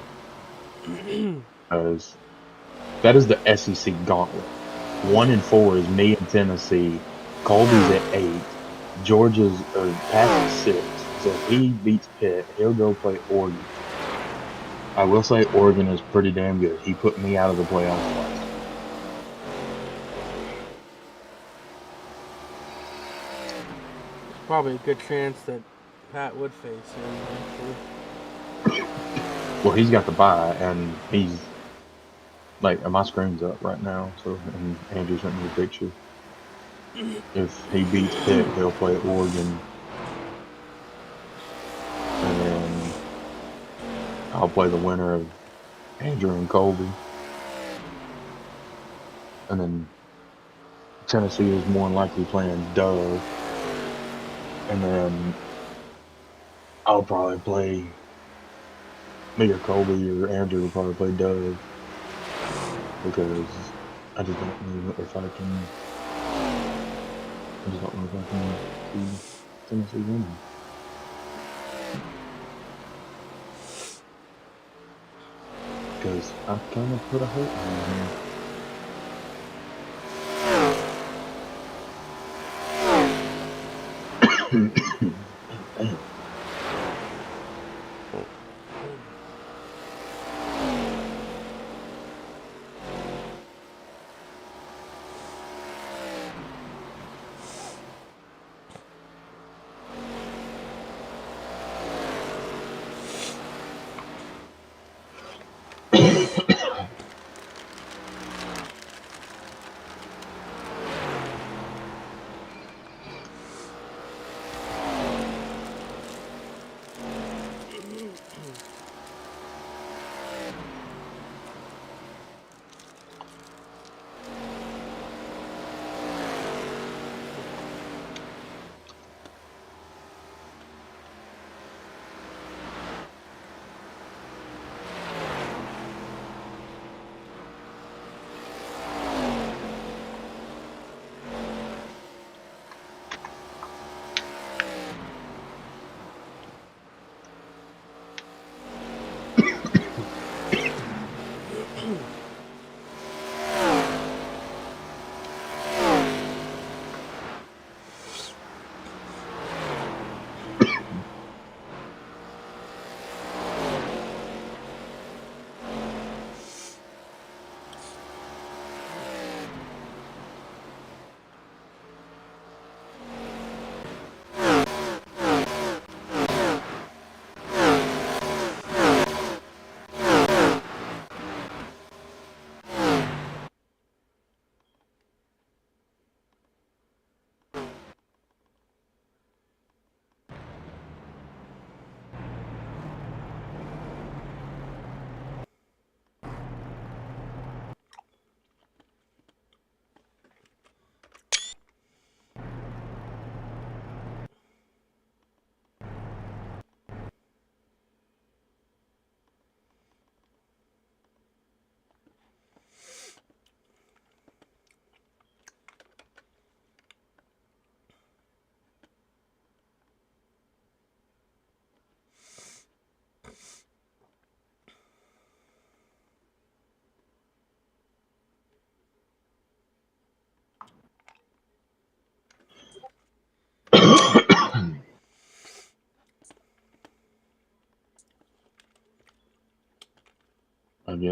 M: Because that is the SEC gauntlet. 1 and 4 is me and Tennessee. Colby's at 8. Georgia's Pat's at 6. So if he beats Pitt, he'll go play Oregon. I will say Oregon is pretty damn good. He put me out of the playoffs twice.
A: Probably a good chance that Pat would face him.
M: Well, he's got the bye, and he's like, my screen's up right now, so, and Andrew sent me a picture. If he beats Pitt, he'll play Oregon. And then I'll play the winner of Andrew and Colby. And then Tennessee is more than likely playing Dove. And then I'll probably play, me or Colby or Andrew will probably play Dove. Because I just don't know if I can. I just don't know if I can see Tennessee winning. Because I kind of put a hope in here.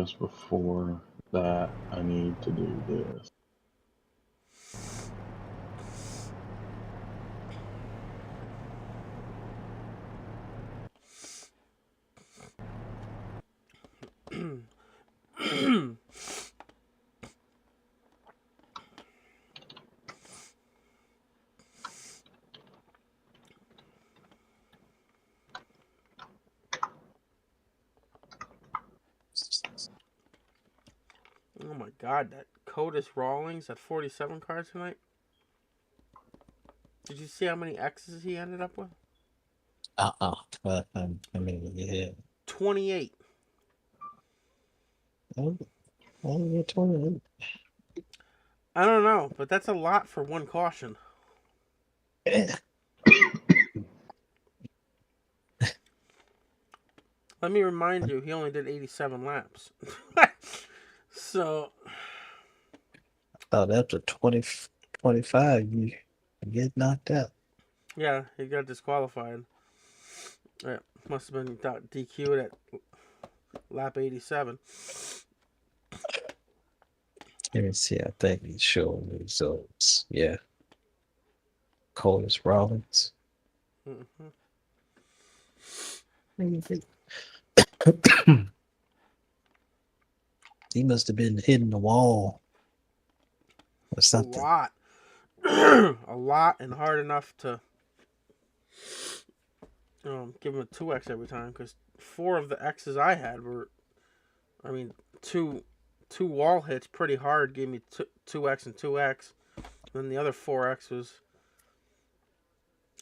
M: guess before that, I need to do this.
A: Oh my God, that Codis Rawlings at 47 cars tonight. Did you see how many X's he ended up with?
K: I mean, yeah.
A: 28.
K: Oh, yeah, 28.
A: I don't know, but that's a lot for one caution. Let me remind you, he only did 87 laps. So.
K: Oh, after 25, you get knocked out.
A: Yeah, he got disqualified. Yeah, must have been DQ'd at lap 87.
K: Let me see. I think he's showing the results. Yeah. Codis Rollins. He must have been hitting the wall or something.
A: A lot. A lot, and hard enough to give him a 2X every time, because 4 of the X's I had were, I mean, two wall hits pretty hard, gave me 2X and 2X. Then the other 4X was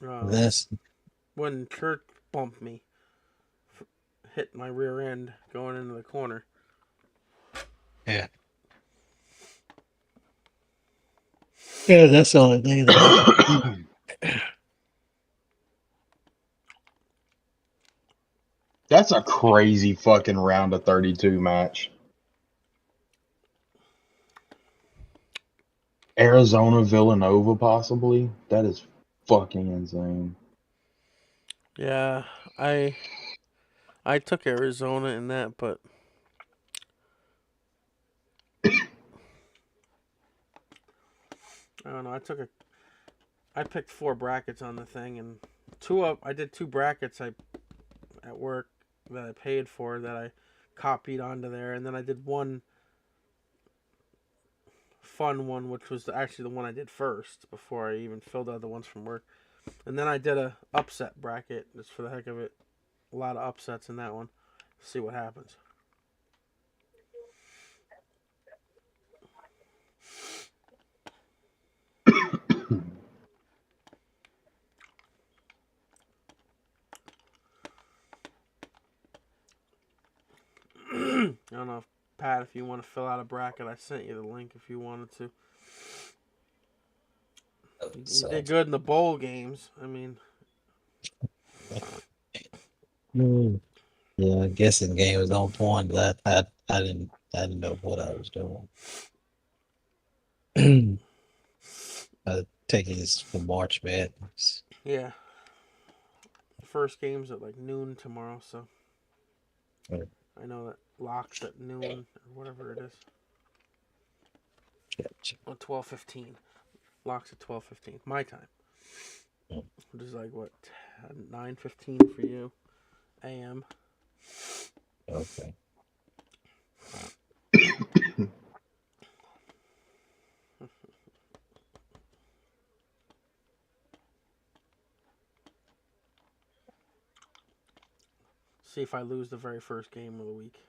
K: That's
A: when Kurt bumped me, hit my rear end going into the corner.
K: Yeah. Yeah, that's the only thing that
M: That's a crazy fucking round of 32 match. Arizona Villanova, possibly. That is fucking insane.
A: Yeah, I took Arizona in that, but I don't know. I picked 4 brackets on the thing, and I did 2 brackets at work that I paid for that I copied onto there, and then I did one fun one, which was actually the one I did first before I even filled out the ones from work, and then I did a upset bracket just for the heck of it. A lot of upsets in that one. See what happens. I don't know, Pat, if you want to fill out a bracket, I sent you the link if you wanted to. You did good in the bowl games. I mean,
K: yeah, guessing game was on point, but I didn't know what I was doing. Taking this for March Madness.
A: Yeah. The first game's at like noon tomorrow, so I know that locks at noon or whatever it is.
K: Gotcha.
A: Or 12:15. Locks at 12:15 my time. Which is like what, 9:15 for you, a.m.
K: Okay.
A: See if I lose the very first game of the week.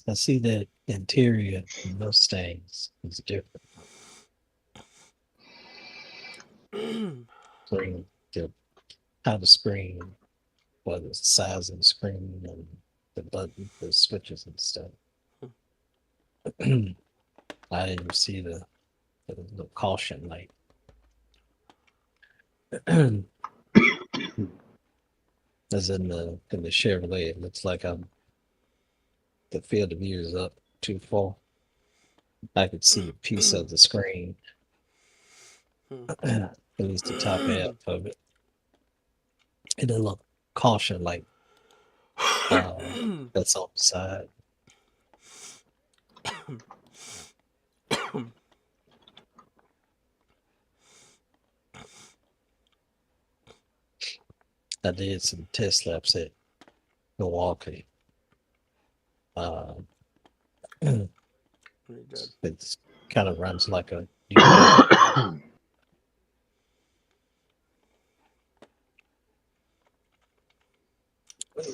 K: I see that interior Mustangs is different. screen, how the screen, whether it's the size of the screen and the button, the switches and stuff. I didn't see the caution light. As in the Chevrolet, it looks like the field of view is up too far. I could see a piece of the screen, at least the top half of it. And then look, caution light that's on the side. I did some test laps at Milwaukee. It kind of runs like a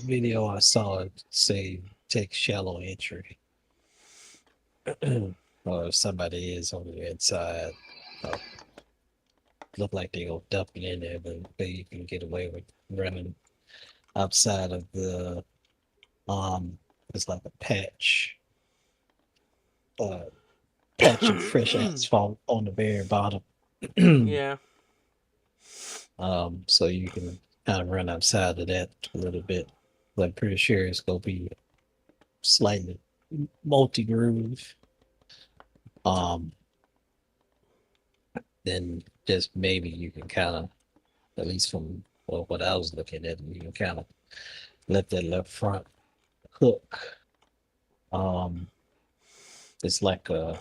K: video I saw it say take shallow entry. Or if somebody is on the inside, look like they go dump it in there, but you can get away with running outside of the it's like a patch of fresh asphalt on the very bottom.
P: Yeah.
K: So you can kind of run outside of that a little bit. But I'm pretty sure it's gonna be slightly multi-groove. Then just maybe you can kind of, at least from what I was looking at, you can kind of let that left front hook. It's like a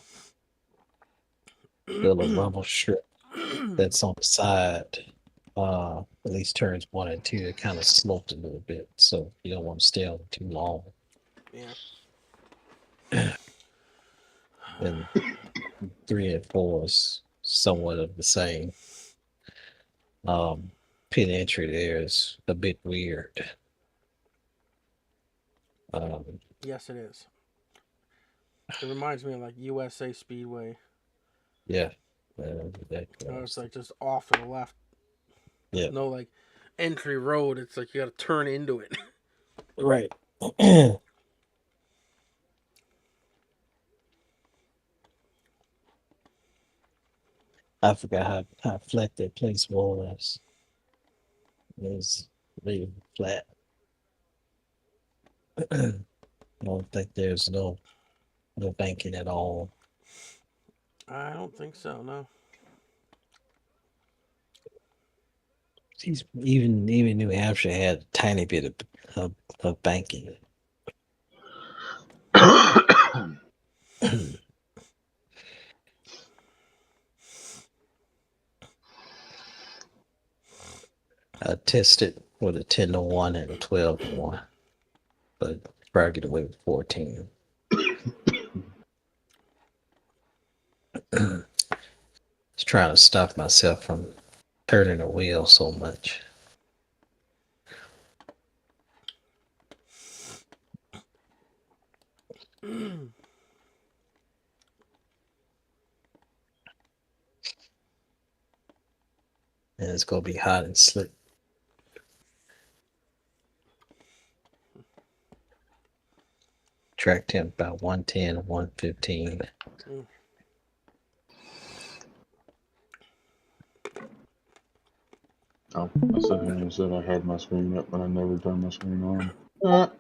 K: little rumble strip that's on the side. At least turns 1 and 2, it kind of sloped a little bit, so you don't want to stay on too long.
P: Yeah.
K: And 3 and 4 is somewhat of the same. Pit entry there is a bit weird.
A: Yes, it is. It reminds me of like USA Speedway.
K: Yeah.
A: It's like just off to the left.
K: Yeah.
A: No like entry road. It's like you got to turn into it.
K: Right. I forgot how flat that place was. It was really flat. I don't think there's no banking at all.
A: I don't think so, no.
K: Even New Hampshire had a tiny bit of banking. I tested with a 10-1 and a 12-1, but probably get away with 14. Just trying to stop myself from turning the wheel so much. And it's gonna be hot and slick. Track temp about 110, 115.
M: Oh, I sat here and said I had my screen up, but I never turned my screen on.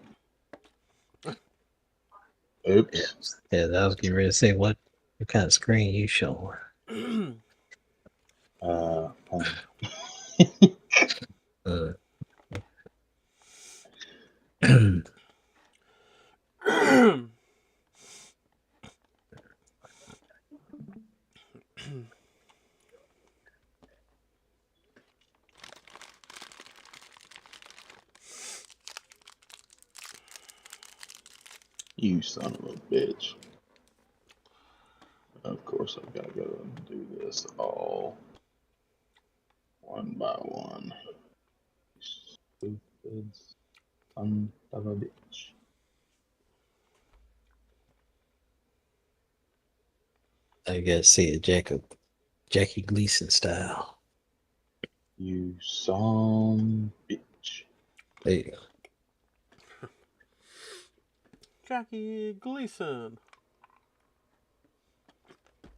M: Oops.
K: Yeah, I was getting ready to say what kind of screen you showing.
M: You son of a bitch. Of course, I've got to go and do this all one by one. Stupid son of a bitch.
K: I gotta see it, Jackie Gleason style.
M: You some bitch.
K: Hey,
A: Jackie Gleason.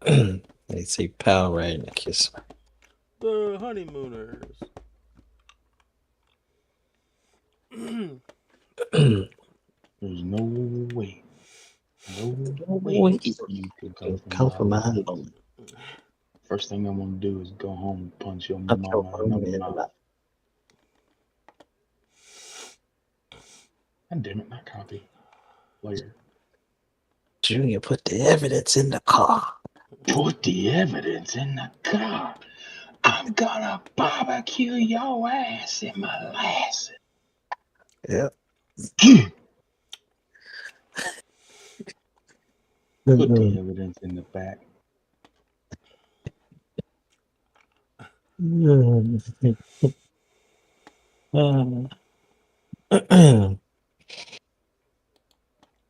K: they say Power right and kiss.
A: The Honeymooners.
M: There's no way. No way you can come from my home. First thing I'm gonna do is go home and punch your mama in the mouth. And damn it, not copy. Later.
K: Junior, put the evidence in the car.
M: Put the evidence in the car. I'm gonna barbecue your ass in molasses.
K: Yep.
M: Put the evidence in the back.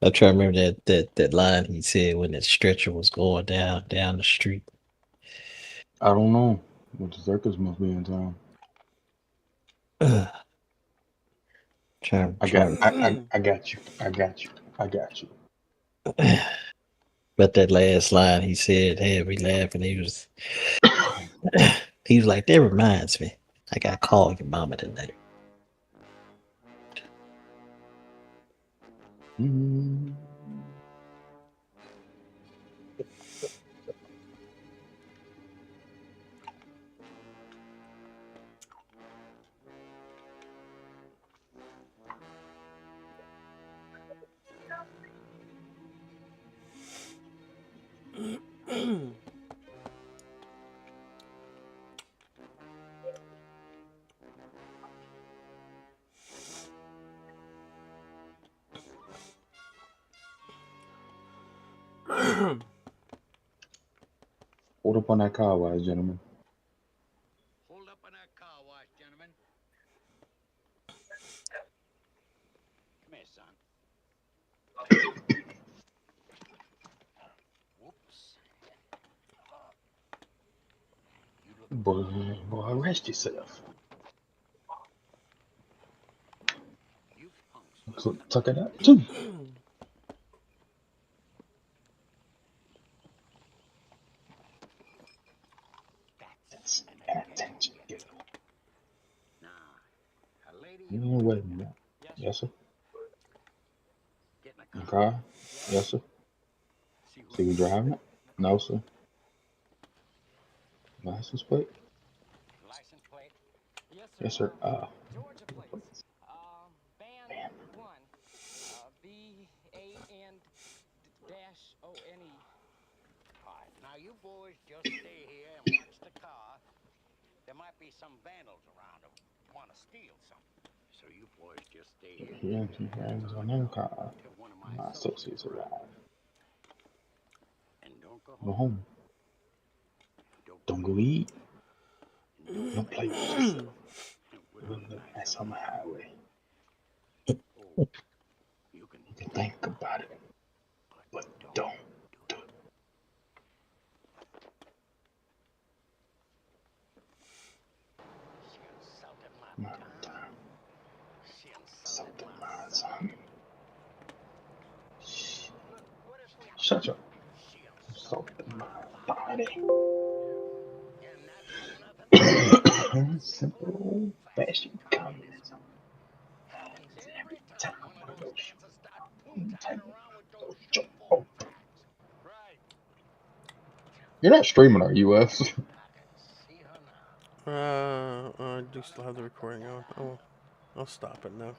K: I try to remember that line he said when that stretcher was going down the street.
M: I don't know. But the circus must be in town. I got you.
K: But that last line he said had me laughing. He was like, that reminds me. I got to call your mama tonight.
M: Hold up on that car wash, gentlemen.
H: Hold up on that car wash, gentlemen. Come here, son. Whoops.
M: Boy, rest yourself. Tuck it up, too. That's an attention giver. Wait a minute. Yes, sir. In the car? Yes, sir. See we driving it? No, sir. License plate?
H: License plate?
M: Yes, sir.
H: Georgia plates. Band 1. B-A-N--O-N-E. Alright, now you boys just stay here and watch the car. There might be some vandals around who want to steal something. So you boys just stay here.
M: Yeah, some friends on their car. My associates arrive.
H: And don't go
M: Go home. Don't go eat. Don't play with yourself. That's on the highway. You can think about it, but don't do it. My time. Something my son. Shut up. Something my body. Simple old-fashioned communism. Every time one of those You're not streaming, are you, Wes?
A: I do still have the recording on. I'll stop it now.